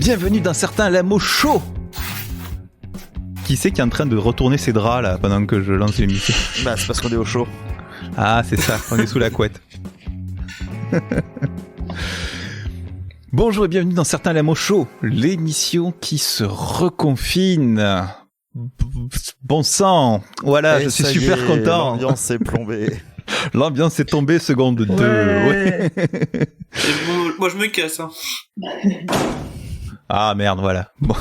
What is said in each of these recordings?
Bienvenue dans certains Lamo Show. Qui c'est qui est en train de retourner ses draps là pendant que je lance l'émission? Bah c'est parce qu'on est au chaud. Ah c'est ça, on est sous la couette. Bonjour et bienvenue dans certains Lamo Show, l'émission qui se reconfine. Bon sang, voilà, et je suis super content. L'ambiance est plombée. L'ambiance est tombée seconde 2. Ouais. Moi je me casse. Hein. Ah merde, voilà. Bon.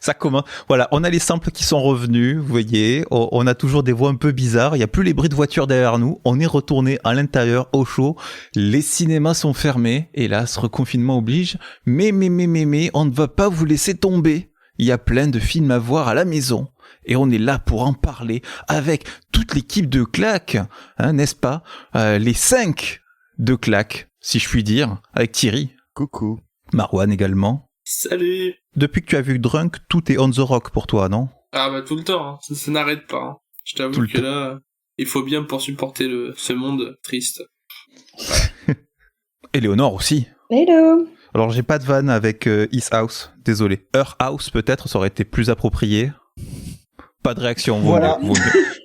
Ça commence. Voilà, on a les samples qui sont revenus, vous voyez. On a toujours des voix un peu bizarres. Il n'y a plus les bruits de voiture derrière nous. On est retourné à l'intérieur, au chaud. Les cinémas sont fermés. Hélas, reconfinement oblige. Mais, on ne va pas vous laisser tomber. Il y a plein de films à voir à la maison. Et on est là pour en parler avec toute l'équipe de Clac, hein, n'est-ce pas? Les 5 de Clac, si je puis dire, avec Thierry. Coucou. Marwan également. Salut. Depuis que tu as vu Drunk, tout est on the rock pour toi, non? Ah bah tout le temps, hein. Ça n'arrête pas. Hein. Je t'avoue que là, il faut bien pour supporter ce monde triste. Voilà. Éléonore aussi. Hello. Alors j'ai pas de vanne avec His House, désolé. Her House peut-être, ça aurait été plus approprié. Pas de réaction. Voilà.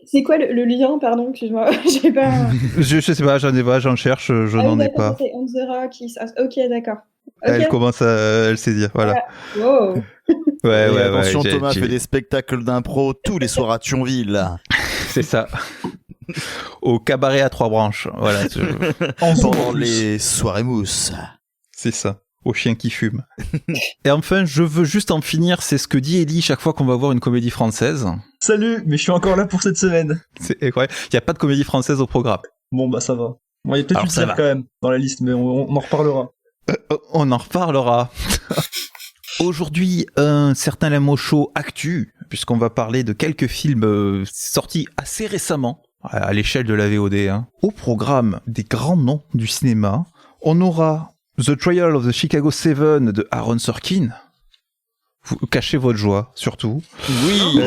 C'est quoi le lien, pardon, excuse-moi, j'ai pas... je sais pas, j'en cherche, je n'en ai pas. C'est On the Rock, ok, d'accord. Okay. Elle commence à elle saisir, voilà. Wow. Ouais, attention, Thomas fait des spectacles d'impro tous les soirs à Thionville. C'est ça. Au cabaret à 3 branches, voilà. Pendant les soirées mousse. C'est ça. Au chien qui fume. Et enfin, je veux juste en finir, c'est ce que dit Ellie chaque fois qu'on va voir une comédie française. Salut, mais je suis encore là pour cette semaine. C'est incroyable. Il n'y a pas de comédie française au programme. Bon, bah ça va. Bon, il y a peut-être une série quand même dans la liste, mais on en reparlera. On en reparlera. Aujourd'hui, un certain Lamo Show actu, puisqu'on va parler de quelques films sortis assez récemment, à l'échelle de la VOD. Hein. Au programme des grands noms du cinéma, on aura The Trial of the Chicago 7 de Aaron Sorkin. Vous cachez votre joie, surtout. Oui.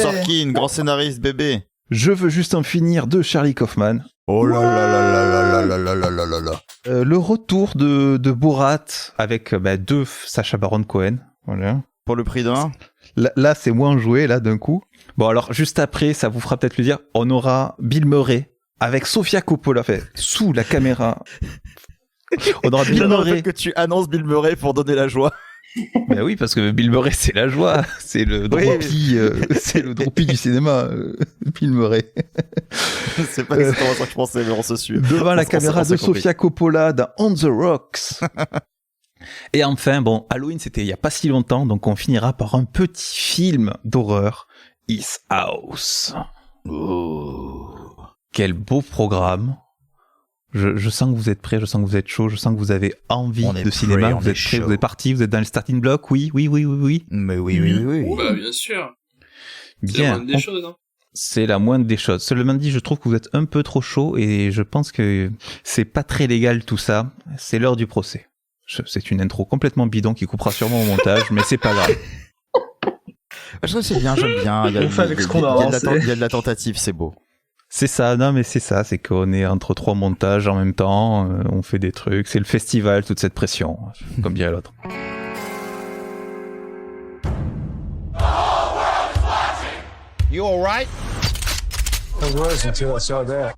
Sorkin, grand scénariste bébé. Je veux juste en finir de Charlie Kaufman. Oh là là là là là là là là là là. Le retour de Borat avec deux Sacha Baron Cohen. Voilà. Pour le prix d'un. Là, c'est moins joué, là, d'un coup. Bon, alors, juste après, ça vous fera peut-être plaisir, on aura Bill Murray avec Sofia Coppola, fait, sous la caméra. On aura Bill Murray. Que tu annonces Bill Murray pour donner la joie. Ben oui, parce que Bill Murray, c'est la joie. C'est le dropi, c'est le dropi du cinéma, Bill Murray. C'est pas exactement ça que je pensais, mais on se suit. Devant la caméra de Sofia Coppola dans On the Rocks. Et enfin, bon, Halloween, c'était il y a pas si longtemps, donc on finira par un petit film d'horreur, His House. Oh. Quel beau programme. Je sens que vous êtes prêts, je sens que vous êtes chaud, je sens que vous avez envie de cinéma, vous êtes prêts, vous êtes partis, vous êtes dans le starting block, oui. Mais oui. Bah, bien sûr. Bien. C'est la moindre des choses, hein. C'est la moindre des choses. Seulement dit, je trouve que vous êtes un peu trop chaud et je pense que c'est pas très légal tout ça. C'est l'heure du procès. C'est une intro complètement bidon qui coupera sûrement au montage, mais c'est pas grave. C'est bien, j'aime bien. Il y a de la tentative, c'est beau. C'est ça, non mais c'est ça, c'est qu'on est entre 3 montages en même temps, on fait des trucs, c'est le festival, toute cette pression, comme dirait l'autre. You alright? I was until I saw that.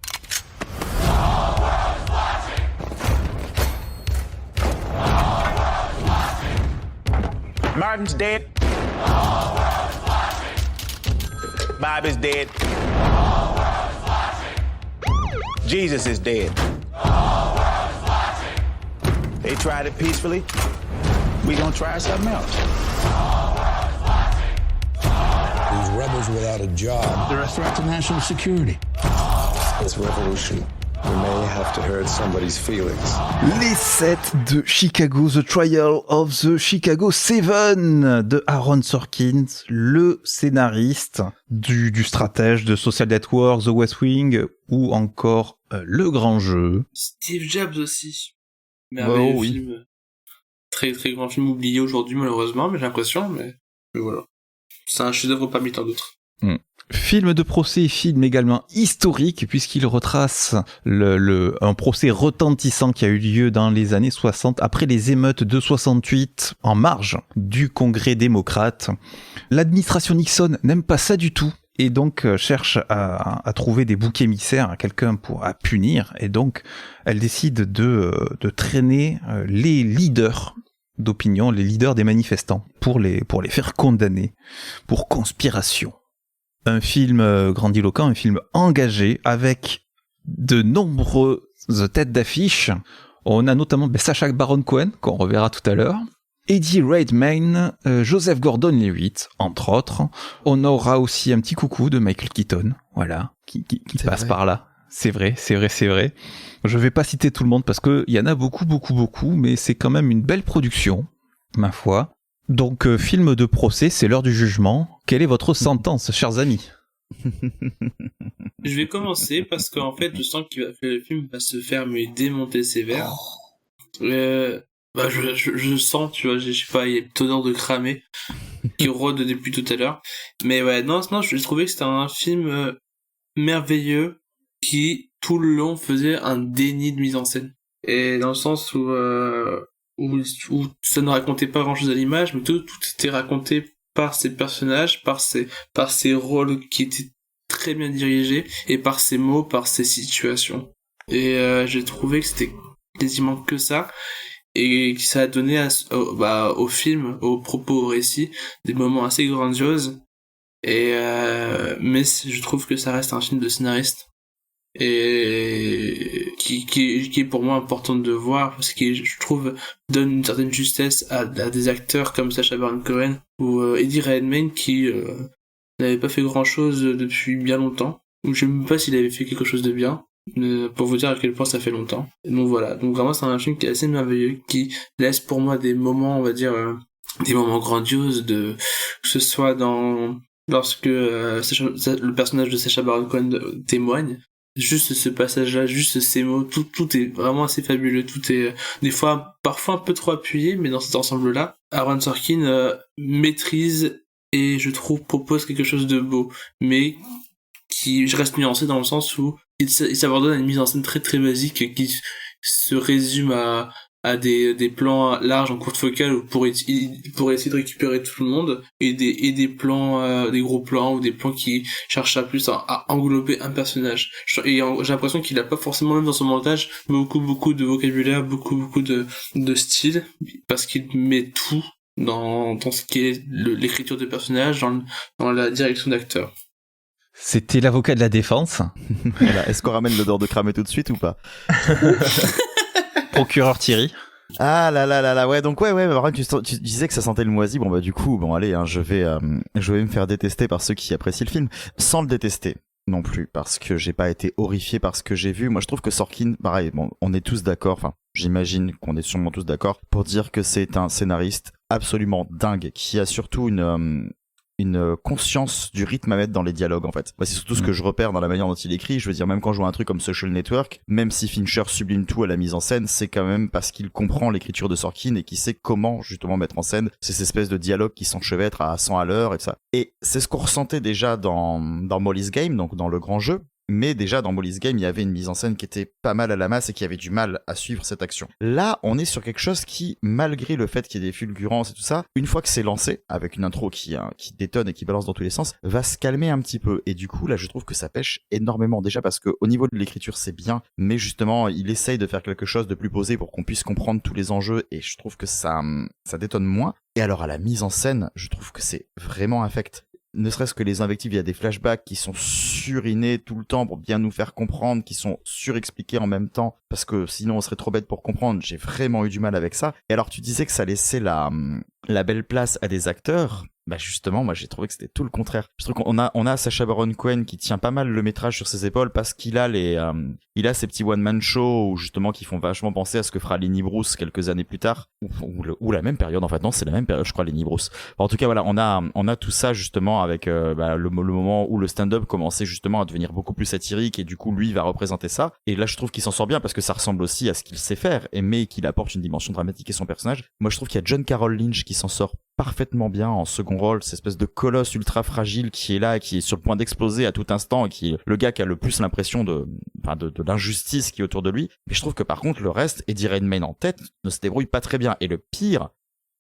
Martin's dead. Bob is dead. Jesus is dead. They tried it peacefully. We gonna try something else. These rebels without a job. They're a threat to national security. This revolution, we may have to hurt somebody's feelings. Les 7 de Chicago, The Trial of the Chicago 7 de Aaron Sorkin, le scénariste du stratège de Social Network, The West Wing ou encore Le Grand Jeu. Steve Jobs aussi. Merveilleux film. Très très grand film oublié aujourd'hui malheureusement, mais j'ai l'impression, mais voilà. C'est un chef-d'œuvre parmi tant d'autres. Film de procès, film également historique, puisqu'il retrace un procès retentissant qui a eu lieu dans les années 60, après les émeutes de 68, en marge du Congrès démocrate. L'administration Nixon n'aime pas ça du tout, et donc cherche à trouver des boucs émissaires, quelqu'un à punir, et donc elle décide de traîner les leaders d'opinion, les leaders des manifestants, pour les faire condamner pour conspiration. Un film grandiloquent, un film engagé, avec de nombreuses têtes d'affiche. On a notamment Sacha Baron Cohen, qu'on reverra tout à l'heure, Eddie Redmayne, Joseph Gordon-Levitt, entre autres. On aura aussi un petit coucou de Michael Keaton, voilà, qui passe par là. C'est vrai. Je vais pas citer tout le monde parce qu'il y en a beaucoup, mais c'est quand même une belle production, ma foi. Donc, film de procès, c'est l'heure du jugement. Quelle est votre sentence, chers amis ? Je vais commencer parce qu'en fait, je sens que le film va se faire me démonter sévère. Je sens, tu vois, je sais pas, il y a une odeur de cramé qui rôde depuis tout à l'heure. Mais ouais, non, je trouvais que c'était un film merveilleux qui, tout le long, faisait un déni de mise en scène. Et dans le sens où ça ne racontait pas grand chose à l'image, mais tout était raconté par ses personnages, par ses rôles qui étaient très bien dirigés, et par ses mots, par ses situations. Et j'ai trouvé que c'était quasiment que ça, et que ça a donné au film, au propos, au récit, des moments assez grandioses. Et mais je trouve que ça reste un film de scénariste. Et qui est pour moi important de voir, parce que je trouve donne une certaine justesse à des acteurs comme Sacha Baron Cohen ou Eddie Redmayne qui n'avait pas fait grand chose depuis bien longtemps, ou je sais même pas s'il avait fait quelque chose de bien, pour vous dire à quel point ça fait longtemps. Donc voilà, donc vraiment c'est un film qui est assez merveilleux, qui laisse pour moi des moments, on va dire des moments grandioses, que ce soit lorsque le personnage de Sacha Baron Cohen témoigne. Juste ce passage-là, juste ces mots, tout est vraiment assez fabuleux. Tout est parfois un peu trop appuyé, mais dans cet ensemble-là, Aaron Sorkin maîtrise et je trouve propose quelque chose de beau, mais qui reste nuancé dans le sens où il s'abandonne à une mise en scène très très basique qui se résume à des plans larges en courte focale pour essayer de récupérer tout le monde, et des plans, des gros plans ou des plans qui cherchent à englober un personnage. Et j'ai l'impression qu'il a pas forcément, même dans son montage, beaucoup de vocabulaire, beaucoup de style, parce qu'il met tout dans ce qui est l'écriture de personnages, dans la direction d'acteur. C'était l'avocat de la défense. Voilà. Est-ce qu'on ramène l'odeur de cramé tout de suite ou pas? Procureur Thierry. Ah là, ouais, donc ouais, tu disais que ça sentait le moisi, du coup, allez, je vais me faire détester par ceux qui apprécient le film, sans le détester non plus, parce que j'ai pas été horrifié par ce que j'ai vu. Moi, je trouve que Sorkin, pareil, on est tous d'accord, enfin, j'imagine qu'on est sûrement tous d'accord pour dire que c'est un scénariste absolument dingue, qui a surtout une conscience du rythme à mettre dans les dialogues, en fait. C'est surtout ce que je repère dans la manière dont il écrit. Je veux dire, même quand je vois un truc comme Social Network, même si Fincher sublime tout à la mise en scène, c'est quand même parce qu'il comprend l'écriture de Sorkin et qu'il sait comment, justement, mettre en scène ces espèces de dialogues qui s'enchevêtrent à 100 à l'heure et tout ça. Et c'est ce qu'on ressentait déjà dans Molly's Game, donc dans le grand jeu. Mais déjà, dans Molly's Game, il y avait une mise en scène qui était pas mal à la masse et qui avait du mal à suivre cette action. Là, on est sur quelque chose qui, malgré le fait qu'il y ait des fulgurances et tout ça, une fois que c'est lancé, avec une intro qui détonne et qui balance dans tous les sens, va se calmer un petit peu. Et du coup, là, je trouve que ça pêche énormément. Déjà parce que au niveau de l'écriture, c'est bien, mais justement, il essaye de faire quelque chose de plus posé pour qu'on puisse comprendre tous les enjeux, et je trouve que ça détonne moins. Et alors, à la mise en scène, je trouve que c'est vraiment infect. Ne serait-ce que les invectives, il y a des flashbacks qui sont surinés tout le temps pour bien nous faire comprendre, qui sont surexpliqués en même temps, parce que sinon on serait trop bête pour comprendre. J'ai vraiment eu du mal avec ça. Et alors tu disais que ça laissait la belle place à des acteurs. Justement, moi j'ai trouvé que c'était tout le contraire. Je trouve qu'on a Sacha Baron Cohen qui tient pas mal le métrage sur ses épaules, parce qu'il a il a ces petits one-man shows justement qui font vachement penser à ce que fera Lenny Bruce quelques années plus tard, ou la même période, en fait. Non, c'est la même période, je crois, Lenny Bruce. En tout cas, voilà, on a tout ça justement avec le moment où le stand-up commençait justement à devenir beaucoup plus satirique, et du coup lui va représenter ça. Et là je trouve qu'il s'en sort bien parce que ça ressemble aussi à ce qu'il sait faire, mais qu'il apporte une dimension dramatique à son personnage. Moi je trouve qu'il y a John Carroll Lynch qui s'en sort parfaitement bien en second rôle, cette espèce de colosse ultra fragile qui est là, qui est sur le point d'exploser à tout instant, et qui est le gars qui a le plus l'impression de l'injustice qui est autour de lui. Mais je trouve que par contre, le reste, Eddie Redmayne en tête, ne se débrouille pas très bien. Et le pire,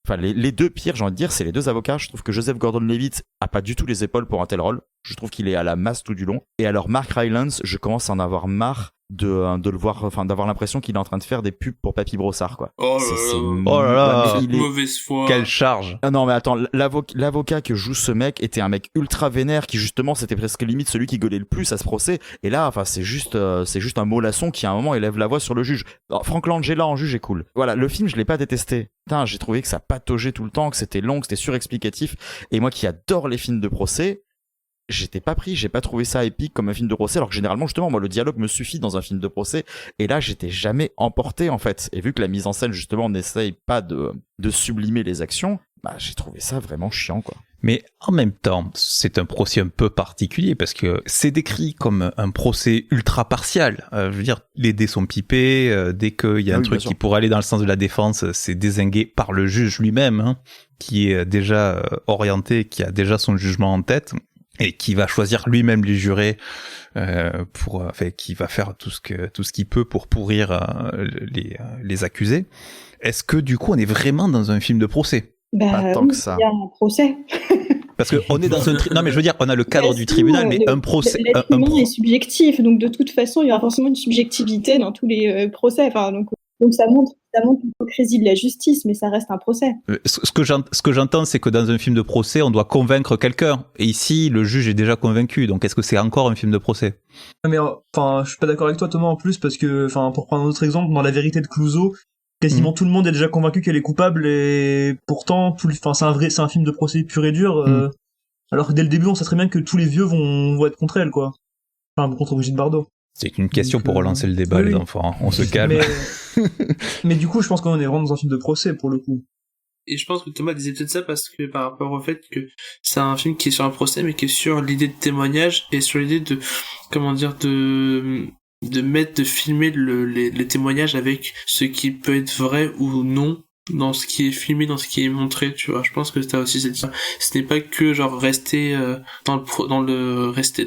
enfin les deux pires, j'ai envie de dire, c'est les deux avocats. Je trouve que Joseph Gordon-Levitt a pas du tout les épaules pour un tel rôle. Je trouve qu'il est à la masse tout du long. Et alors Mark Rylance, je commence à en avoir marre de le voir, enfin d'avoir l'impression qu'il est en train de faire des pubs pour Papy Brossard, quoi. Oh là là, mauvaise foi. Quelle charge. Ah non mais attends, l'avocat que joue ce mec était un mec ultra vénère qui justement c'était presque limite celui qui gueulait le plus à ce procès, et là enfin c'est juste un mollasson qui à un moment élève la voix sur le juge. Alors, Frank Langella en juge est cool. Voilà, le film je l'ai pas détesté. Putain, j'ai trouvé que ça pataugeait tout le temps, que c'était long, que c'était surexplicatif, et moi qui adore les films de procès, j'étais pas pris, j'ai pas trouvé ça épique comme un film de procès, alors que généralement justement moi le dialogue me suffit dans un film de procès, et là j'étais jamais emporté en fait, et vu que la mise en scène justement n'essaye pas de sublimer les actions, bah j'ai trouvé ça vraiment chiant, quoi. Mais en même temps, c'est un procès un peu particulier parce que c'est décrit comme un procès ultra partial. Je veux dire, les dés sont pipés, dès qu'il y a un truc qui pourrait aller dans le sens de la défense, c'est dézingué par le juge lui-même, hein, qui est déjà orienté, qui a déjà son jugement en tête, et qui va choisir lui-même les jurés, qui va faire tout ce qu'il peut pour pourrir les accusés. Est-ce que du coup on est vraiment dans un film de procès? Pas tant que ça. Il y a un procès. Parce que on est dans un non mais je veux dire on a le cadre du tribunal, mais un procès. L'être humain est subjectif, donc de toute façon il y aura forcément une subjectivité dans tous les procès. Enfin donc ça montre l'hypocrisie de la justice, mais ça reste un procès. Ce que j'entends, c'est que dans un film de procès, on doit convaincre quelqu'un. Et ici, le juge est déjà convaincu. Donc, est-ce que c'est encore un film de procès? Mais enfin, je suis pas d'accord avec toi, Thomas, en plus, parce que, enfin, pour prendre un autre exemple, dans La vérité de Clouseau, quasiment tout le monde est déjà convaincu qu'elle est coupable, et pourtant, c'est un film de procès pur et dur. Alors que dès le début, on sait très bien que tous les vieux vont être contre elle, quoi. Enfin, contre Brigitte Bardot. C'est une question pour relancer le débat, les enfants. On se calme. Mais du coup, je pense qu'on est vraiment dans un film de procès, pour le coup. Et je pense que Thomas disait peut-être ça parce que par rapport au fait que c'est un film qui est sur un procès, mais qui est sur l'idée de témoignage et sur l'idée de, de filmer les témoignages avec ce qui peut être vrai ou non dans ce qui est filmé, dans ce qui est montré, tu vois. Je pense que t'as aussi cette, ce n'est pas que genre rester rester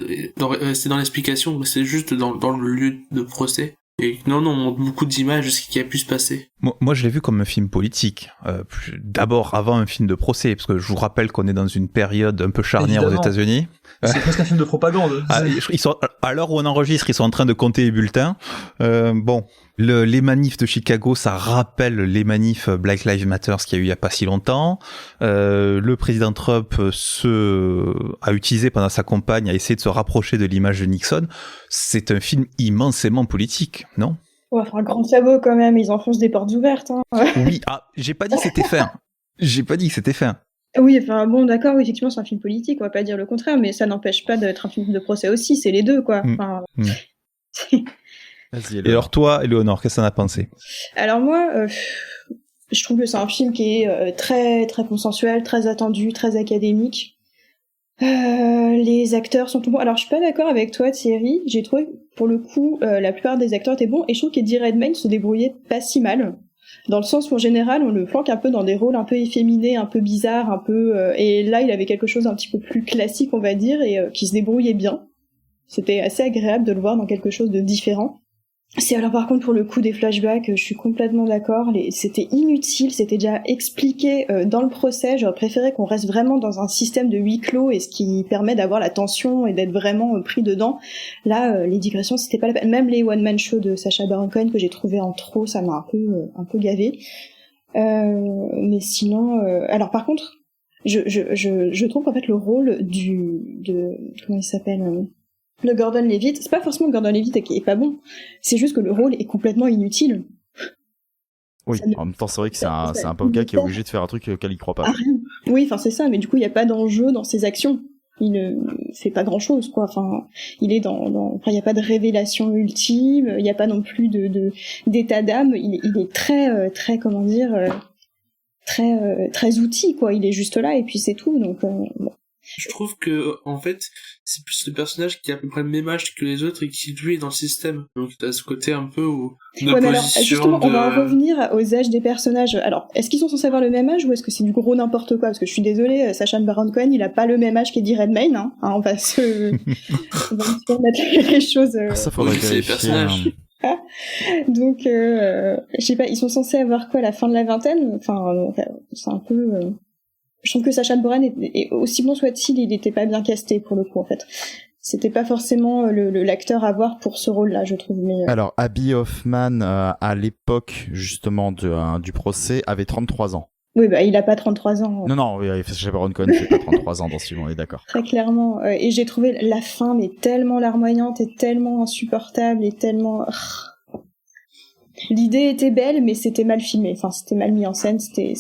dans l'explication, mais c'est juste dans le lieu de procès. Et non, on montre beaucoup d'images de ce qui a pu se passer. Moi, je l'ai vu comme un film politique. D'abord, avant un film de procès, parce que je vous rappelle qu'on est dans une période un peu charnière aux États-Unis. C'est presque un film de propagande. Ils sont, à l'heure où on enregistre, ils sont en train de compter les bulletins. Les manifs de Chicago, ça rappelle les manifs Black Lives Matter qu'il y a eu il y a pas si longtemps. Le président Trump a utilisé pendant sa campagne, a essayé de se rapprocher de l'image de Nixon. C'est un film immensément politique, non? Ouais, enfin, un grand sabot quand même, ils enfoncent des portes ouvertes. Hein. Oui, j'ai pas dit que c'était fin. J'ai pas dit que c'était fin. Oui, enfin bon, d'accord, oui, effectivement, c'est un film politique, on va pas dire le contraire, mais ça n'empêche pas d'être un film de procès aussi, c'est les deux, quoi. Enfin, Vas-y, et alors toi, Éléonore, qu'est-ce que t'en as pensé? Alors moi, je trouve que c'est un film qui est très très consensuel, très attendu, très académique. Les acteurs sont tout bons. Alors je suis pas d'accord avec toi, Thierry. J'ai trouvé pour le coup la plupart des acteurs étaient bons, et je trouve qu'Eddie Redmayne se débrouillait pas si mal. Dans le sens où en général on le flanque un peu dans des rôles un peu efféminés, un peu bizarres, un peu et là il avait quelque chose un petit peu plus classique, on va dire, et qui se débrouillait bien. C'était assez agréable de le voir dans quelque chose de différent. C'est alors par contre pour le coup des flashbacks, je suis complètement d'accord, c'était inutile, c'était déjà expliqué dans le procès, j'aurais préféré qu'on reste vraiment dans un système de huis clos et ce qui permet d'avoir la tension et d'être vraiment pris dedans. Là, les digressions, c'était pas la peine. Même les one-man shows de Sacha Baron Cohen que j'ai trouvé en trop, ça m'a un peu gavé. Mais sinon, alors par contre, je trouve en fait le rôle comment il s'appelle le Gordon Levitt, c'est pas forcément Gordon Levitt qui est pas bon, c'est juste que le rôle est complètement inutile. Oui, en même temps, c'est vrai que c'est un pauvre gars qui est obligé de faire un truc auquel il croit pas. Oui, enfin c'est ça, mais du coup, il y a pas d'enjeu dans ses actions. Il ne fait pas grand-chose, quoi. Enfin, il est il y a pas de révélation ultime, il y a pas non plus d'état d'âme, il est très très comment dire très outil, quoi. Il est juste là et puis c'est tout, donc bon. Je trouve que, en fait, c'est plus le personnage qui a à peu près le même âge que les autres et qui, lui, est dans le système. Donc, t'as ce côté un peu où... Ouais, mais alors, justement, on va en revenir aux âges des personnages. Alors, est-ce qu'ils sont censés avoir le même âge ou est-ce que c'est du gros n'importe quoi? Parce que je suis désolée, Sacha Baron Cohen, il a pas le même âge qu'Eddie Redmayne, hein. On va se mettre les choses... Ça faudrait c'est les personnages. Donc, je sais pas, ils sont censés avoir quoi à la fin de la vingtaine? Enfin, c'est un peu... Je trouve que Sacha Baron est aussi bon soit-il, il était pas bien casté pour le coup en fait. C'était pas forcément l'acteur à voir pour ce rôle-là, je trouve. Mais alors, Abby Hoffman, à l'époque justement du procès, avait 33 ans. oui, bah il a pas 33 ans. Non, Sacha Baron Cohen fait pas 33 ans dans ce film, on est d'accord. Très clairement. Et j'ai trouvé la fin mais tellement larmoyante et tellement insupportable et tellement... L'idée était belle, mais c'était mal filmé. Enfin, c'était mal mis en scène. C'était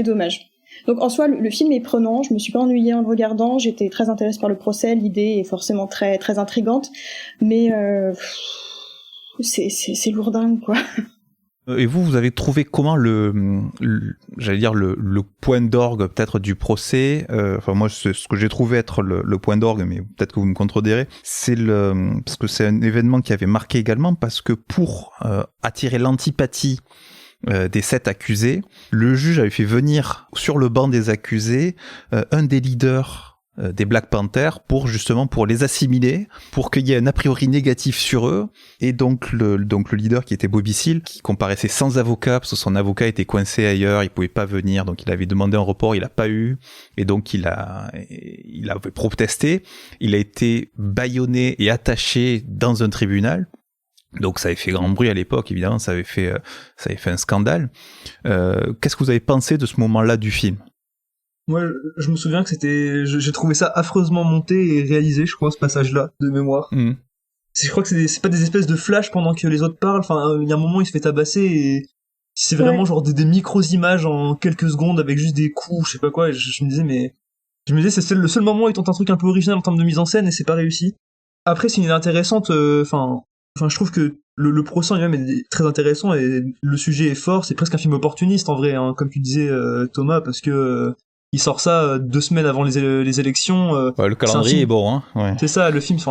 dommage. Donc en soi, le film est prenant. Je me suis pas ennuyée en le regardant. J'étais très intéressée par le procès. L'idée est forcément très très intrigante, mais c'est lourdingue quoi. Et vous avez trouvé comment j'allais dire le point d'orgue peut-être du procès. Enfin moi, ce que j'ai trouvé être le point d'orgue, mais peut-être que vous me contredirez, parce que c'est un événement qui avait marqué également, parce que pour attirer l'antipathie des 7 accusés, le juge avait fait venir sur le banc des accusés un des leaders des Black Panthers pour les assimiler, pour qu'il y ait un a priori négatif sur eux. Et donc le leader qui était Bobby Seale, qui comparaissait sans avocat parce que son avocat était coincé ailleurs, il pouvait pas venir, donc il avait demandé un report, il a pas eu, et donc il avait protesté, il a été bâillonné et attaché dans un tribunal. Donc ça avait fait grand bruit à l'époque, évidemment, ça avait fait un scandale. Qu'est-ce que vous avez pensé de ce moment-là du film? Moi, je me souviens que j'ai trouvé ça affreusement monté et réalisé, je crois, ce passage-là, de mémoire. Je crois que c'est pas des espèces de flash pendant que les autres parlent, enfin, il y a un moment où il se fait tabasser et c'est vraiment genre des micros-images en quelques secondes avec juste des coups, je sais pas quoi, et je me disais, c'est le seul moment où il tente un truc un peu original en termes de mise en scène et c'est pas réussi. Après, c'est une idée intéressante, enfin, je trouve que le procès en lui-même est très intéressant et le sujet est fort, c'est presque un film opportuniste en vrai, hein, comme tu disais Thomas, parce que il sort ça 2 semaines avant les élections. Le calendrier est bon, hein. Ouais. C'est ça, le film fait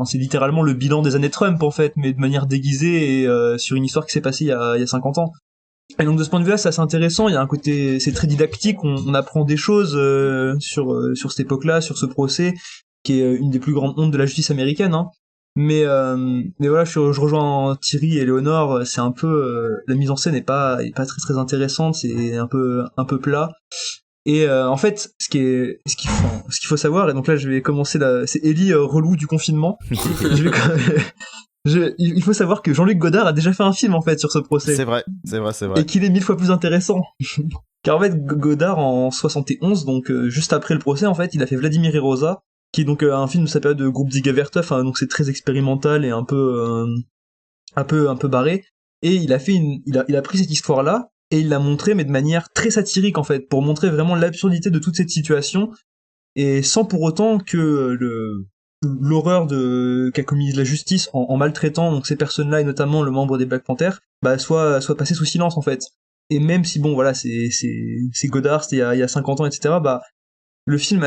c'est littéralement le bilan des années Trump en fait, mais de manière déguisée et sur une histoire qui s'est passée il y a 50 ans. Et donc de ce point de vue-là, c'est assez intéressant. Il y a un côté, c'est très didactique. On apprend des choses sur cette époque-là, sur ce procès, qui est une des plus grandes hontes de la justice américaine. Hein. Mais voilà, je rejoins Thierry et Léonore. C'est un peu la mise en scène est pas très très intéressante. C'est un peu plat. Et en fait, ce qu'il faut savoir, et donc là je vais commencer c'est Ellie relou du confinement. Il faut savoir que Jean-Luc Godard a déjà fait un film en fait sur ce procès. C'est vrai. Et qu'il est 1000 fois plus intéressant. Car en fait, Godard en 71, donc juste après le procès, en fait, il a fait Vladimir et Rosa, qui est donc un film de sa période de groupe Ziga Vertov, hein, donc c'est très expérimental et un peu barré. Et il a pris cette histoire-là et il l'a montrée, mais de manière très satirique en fait, pour montrer vraiment l'absurdité de toute cette situation, et sans pour autant que l'horreur qu'a commise la justice en maltraitant donc ces personnes-là et notamment le membre des Black Panthers, soit passé sous silence en fait. Et même si bon voilà c'est Godard, c'était il y a 50 ans, etc. Le film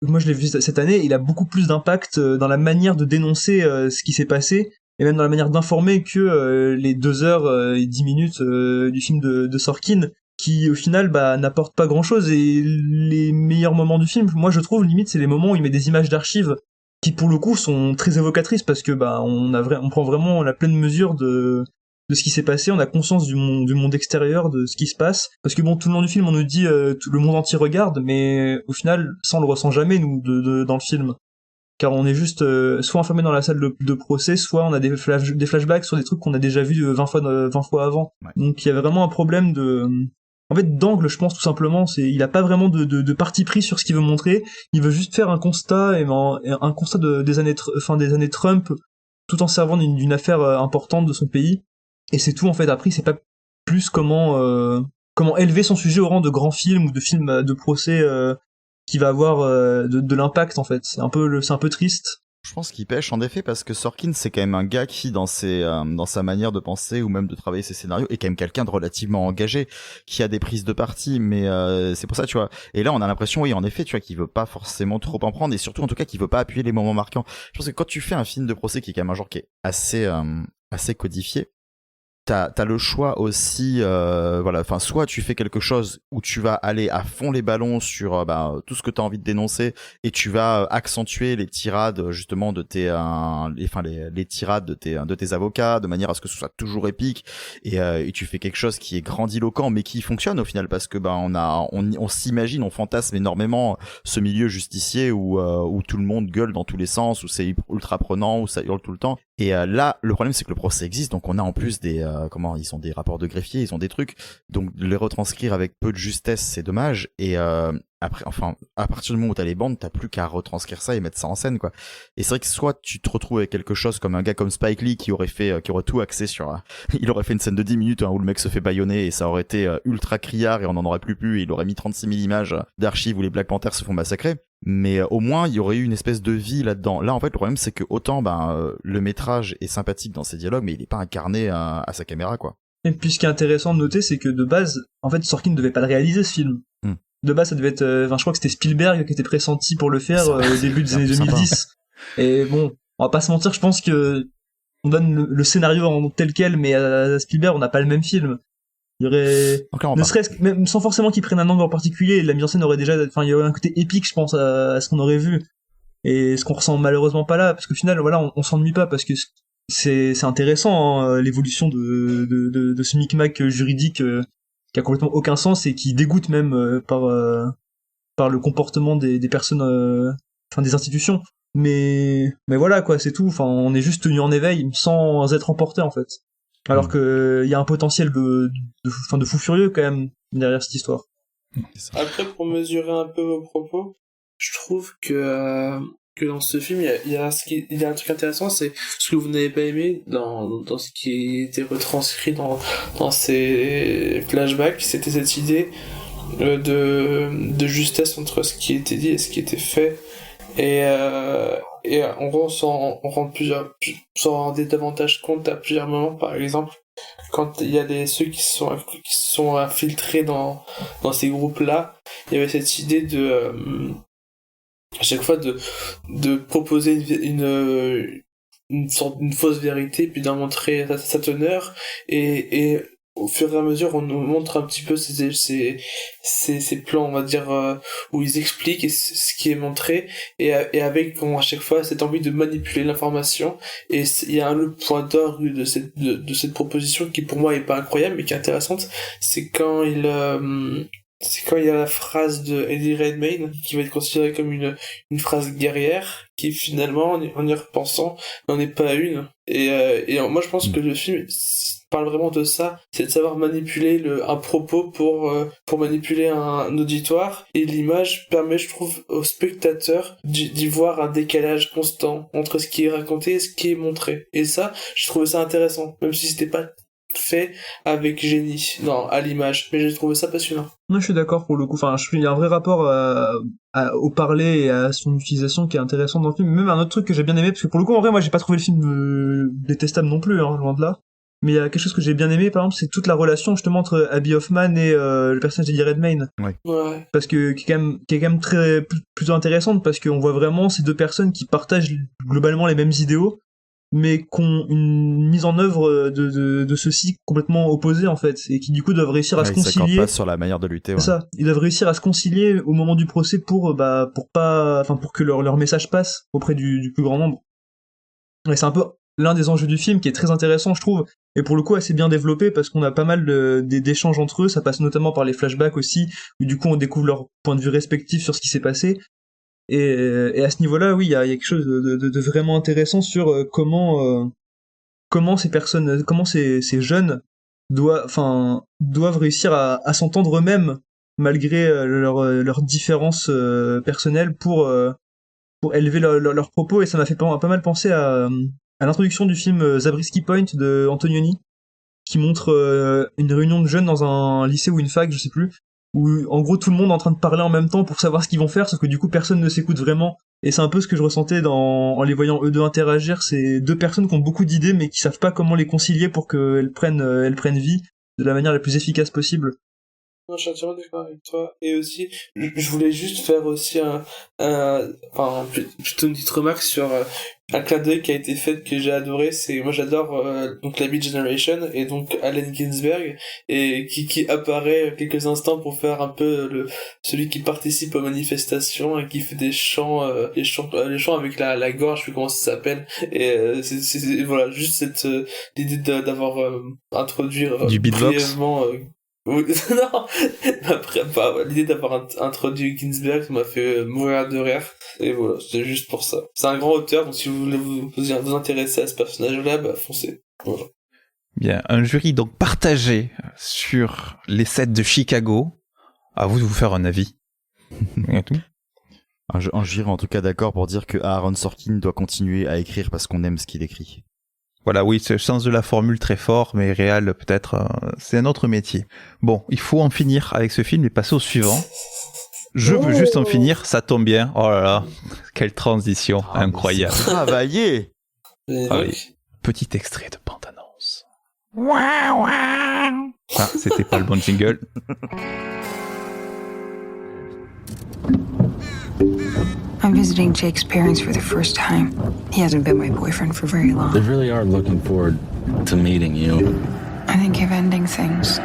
moi je l'ai vu cette année, il a beaucoup plus d'impact dans la manière de dénoncer ce qui s'est passé, et même dans la manière d'informer que les 2 heures et 10 minutes du film de Sorkin, qui au final n'apportent pas grand chose. Et les meilleurs moments du film, moi je trouve limite c'est les moments où il met des images d'archives qui pour le coup sont très évocatrices, parce que on prend vraiment la pleine mesure de ce qui s'est passé, on a conscience du monde extérieur, de ce qui se passe, parce que bon, tout le long du film on nous dit tout le monde entier regarde, mais au final ça on le ressent jamais nous dans le film, car on est juste soit enfermé dans la salle de procès, soit on a des flashbacks sur des trucs qu'on a déjà vus 20 fois avant. Ouais. Donc il y a vraiment un problème d'angle, je pense, tout simplement. Il a pas vraiment de parti pris sur ce qu'il veut montrer. Il veut juste faire un constat, un constat des années Trump, tout en servant d'une affaire importante de son pays. Et c'est tout, en fait. Après, c'est pas plus comment élever son sujet au rang de grand film ou de film de procès qui va avoir de l'impact, en fait. C'est un peu triste. Je pense qu'il pêche en effet parce que Sorkin c'est quand même un gars qui dans sa manière de penser ou même de travailler ses scénarios est quand même quelqu'un de relativement engagé qui a des prises de parti, mais c'est pour ça tu vois. Et là on a l'impression oui en effet tu vois qu'il veut pas forcément trop en prendre et surtout en tout cas qu'il veut pas appuyer les moments marquants. Je pense que quand tu fais un film de procès qui est quand même un genre qui est assez codifié, t'as le choix aussi voilà, enfin soit tu fais quelque chose où tu vas aller à fond les ballons sur tout ce que t'as envie de dénoncer et tu vas accentuer les tirades justement de tes les tirades de tes avocats de manière à ce que ce soit toujours épique et tu fais quelque chose qui est grandiloquent mais qui fonctionne au final parce que on s'imagine, on fantasme énormément ce milieu justicier où tout le monde gueule dans tous les sens, où c'est ultra prenant, où ça hurle tout le temps. Et là, le problème, c'est que le procès existe, donc on a en plus ils ont des rapports de greffiers, ils ont des trucs, donc les retranscrire avec peu de justesse, c'est dommage. Et après, enfin, à partir du moment où t'as les bandes, t'as plus qu'à retranscrire ça et mettre ça en scène, quoi. Et c'est vrai que soit tu te retrouves avec quelque chose comme un gars comme Spike Lee qui aurait tout axé sur, il aurait fait une scène de 10 minutes où le mec se fait bâillonner et ça aurait été ultra criard et on en aurait plus et il aurait mis 36 000 images d'archives où les Black Panthers se font massacrer. Mais au moins il y aurait eu une espèce de vie là-dedans. Là en fait le problème c'est que autant le métrage est sympathique dans ses dialogues mais il est pas incarné à sa caméra quoi. Et puis ce qui est intéressant de noter c'est que de base en fait Sorkin ne devait pas le réaliser ce film. De base ça devait être je crois que c'était Spielberg qui était pressenti pour le faire au début des années 2010. Et bon on va pas se mentir, je pense que on donne le scénario en tel quel mais à Spielberg on n'a pas le même film. Il y aurait, ne serait-ce que, même sans forcément qu'il prenne un angle en particulier, la mise en scène aurait déjà, enfin, il y aurait un côté épique, je pense, à ce qu'on aurait vu. Et ce qu'on ressent malheureusement pas là, parce qu'au final, voilà, on s'ennuie pas, parce que c'est intéressant, hein, l'évolution de ce micmac juridique, qui a complètement aucun sens et qui dégoûte même, par le comportement des personnes, enfin, des institutions. Mais voilà, quoi, c'est tout. Enfin, on est juste tenu en éveil, sans être emporté, en fait. Alors que y a un potentiel de fou furieux quand même derrière cette histoire. Après, pour mesurer un peu vos propos, je trouve que dans ce film, il y a un truc intéressant, c'est ce que vous n'avez pas aimé dans ce qui était retranscrit dans ces flashbacks, c'était cette idée de justesse entre ce qui était dit et ce qui était fait. Et on s'en rendait davantage compte à plusieurs moments, par exemple quand il y a ceux qui sont infiltrés dans ces groupes-là, il y avait cette idée à chaque fois de proposer une fausse vérité puis d'en montrer sa teneur et au fur et à mesure, on nous montre un petit peu ces plans, on va dire, où ils expliquent ce qui est montré, et avec à chaque fois cette envie de manipuler l'information. Et il y a le point d'orgue de cette proposition qui pour moi est pas incroyable, mais qui est intéressante, c'est quand il y a la phrase de Eddie Redmayne qui va être considérée comme une phrase guerrière, qui finalement, en y repensant, n'en est pas une. Et moi je pense que le film parle vraiment de ça, c'est de savoir manipuler un propos pour manipuler un auditoire, et l'image permet, je trouve, au spectateur d'y voir un décalage constant entre ce qui est raconté et ce qui est montré. Et ça, je trouvais ça intéressant, même si c'était pas fait avec génie à l'image, mais j'ai trouvé ça passionnant. Moi je suis d'accord pour le coup, enfin il y a un vrai rapport au parler et à son utilisation qui est intéressant dans le film. Même un autre truc que j'ai bien aimé, parce que pour le coup en vrai moi j'ai pas trouvé le film détestable non plus, hein, loin de là, mais il y a quelque chose que j'ai bien aimé par exemple, c'est toute la relation justement entre Abby Hoffman et le personnage d'Eddie Redmayne. Ouais. Parce que qui est quand même très plutôt intéressante, parce qu'on voit vraiment ces deux personnes qui partagent globalement les mêmes idéaux, mais qui ont une mise en œuvre de ceux-ci complètement opposés en fait, et qui du coup doivent réussir à se concilier. Ils s'accordent pas sur la manière de lutter. C'est ça. Ils doivent réussir à se concilier au moment du procès pour que leur message passe auprès du plus grand nombre. Et c'est un peu l'un des enjeux du film qui est très intéressant, je trouve, et pour le coup assez bien développé, parce qu'on a pas mal d'échanges entre eux. Ça passe notamment par les flashbacks aussi, où du coup on découvre leur point de vue respectif sur ce qui s'est passé. Et à ce niveau-là, oui, il y a quelque chose de vraiment intéressant sur comment ces personnes, comment ces jeunes doivent réussir à s'entendre eux-mêmes malgré leurs différences personnelles pour élever leurs propos. Et ça m'a fait pas mal penser à l'introduction du film Zabriskie Point de Antonioni, qui montre une réunion de jeunes dans un lycée ou une fac, je sais plus, où en gros tout le monde est en train de parler en même temps pour savoir ce qu'ils vont faire, sauf que du coup personne ne s'écoute vraiment. Et c'est un peu ce que je ressentais en les voyant eux deux interagir, c'est deux personnes qui ont beaucoup d'idées mais qui savent pas comment les concilier pour qu'elles prennent vie de la manière la plus efficace possible. Non, je suis entièrement d'accord avec toi. Et aussi, je voulais juste faire aussi plutôt une petite remarque sur un clin d'œil qui a été fait que j'ai adoré. Moi j'adore donc la Beat Generation et donc Allen Ginsberg et qui apparaît quelques instants pour faire un peu celui qui participe aux manifestations et qui fait des chants, les chants avec la gorge, je sais plus comment ça s'appelle. Et c'est voilà, juste cette l'idée d'avoir introduit du beatbox. brièvement. Non, après, l'idée d'avoir introduit Ginsberg m'a fait mourir de rire. Et voilà, c'est juste pour ça. C'est un grand auteur, donc si vous voulez vous intéresser à ce personnage-là, bah foncez. Voilà. Bien, un jury donc partagé sur les sets de Chicago. À vous de vous faire un avis. Et tout. Un jury en tout cas d'accord pour dire que Aaron Sorkin doit continuer à écrire parce qu'on aime ce qu'il écrit. Voilà, oui, c'est le sens de la formule très fort, mais réel, peut-être, c'est un autre métier. Bon, il faut en finir avec ce film et passer au suivant. Je veux juste en finir, ça tombe bien. Oh là là, quelle transition incroyable. Travaillé. Ah oui. Petit extrait de bande-annonce. Ah, c'était pas le bon jingle. I'm visiting Jake's parents for the first time. He hasn't been my boyfriend for very long. They really are looking forward to meeting you. I think of ending things.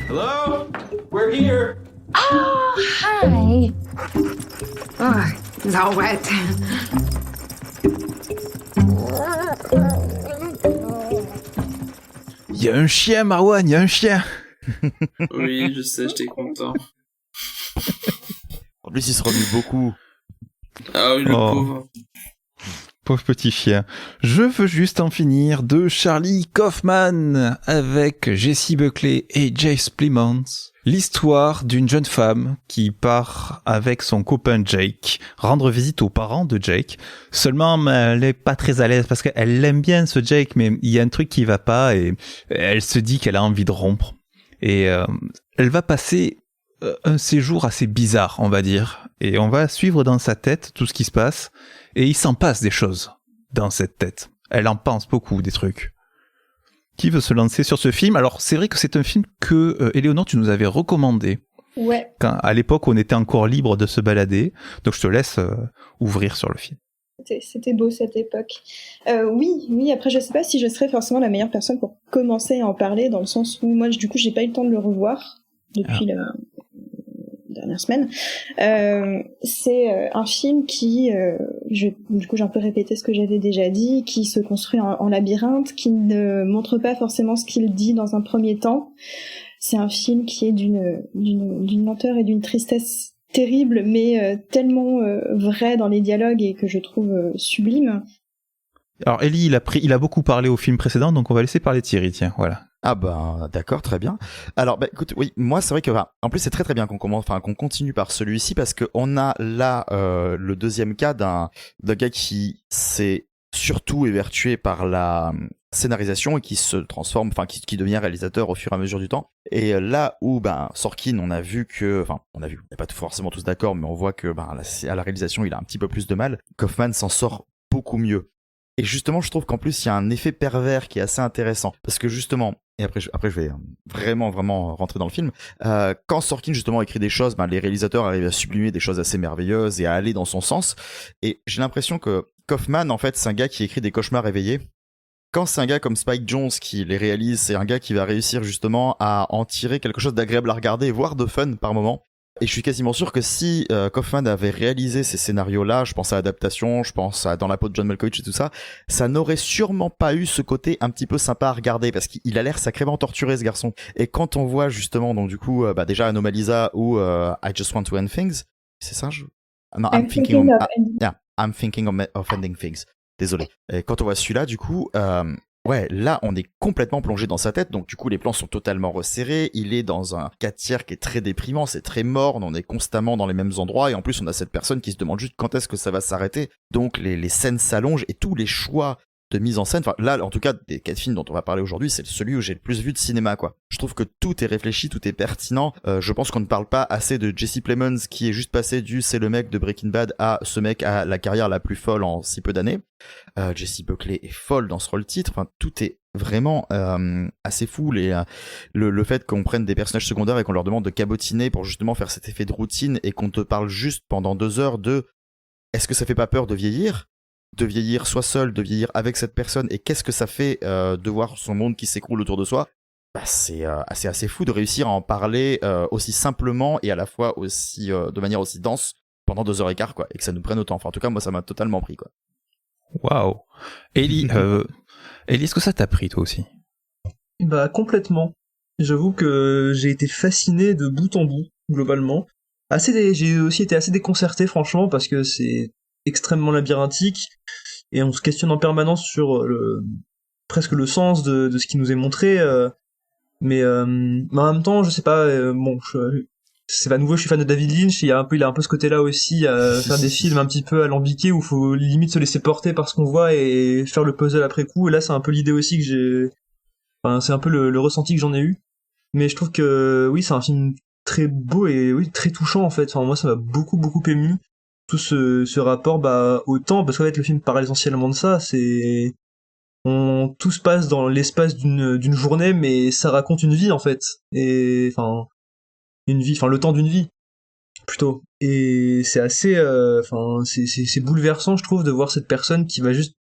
Hello? We're here. Oh, hi. Oh, it's all wet. Il y a un chien, Marwan, il y a un chien. Oui, je sais, j'étais content. En plus, il se remue beaucoup. Ah oui, le pauvre. Pauvre petit chien. Je veux juste en finir de Charlie Kaufman avec Jessie Buckley et Jace Plemons. L'histoire d'une jeune femme qui part avec son copain Jake rendre visite aux parents de Jake. Seulement, elle est pas très à l'aise parce qu'elle aime bien ce Jake, mais il y a un truc qui va pas et elle se dit qu'elle a envie de rompre. Et elle va passer un séjour assez bizarre, on va dire. Et on va suivre dans sa tête tout ce qui se passe. Et il s'en passe des choses dans cette tête. Elle en pense beaucoup, des trucs. Qui veut se lancer sur ce film ? Alors, c'est vrai que c'est un film que, Éléonore, tu nous avais recommandé. Ouais. À l'époque, on était encore libre de se balader. Donc, je te laisse ouvrir sur le film. C'était beau cette époque. Oui, après je sais pas si je serais forcément la meilleure personne pour commencer à en parler, dans le sens où moi, du coup, j'ai pas eu le temps de le revoir depuis la dernière semaine. C'est un film qui, du coup j'ai un peu répété ce que j'avais déjà dit, qui se construit en labyrinthe, qui ne montre pas forcément ce qu'il dit dans un premier temps. C'est un film qui est d'une lenteur et d'une tristesse terrible, mais tellement vrai dans les dialogues et que je trouve sublime. Alors Ellie, il a beaucoup parlé au film précédent, donc on va laisser parler Thierry, tiens, voilà. Ah bah d'accord, très bien. Alors bah écoute, oui, moi c'est vrai que en plus c'est très très bien qu'on continue par celui-ci parce que on a là le deuxième cas d'un gars qui s'est surtout évertué par la scénarisation et qui se transforme, qui devient réalisateur au fur et à mesure du temps. Et là où Sorkin, on a vu, on n'est pas forcément tous d'accord, mais on voit que à la réalisation il a un petit peu plus de mal. Kaufman s'en sort beaucoup mieux. Et justement, je trouve qu'en plus, il y a un effet pervers qui est assez intéressant. Parce que justement, et après je vais vraiment rentrer dans le film, quand Sorkin justement écrit des choses, les réalisateurs arrivent à sublimer des choses assez merveilleuses et à aller dans son sens. Et j'ai l'impression que Kaufman, en fait, c'est un gars qui écrit des cauchemars réveillés. Quand c'est un gars comme Spike Jonze qui les réalise, c'est un gars qui va réussir justement à en tirer quelque chose d'agréable à regarder, voire de fun par moment. Et je suis quasiment sûr que si Kaufman avait réalisé ces scénarios-là, je pense à Adaptation, je pense à Dans la peau de John Malkovich et tout ça, ça n'aurait sûrement pas eu ce côté un petit peu sympa à regarder, parce qu'il a l'air sacrément torturé, ce garçon. Et quand on voit justement, donc du coup, déjà Anomalisa ou I Just Want to End Things, c'est ça non, I'm thinking of ending things. Désolé. Et quand on voit celui-là, du coup... ouais, là, on est complètement plongé dans sa tête, donc du coup, les plans sont totalement resserrés, il est dans un 4/3 qui est très déprimant, c'est très morne, on est constamment dans les mêmes endroits, et en plus, on a cette personne qui se demande juste quand est-ce que ça va s'arrêter, donc les scènes s'allongent, et tous les choix de mise en scène. Enfin, là, en tout cas, des 4 films dont on va parler aujourd'hui, c'est celui où j'ai le plus vu de cinéma, quoi. Je trouve que tout est réfléchi, tout est pertinent. Je pense qu'on ne parle pas assez de Jesse Plemons, qui est juste passé du c'est le mec de Breaking Bad à ce mec a la carrière la plus folle en si peu d'années. Jessie Buckley est folle dans ce rôle-titre. Enfin, tout est vraiment assez fou. Le fait qu'on prenne des personnages secondaires et qu'on leur demande de cabotiner pour justement faire cet effet de routine et qu'on te parle juste pendant 2 heures de est-ce que ça fait pas peur de vieillir soit seul, de vieillir avec cette personne, et qu'est-ce que ça fait de voir son monde qui s'écroule autour de soi. C'est assez fou de réussir à en parler aussi simplement et à la fois aussi de manière aussi dense pendant 2h15, quoi, et que ça nous prenne autant. Enfin, en tout cas, moi, ça m'a totalement pris, quoi. Waouh. Ellie, est-ce que ça t'a pris, toi aussi? Bah, complètement. J'avoue que j'ai été fasciné de bout en bout, globalement. J'ai aussi été assez déconcerté, franchement, parce que c'est extrêmement labyrinthique, et on se questionne en permanence sur presque le sens de ce qui nous est montré, mais en même temps, je sais pas, c'est pas nouveau, je suis fan de David Lynch, il a un peu ce côté-là aussi, à faire des films un petit peu alambiqués où faut limite se laisser porter par ce qu'on voit et faire le puzzle après coup, et là c'est un peu l'idée aussi que c'est un peu le ressenti que j'en ai eu, mais je trouve que oui, c'est un film très beau et oui, très touchant en fait. Enfin, moi ça m'a beaucoup ému, tout ce rapport au temps, parce qu'en fait le film parle essentiellement de ça, tout se passe dans l'espace d'une journée, mais ça raconte une vie en fait, et le temps d'une vie plutôt, et c'est assez c'est bouleversant, je trouve, de voir cette personne qui va juste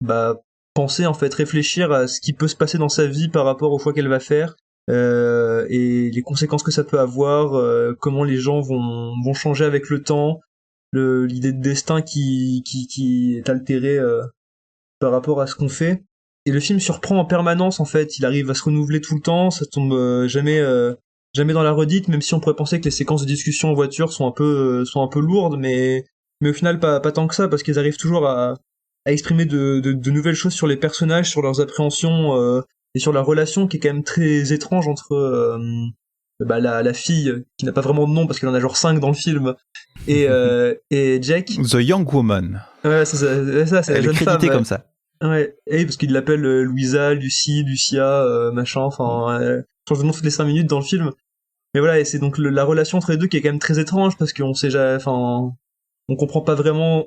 penser, en fait, réfléchir à ce qui peut se passer dans sa vie par rapport au choix qu'elle va faire, et les conséquences que ça peut avoir, comment les gens vont changer avec le temps, l'idée de destin qui est altérée par rapport à ce qu'on fait. Et le film surprend en permanence, en fait, il arrive à se renouveler tout le temps, ça tombe jamais dans la redite, même si on pourrait penser que les séquences de discussion en voiture sont un peu lourdes, mais au final pas tant que ça, parce qu'ils arrivent toujours à exprimer de nouvelles choses sur les personnages, sur leurs appréhensions, et sur la relation qui est quand même très étrange entre la fille, qui n'a pas vraiment de nom parce qu'elle en a genre 5 dans le film, et Jack. The Young Woman. Ouais, c'est la Elle jeune est femme. créditée comme ça. Ouais, et parce qu'il l'appelle Louisa, Lucie, Lucia, machin, enfin, change de nom toutes les 5 minutes dans le film. Mais voilà, et c'est donc la relation entre les deux qui est quand même très étrange, parce qu'on sait jamais, on comprend pas vraiment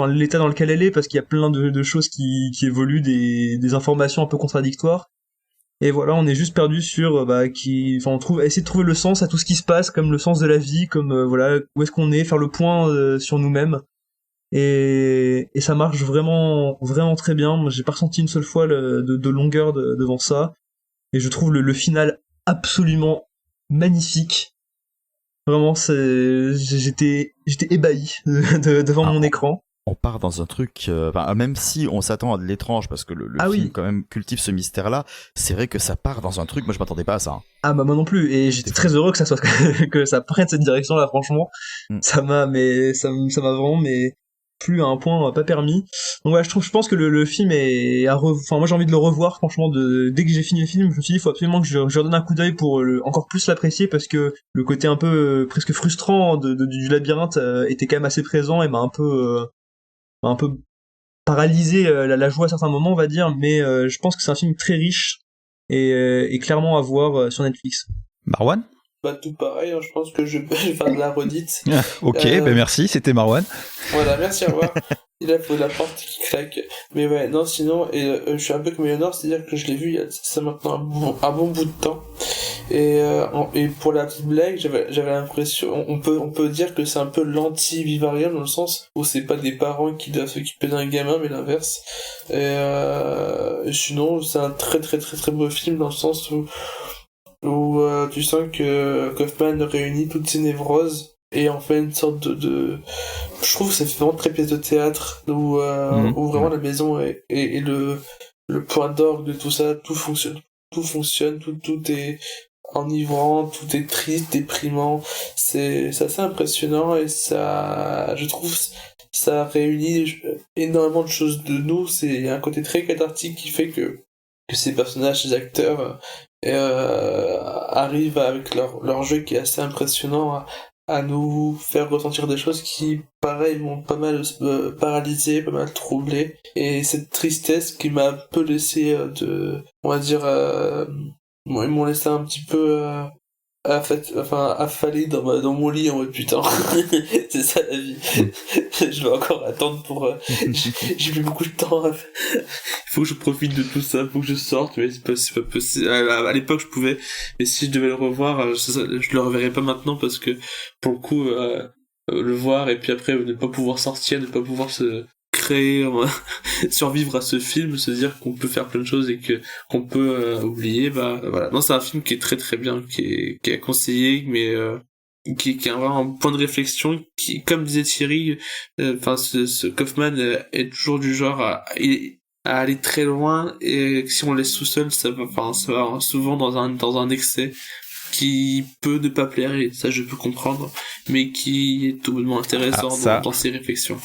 l'état dans lequel elle est, parce qu'il y a plein de choses qui évoluent, des informations un peu contradictoires. Et voilà, on est juste perdu sur essayer de trouver le sens à tout ce qui se passe, comme le sens de la vie, comme où est-ce qu'on est, faire le point sur nous-mêmes. Et ça marche vraiment très bien. Moi, j'ai pas ressenti une seule fois de longueur devant ça, et je trouve le final absolument magnifique. Vraiment, j'étais ébahi devant mon écran. On part dans un truc, même si on s'attend à de l'étrange, parce que le film quand même cultive ce mystère-là, c'est vrai que ça part dans un truc, moi je m'attendais pas à ça. Hein. Ah bah moi non plus, et j'étais très heureux que ça soit que ça prenne cette direction-là, franchement. Ça m'a vraiment plu à un point pas permis. Donc voilà, je pense que le film est moi j'ai envie de le revoir, franchement. Dès que j'ai fini le film, je me suis dit il faut absolument que je redonne un coup d'œil pour encore plus l'apprécier, parce que le côté un peu presque frustrant du labyrinthe était quand même assez présent, et m'a un peu paralysé la joie à certains moments, on va dire, mais je pense que c'est un film très riche et clairement à voir sur Netflix. Marwan ? Tout pareil, hein, je pense que je vais faire de la redite. Ok, merci, c'était Marwan. Voilà, merci, au revoir. Il a fait la porte qui claque. Mais ouais, non, sinon, je suis un peu comme Eleanor, c'est-à-dire que je l'ai vu il y a ça maintenant un bon bout de temps. Et pour la petite blague, j'avais l'impression, on peut dire que c'est un peu l'anti-Vivarium, dans le sens où c'est pas des parents qui doivent s'occuper d'un gamin, mais l'inverse. Et sinon, c'est un très très très très beau film, dans le sens où tu sens que Kaufman réunit toutes ses névroses et en fait une sorte de... Je trouve que c'est vraiment très pièce de théâtre, où vraiment la maison est le point d'orgue de tout ça, tout fonctionne, tout est enivrant, tout est triste, déprimant, c'est assez impressionnant, et ça, je trouve, ça réunit énormément de choses de nous. C'est un côté très cathartique qui fait que ces personnages, ces acteurs arrivent avec leur jeu qui est assez impressionnant à nous faire ressentir des choses qui, pareil, m'ont pas mal paralysé, pas mal troublé. Et cette tristesse qui m'a un peu laissé on va dire, ils m'ont laissé un petit peu affalé dans mon lit en mode putain, c'est ça la vie. Je vais encore attendre pour. J'ai plus beaucoup de temps. Il faut que je profite de tout ça, faut que je sorte, mais c'est pas possible. À l'époque je pouvais, mais si je devais le revoir, je le reverrais pas maintenant parce que pour le coup, le voir et puis après ne pas pouvoir sortir, ne pas pouvoir se créer, survivre à ce film, se dire qu'on peut faire plein de choses et qu'on peut oublier, bah voilà. Non, c'est un film qui est très très bien, qui est conseillé, mais qui a vraiment un point de réflexion qui, comme disait Thierry, ce Kaufman est toujours du genre à aller très loin, et si on le laisse tout seul, ça va souvent dans un excès qui peut ne pas plaire, et ça je peux comprendre, mais qui est tout bonnement intéressant dans ses réflexions.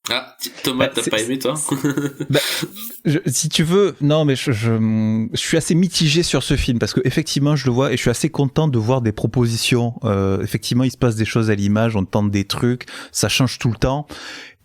Ah, Thomas, t'as pas aimé, toi? Si tu veux, non, mais je suis assez mitigé sur ce film parce que effectivement, je le vois et je suis assez content de voir des propositions. Effectivement, il se passe des choses à l'image, on tente des trucs, ça change tout le temps.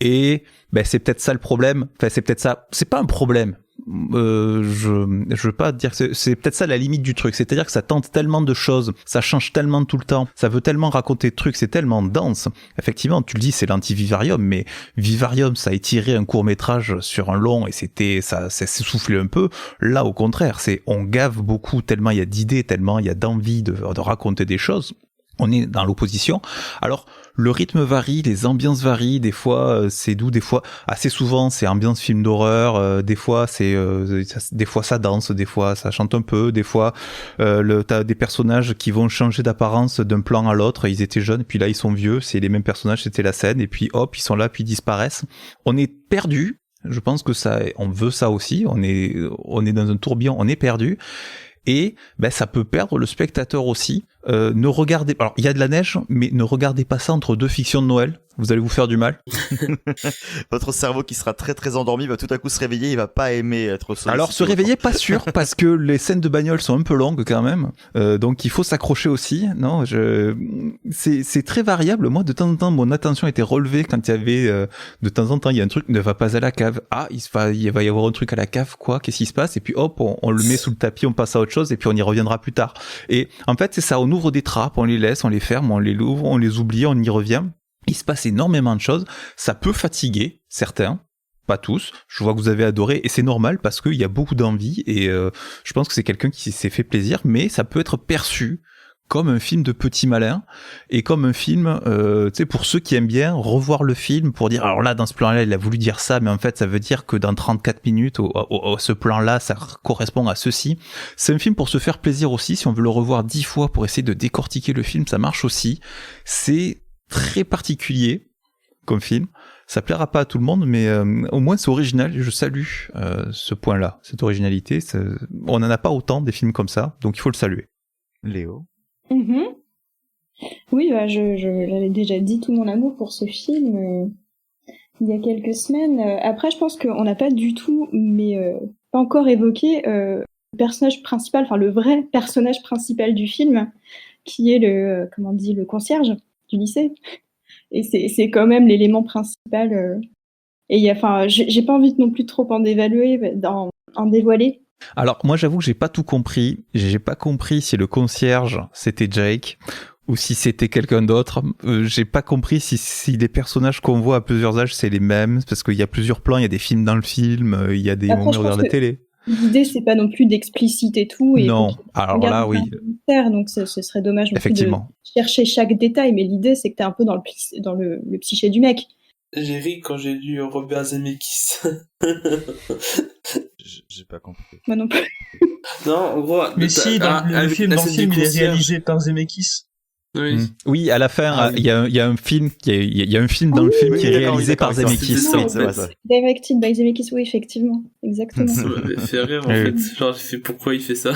Et c'est peut-être ça le problème. Enfin, c'est peut-être ça. C'est pas un problème. Je veux pas dire que c'est peut-être ça la limite du truc, c'est-à-dire que ça tente tellement de choses, ça change tellement tout le temps, ça veut tellement raconter de trucs, c'est tellement dense. Effectivement, tu le dis, c'est l'anti-Vivarium, mais Vivarium, ça a étiré un court-métrage sur un long et ça s'essoufflait un peu. Là, au contraire, on gave beaucoup tellement il y a d'idées, tellement il y a d'envie de raconter des choses. On est dans l'opposition. Alors, le rythme varie, les ambiances varient, des fois c'est doux, des fois, assez souvent c'est ambiance film d'horreur, des fois des fois ça danse, des fois ça chante un peu, des fois t'as des personnages qui vont changer d'apparence d'un plan à l'autre, ils étaient jeunes, puis là ils sont vieux, c'est les mêmes personnages, c'était la scène, et puis hop, ils sont là, puis ils disparaissent. On est perdu, je pense que on veut ça aussi, on est dans un tourbillon, on est perdu. Et ça peut perdre le spectateur aussi. Ne regardez, alors il y a de la neige, mais ne regardez pas ça entre deux fictions de Noël. Vous allez vous faire du mal. Votre cerveau qui sera très très endormi va tout à coup se réveiller, il va pas aimer être sollicité. Alors se réveiller, pas sûr, parce que les scènes de bagnole sont un peu longues quand même, donc il faut s'accrocher aussi. Non, c'est très variable. Moi, de temps en temps, mon attention était relevée quand il y avait de temps en temps, il y a un truc, ne va pas à la cave. Ah, il va y avoir un truc à la cave, quoi, qu'est-ce qui se passe? Et puis hop, on le met sous le tapis, on passe à autre chose, et puis on y reviendra plus tard. Et en fait, c'est ça, on ouvre des trappes, on les laisse, on les ferme, on les ouvre, on les oublie, on y revient. Il se passe énormément de choses, ça peut fatiguer certains, pas tous, je vois que vous avez adoré, et c'est normal parce qu'il y a beaucoup d'envie, et je pense que c'est quelqu'un qui s'est fait plaisir, mais ça peut être perçu comme un film de petit malin, et comme un film, pour ceux qui aiment bien, revoir le film pour dire, alors là, dans ce plan-là, il a voulu dire ça, mais en fait, ça veut dire que dans 34 minutes, ce plan-là, ça correspond à ceci. C'est un film pour se faire plaisir aussi, si on veut le revoir 10 fois pour essayer de décortiquer le film, ça marche aussi. C'est très particulier comme film, ça plaira pas à tout le monde, mais au moins c'est original, et je salue ce point-là, cette originalité. On n'en a pas autant des films comme ça, donc il faut le saluer. Léo? Oui, j'avais déjà dit tout mon amour pour ce film il y a quelques semaines. Après, je pense qu'on n'a pas du tout, mais pas encore évoqué le personnage principal, enfin le vrai personnage principal du film, qui est le concierge du lycée. Et c'est quand même l'élément principal. Et j'ai pas envie non plus trop en dévoiler. Alors moi j'avoue que j'ai pas tout compris. J'ai pas compris si le concierge c'était Jake ou si c'était quelqu'un d'autre. J'ai pas compris si les personnages qu'on voit à plusieurs âges c'est les mêmes, parce qu'il y a plusieurs plans, il y a des films dans le film, il y a des moments où on regarde la télé. L'idée, c'est pas non plus d'expliciter tout. Et non, alors là, oui. Donc, ce serait dommage non plus de chercher chaque détail, mais l'idée, c'est que t'es un peu dans le psyché du mec. J'ai ri quand j'ai lu Robert Zemeckis. J'ai pas compris. Moi non plus. Non, en gros... Mais si, dans le film, il est réalisé par Zemeckis. Oui. Oui, à la fin, il y a un film dans le film qui est réalisé par Zemeckis. Directed by Zemeckis, oui, effectivement, exactement. Ça m'avait fait rire en fait. Genre, j'ai fait pourquoi il fait ça.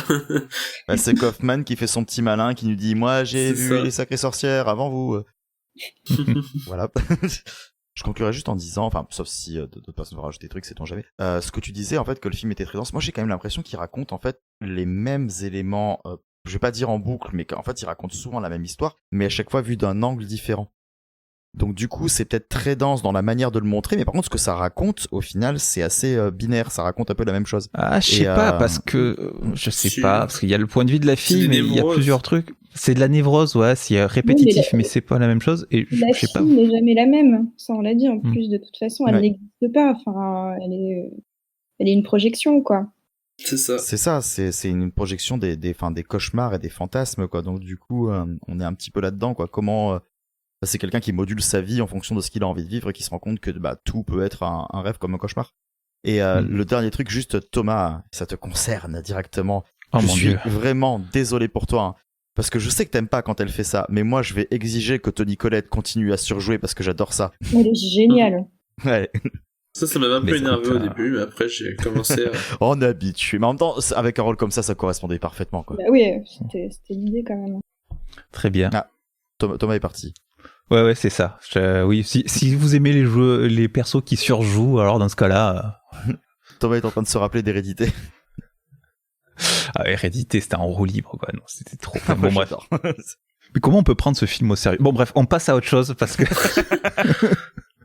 C'est Kaufman qui fait son petit malin, qui nous dit moi j'ai vu Les Sacrées Sorcières avant vous. Voilà. Je conclurai juste en disant, enfin, sauf si d'autres personnes vont rajouter des trucs, sait-on jamais. Ce que tu disais, en fait, que le film était très dense. Moi, j'ai quand même l'impression qu'il raconte, en fait, les mêmes éléments je vais pas dire en boucle, mais qu'en fait il raconte souvent la même histoire, mais à chaque fois vu d'un angle différent. Donc du coup, c'est peut-être très dense dans la manière de le montrer, mais par contre, ce que ça raconte, au final, c'est assez binaire. Ça raconte un peu la même chose. Ah, je sais pas, parce que je sais pas, parce qu'il y a le point de vue de la fille, mais il y a plusieurs trucs. C'est de la névrose, ouais, c'est répétitif, mais c'est pas la même chose. Et je sais pas. La fille n'est jamais la même. Ça, on l'a dit. En plus, de toute façon, elle n'existe pas. Enfin, elle est une projection, quoi. C'est ça. C'est ça. C'est une projection des cauchemars et des fantasmes, quoi. Donc du coup, on est un petit peu là-dedans, quoi. Comment c'est quelqu'un qui module sa vie en fonction de ce qu'il a envie de vivre et qui se rend compte que tout peut être un rêve comme un cauchemar. Et le dernier truc, juste Thomas, ça te concerne directement. Oh, je mon suis Dieu. vraiment désolé pour toi, hein, parce que je sais que t'aimes pas quand elle fait ça, mais moi je vais exiger que Toni Collette continue à surjouer parce que j'adore ça. Elle est géniale. Ouais. Ça m'avait un peu énervé au début, mais après j'ai commencé à... On est habitué, mais en même temps, avec un rôle comme ça correspondait parfaitement, quoi. Bah oui, c'était l'idée quand même. Très bien. Ah, Thomas est parti. Ouais, c'est ça. Oui, si vous aimez les persos qui surjouent, alors dans ce cas-là... Thomas est en train de se rappeler d'Hérédité. Ah, Hérédité, c'était en roue libre, quoi. Non, c'était trop... Enfin, bon, bref. Mais comment on peut prendre ce film au sérieux? Bon, bref, on passe à autre chose, parce que...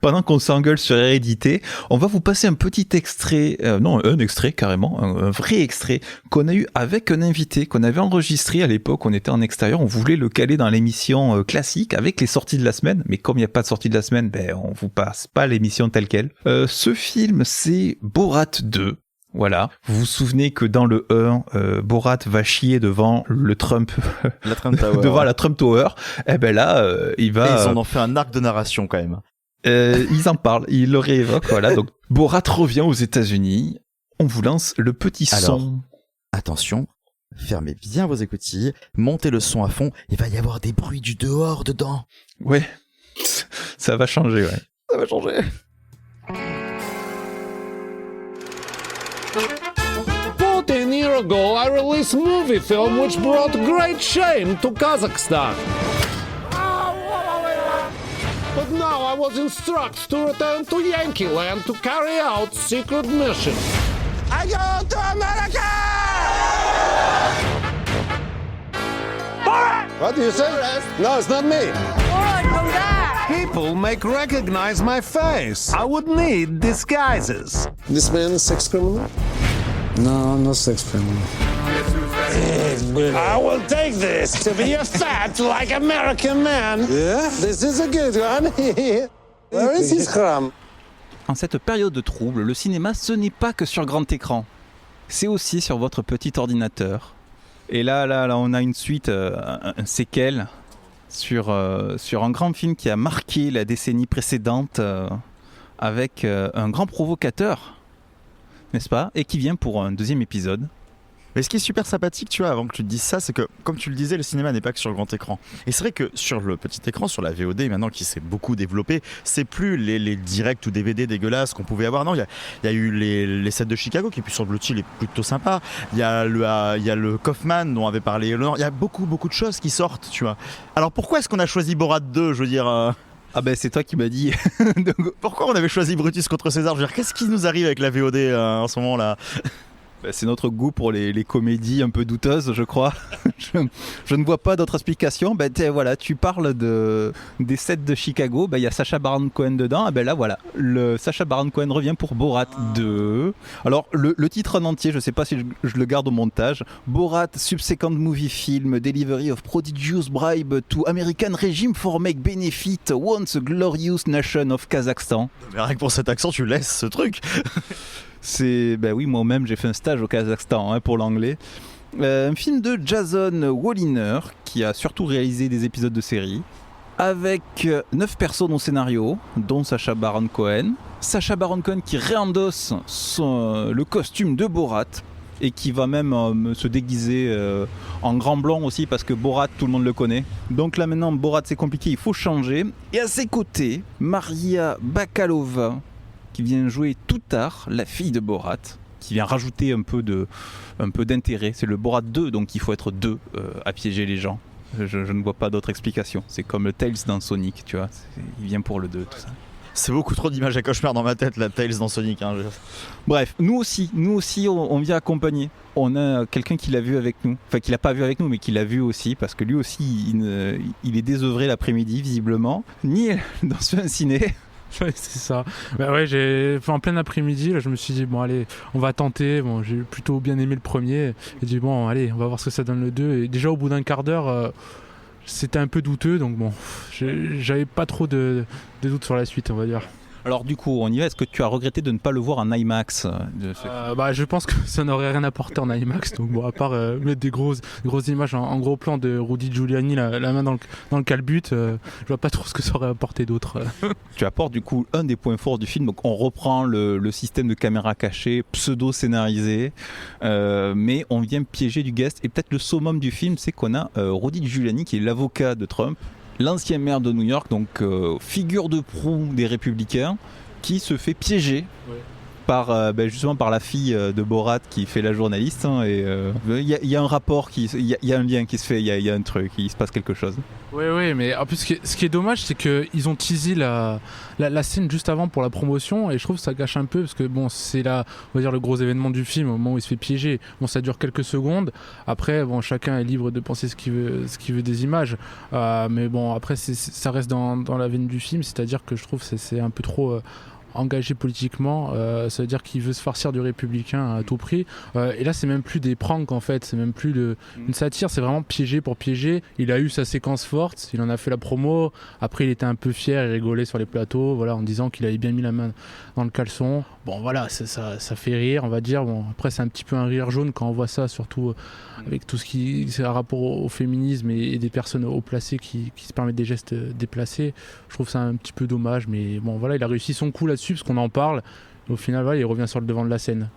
Pendant qu'on s'engueule sur Hérédité, on va vous passer un petit extrait, un extrait carrément, un vrai extrait qu'on a eu avec un invité qu'on avait enregistré à l'époque. On était en extérieur, on voulait le caler dans l'émission classique avec les sorties de la semaine, mais comme il n'y a pas de sortie de la semaine, on vous passe pas l'émission telle quelle. Ce film, c'est Borat 2. Voilà. Vous vous souvenez que dans le 1, Borat va chier devant le Trump, la Trump Tower. devant la Trump Tower. Eh ben là, il va. Et ils en ont fait un arc de narration quand même. Ils en parlent, ils le réévoquent, voilà. Donc, Borat revient aux États-Unis. On vous lance le petit son. Alors, attention, fermez bien vos écoutilles, montez le son à fond, il va y avoir des bruits du dehors dedans. Ouais, ça va changer, ouais. Ça va changer. 14 years ago, I released a movie film which brought great shame to Kazakhstan. But now I was instructed to return to Yankee Land to carry out secret mission. I go to America! Borat! What do you say? No, it's not me. Borat, come back! People may recognize my face. I would need disguises. This man is sex criminal? No, no sex criminal. I will take this to be a fat like American man. Yeah? This is a good one. Where is his crumb? En cette période de trouble, le cinéma, ce n'est pas que sur grand écran. C'est aussi sur votre petit ordinateur. Et là, on a une suite, un séquel sur un grand film qui a marqué la décennie précédente avec un grand provocateur, n'est-ce pas? Et qui vient pour un deuxième épisode. Mais ce qui est super sympathique, tu vois, avant que tu te dises ça, c'est que, comme tu le disais, le cinéma n'est pas que sur le grand écran. Et c'est vrai que sur le petit écran, sur la VOD, maintenant qui s'est beaucoup développé, c'est plus les directs ou DVD dégueulasses qu'on pouvait avoir. Non, il y a eu les sets de Chicago qui, semble-t-il, est plutôt sympa. Il y a le Kaufman dont avait parlé Eleanor. Il y a beaucoup de choses qui sortent, tu vois. Alors pourquoi est-ce qu'on a choisi Borat 2, je veux dire Ah ben c'est toi qui m'as dit. Donc, pourquoi on avait choisi Brutus contre César? Je veux dire, qu'est-ce qui nous arrive avec la VOD en ce moment-là? C'est notre goût pour les comédies un peu douteuses, je crois. je ne vois pas d'autre explication. Voilà, tu parles des sets de Chicago. Il y a Sacha Baron Cohen dedans. Là, voilà. Sacha Baron Cohen revient pour Borat 2. Alors, le titre en entier, je ne sais pas si je le garde au montage. Borat Subsequent Movie Film Delivery of Prodigious Bribe to American Regime for Make Benefit Once a Glorious Nation of Kazakhstan. Mais rien que pour cet accent, tu laisses ce truc. Oui, moi-même j'ai fait un stage au Kazakhstan pour l'anglais. Un film de Jason Woliner qui a surtout réalisé des épisodes de série avec 9 personnes au scénario, dont Sacha Baron Cohen. Sacha Baron Cohen qui réendosse le costume de Borat et qui va même se déguiser en grand blond aussi parce que Borat, tout le monde le connaît. Donc là maintenant, Borat c'est compliqué, il faut changer. Et à ses côtés, Maria Bakalova qui vient jouer tout tard, la fille de Borat, qui vient rajouter un peu d'intérêt. C'est le Borat 2, donc il faut être deux à piéger les gens. Je ne vois pas d'autre explication. C'est comme le Tails dans Sonic, tu vois. Il vient pour le 2, tout ça. C'est beaucoup trop d'images à cauchemar dans ma tête, la Tails dans Sonic. Hein. Bref, nous aussi, on vient accompagner. On a quelqu'un qui l'a vu avec nous, enfin qui l'a pas vu avec nous, mais qui l'a vu aussi, parce que lui aussi, il est désœuvré l'après-midi visiblement. Neil, dans ce ciné. Ouais, c'est ça. Bah ouais, en plein après-midi, là, je me suis dit bon allez, on va tenter. Bon, j'ai plutôt bien aimé le premier. J'ai dit bon allez, on va voir ce que ça donne le 2. Et déjà au bout d'un quart d'heure, c'était un peu douteux, donc bon, j'avais pas trop de doutes sur la suite, on va dire. Alors du coup, on y va. Est-ce que tu as regretté de ne pas le voir en IMAX Je pense que ça n'aurait rien apporté en IMAX. Donc bon, à part mettre des grosses images en gros plan de Rudy Giuliani, la main dans le calbut, je vois pas trop ce que ça aurait apporté d'autre. Tu apportes du coup un des points forts du film. Donc on reprend le système de caméra cachée, pseudo-scénarisé, mais on vient piéger du guest. Et peut-être le summum du film, c'est qu'on a Rudy Giuliani qui est l'avocat de Trump, l'ancien maire de New York, donc figure de proue des républicains, qui se fait piéger justement par la fille de Borat qui fait la journaliste. Il y a un rapport, il y a un lien qui se fait, il y a un truc, il se passe quelque chose. Oui, mais en plus ce qui est dommage, c'est qu'ils ont teasé la scène juste avant pour la promotion, et je trouve que ça gâche un peu, parce que bon, c'est on va dire le gros événement du film, au moment où il se fait piéger. Bon, ça dure quelques secondes. Après, bon, chacun est libre de penser ce qu'il veut des images, mais bon, après ça reste dans la veine du film, c'est-à-dire que je trouve que c'est un peu trop engagé politiquement, ça veut dire qu'il veut se farcir du républicain à tout prix, et là c'est même plus des pranks en fait, c'est même plus une satire, c'est vraiment piégé pour piéger. Il a eu sa séquence forte, il en a fait la promo, après il était un peu fier, il rigolait sur les plateaux, voilà, en disant qu'il avait bien mis la main dans le caleçon. Bon voilà, ça fait rire, on va dire. Bon, après c'est un petit peu un rire jaune quand on voit ça, surtout avec tout ce qui c'est un rapport au féminisme et des personnes haut placées qui se permettent des gestes déplacés. Je trouve ça un petit peu dommage, mais bon voilà, il a réussi son coup là-dessus parce qu'on en parle. Au final, voilà, il revient sur le devant de la scène.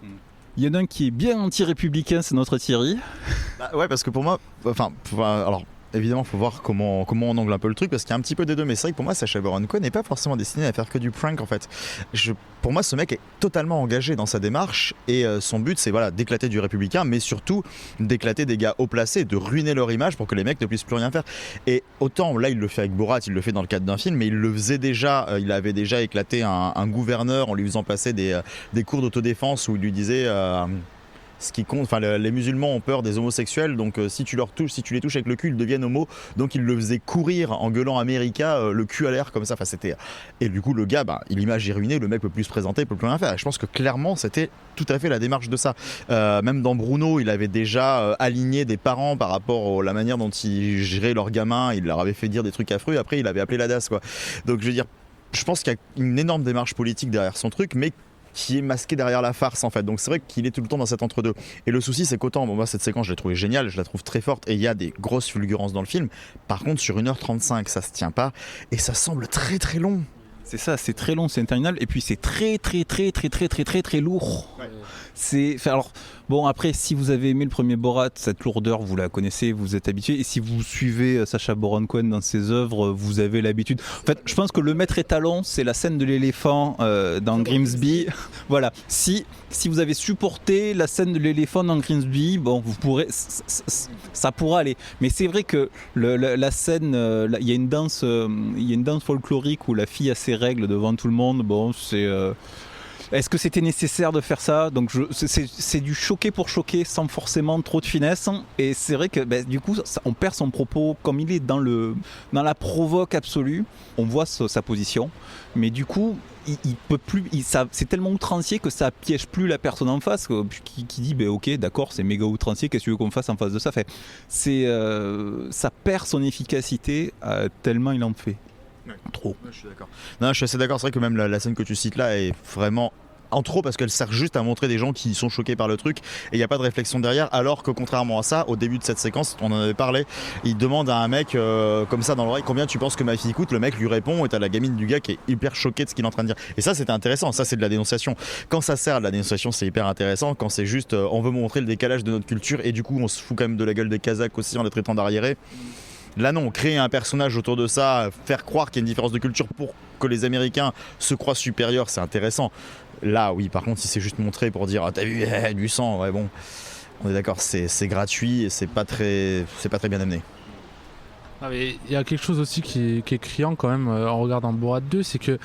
Il y en a un qui est bien anti-républicain, c'est notre Thierry. Ouais, parce que pour moi, alors évidemment, il faut voir comment on angle un peu le truc, parce qu'il y a un petit peu des deux. Mais c'est vrai que pour moi, Sacha Baron Cohen n'est pas forcément destiné à faire que du prank en fait. Pour moi, ce mec est totalement engagé dans sa démarche, et son but, c'est d'éclater du républicain, mais surtout d'éclater des gars haut placés, de ruiner leur image pour que les mecs ne puissent plus rien faire. Et autant là, il le fait avec Borat, il le fait dans le cadre d'un film, mais il le faisait déjà. Il avait déjà éclaté un gouverneur en lui faisant passer des cours d'autodéfense où il lui disait. Ce qui compte, les musulmans ont peur des homosexuels, donc si tu les touches avec le cul, ils deviennent homos. Donc il le faisait courir en gueulant America, le cul à l'air comme ça. Et du coup le gars, l'image est ruinée, le mec peut plus se présenter, peut plus rien faire. Et je pense que clairement c'était tout à fait la démarche de ça. Même dans Bruno, il avait déjà aligné des parents par rapport à la manière dont ils géraient leurs gamins. Il leur avait fait dire des trucs affreux. Et après il avait appelé la DAS quoi. Donc je veux dire, je pense qu'il y a une énorme démarche politique derrière son truc, mais qui est masqué derrière la farce en fait. Donc c'est vrai qu'il est tout le temps dans cet entre-deux. Et le souci, c'est qu'autant moi cette séquence je l'ai trouvée géniale, je la trouve très forte, et il y a des grosses fulgurances dans le film. Par contre sur 1h35 ça se tient pas, et ça semble très très long. C'est ça, c'est très long, c'est interminable, et puis c'est très lourd. Ouais. Alors bon, après, si vous avez aimé le premier Borat, cette lourdeur vous la connaissez, vous êtes habitué, et si vous suivez Sacha Baron Cohen dans ses œuvres, vous avez l'habitude. En fait, je pense que le maître étalon, c'est la scène de l'éléphant dans Grimsby. Voilà, si vous avez supporté la scène de l'éléphant dans Grimsby, bon, vous pourrez, ça pourra aller. Mais c'est vrai que la scène, il y a une danse folklorique où la fille a ses règles devant tout le monde. Bon, c'est est-ce que c'était nécessaire de faire ça? Donc c'est du choquer pour choquer sans forcément trop de finesse. Et c'est vrai que du coup on perd son propos, comme il est dans la provoque absolue. On voit sa position, mais du coup il peut plus. C'est tellement outrancier que ça piège plus la personne en face qui dit ok, d'accord, c'est méga outrancier, qu'est-ce que tu veux qu'on fasse en face de ça? Ça perd son efficacité tellement il en fait. Trop. Ouais, je suis d'accord. Non, je suis assez d'accord. C'est vrai que même la scène que tu cites là est vraiment en trop, parce qu'elle sert juste à montrer des gens qui sont choqués par le truc, et il n'y a pas de réflexion derrière. Alors que contrairement à ça, au début de cette séquence, on en avait parlé, il demande à un mec comme ça dans l'oreille combien tu penses que ma fille coûte. Le mec lui répond, et t'as la gamine du gars qui est hyper choquée de ce qu'il est en train de dire. Et ça, c'était intéressant. Ça, c'est de la dénonciation. Quand ça sert à de la dénonciation, c'est hyper intéressant. Quand c'est juste on veut montrer le décalage de notre culture, et du coup on se fout quand même de la gueule des Kazakhs aussi en les traitant d'arriérés. Là non, créer un personnage autour de ça, faire croire qu'il y a une différence de culture pour que les Américains se croient supérieurs, c'est intéressant. Là oui, par contre, si c'est juste montré pour dire t'as vu du sang, ouais bon, on est d'accord, c'est gratuit et c'est pas très bien amené. Il y a quelque chose aussi qui est criant quand même en regardant Borat 2, c'est que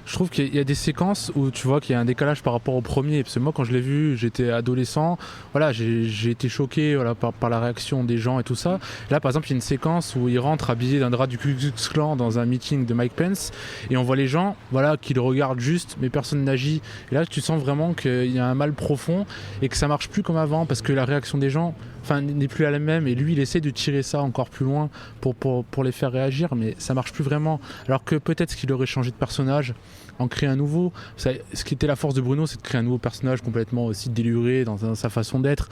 je trouve qu'il y a des séquences où tu vois qu'il y a un décalage par rapport au premier. Parce que moi, quand je l'ai vu, j'étais adolescent. Voilà, j'ai été choqué par la réaction des gens et tout ça. Là, par exemple, il y a une séquence où il rentre habillé d'un drap du Ku Klux Klan dans un meeting de Mike Pence et on voit les gens, voilà, qui le regardent juste, mais personne n'agit. Et là, tu sens vraiment qu'il y a un mal profond et que ça marche plus comme avant parce que la réaction des gens, n'est plus à la même, et lui il essaie de tirer ça encore plus loin pour les faire réagir, mais ça marche plus vraiment. Alors que peut-être qu'il aurait changé de personnage, en créer un nouveau. Ce qui était la force de Bruno, c'est de créer un nouveau personnage complètement aussi déluré dans sa façon d'être.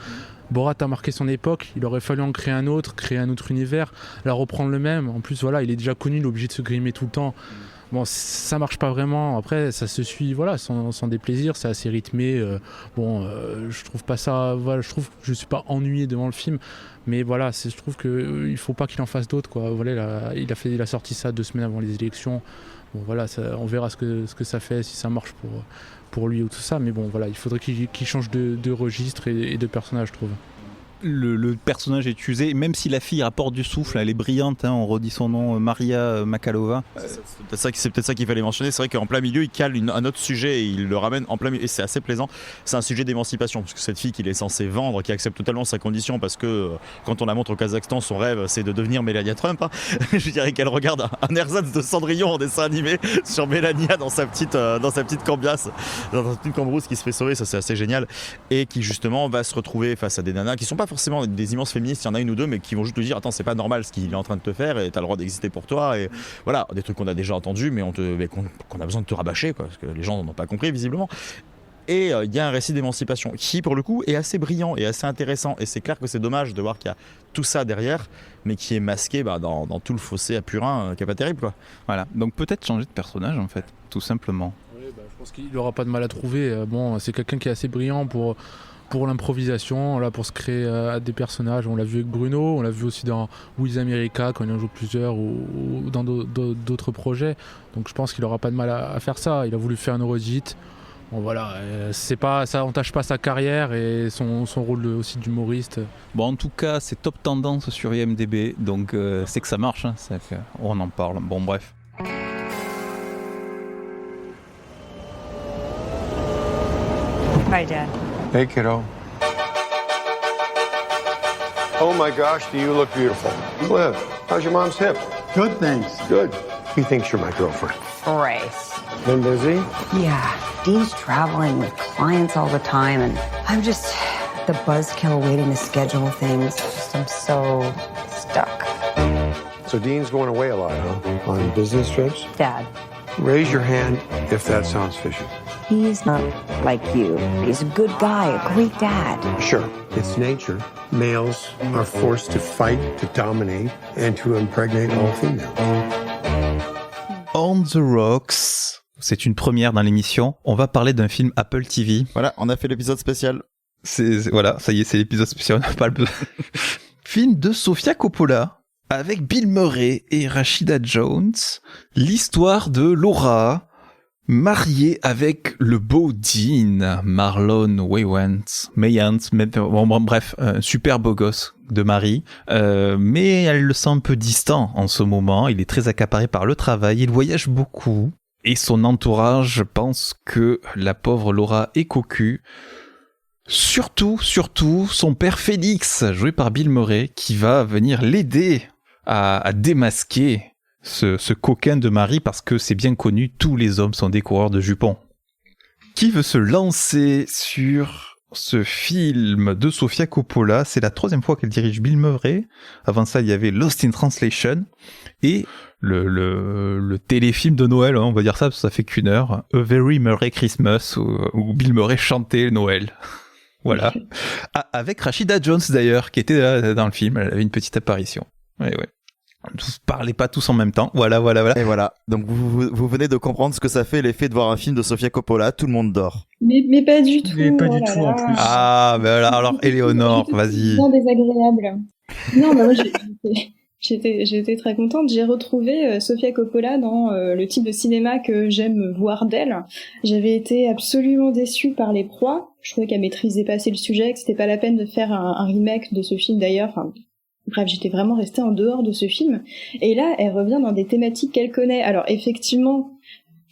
Borat a marqué son époque, il aurait fallu en créer un autre univers, là reprendre le même. En plus voilà, il est déjà connu, il est obligé de se grimer tout le temps. Bon, ça marche pas vraiment. Après, ça se suit, voilà, sans déplaisir. C'est assez rythmé. Je trouve pas ça. Voilà, je trouve que je suis pas ennuyé devant le film. Mais voilà, je trouve que il faut pas qu'il en fasse d'autres, quoi. Voilà, il a sorti ça 2 semaines avant les élections. Bon, voilà, on verra ce que ça fait, si ça marche pour lui ou tout ça. Mais bon, voilà, il faudrait qu'il change de registre et de personnage, je trouve. Le personnage est usé, même si la fille rapporte du souffle, elle est brillante, hein, on redit son nom, Maria Makalova. C'est peut-être ça qu'il fallait mentionner. C'est vrai qu'en plein milieu, il cale un autre sujet et il le ramène en plein milieu. Et c'est assez plaisant. C'est un sujet d'émancipation, parce que cette fille qu'il est censé vendre, qui accepte totalement sa condition, parce que quand on la montre au Kazakhstan, son rêve, c'est de devenir Melania Trump. Hein. Je dirais qu'elle regarde un ersatz de Cendrillon en dessin animé sur Melania dans sa petite cambiasse, dans une petite cambrousse qui se fait sauver. Ça, c'est assez génial. Et qui, justement, va se retrouver face à des nanas qui sont pas forcément des immenses féministes, il y en a une ou deux, mais qui vont juste lui dire attends, c'est pas normal ce qu'il est en train de te faire et t'as le droit d'exister pour toi. Et voilà, des trucs qu'on a déjà entendus, mais qu'on a besoin de te rabâcher, quoi, parce que les gens n'ont pas compris visiblement. Et il y a un récit d'émancipation qui, pour le coup, est assez brillant et assez intéressant. Et c'est clair que c'est dommage de voir qu'il y a tout ça derrière, mais qui est masqué dans tout le fossé à Purin, qui est pas terrible, quoi. Voilà, donc peut-être changer de personnage, en fait, tout simplement. Oui, je pense qu'il n'aura pas de mal à trouver. Bon, c'est quelqu'un qui est assez brillant pour l'improvisation, là, pour se créer des personnages. On l'a vu avec Bruno, on l'a vu aussi dans Wiz America quand il en joue plusieurs, ou dans d'autres projets. Donc je pense qu'il n'aura pas de mal à faire ça. Il a voulu faire une redite. Bon voilà, c'est pas, ça n'entache pas sa carrière et son rôle aussi d'humoriste. Bon, en tout cas, c'est top tendance sur IMDb, donc c'est que ça marche, hein, on en parle. Bon, bref. Hi, Dad. Hey, kiddo. Oh my gosh, do you look beautiful. Cliff, how's your mom's hip? Good, thanks. Good. He thinks you're my girlfriend. Grace. Been busy? Yeah. Dean's traveling with clients all the time, and I'm just the buzzkill waiting to schedule things. I'm so stuck. So Dean's going away a lot, huh? On business trips? Dad. Raise your hand if that sounds fishy. He's not like you. He's a good guy, a great dad. Sure, it's nature. Males are forced to fight, to dominate, and to impregnate all females. On the Rocks, c'est une première dans l'émission. On va parler d'un film Apple TV. Voilà, on a fait l'épisode spécial. Voilà, ça y est, c'est l'épisode spécial. On n'a pas le film de Sofia Coppola avec Bill Murray et Rashida Jones. L'histoire de Laura, mariée avec le beau Dean, Marlon Wayans, bref, un super beau gosse de Marie, mais elle le sent un peu distant en ce moment. Il est très accaparé par le travail, il voyage beaucoup, et son entourage pense que la pauvre Laura est cocu. Surtout, son père Félix, joué par Bill Murray, qui va venir l'aider à démasquer ce coquin de Marie, parce que c'est bien connu, tous les hommes sont des coureurs de jupons. Qui veut se lancer sur ce film de Sofia Coppola? C'est la 3e fois qu'elle dirige Bill Murray. Avant ça, il y avait Lost in Translation et le téléfilm de Noël, hein, on va dire ça, parce que ça fait qu'1 heure, A Very Murray Christmas, où Bill Murray chantait Noël. Voilà. Avec Rashida Jones d'ailleurs, qui était dans le film, elle avait une petite apparition. Ouais. Parlez pas tous en même temps. Voilà. Et voilà. Donc vous venez de comprendre ce que ça fait l'effet de voir un film de Sofia Coppola. Tout le monde dort. Mais pas du tout. Mais pas du tout en plus. Ah, ben alors Éléonore, vas-y. C'est désagréable. Non, moi j'étais très contente. J'ai retrouvé Sofia Coppola dans le type de cinéma que j'aime voir d'elle. J'avais été absolument déçue par Les Proies. Je trouvais qu'elle maîtrisait pas assez le sujet, que c'était pas la peine de faire un remake de ce film d'ailleurs. Enfin, bref, j'étais vraiment restée en dehors de ce film. Et là, elle revient dans des thématiques qu'elle connaît. Alors effectivement,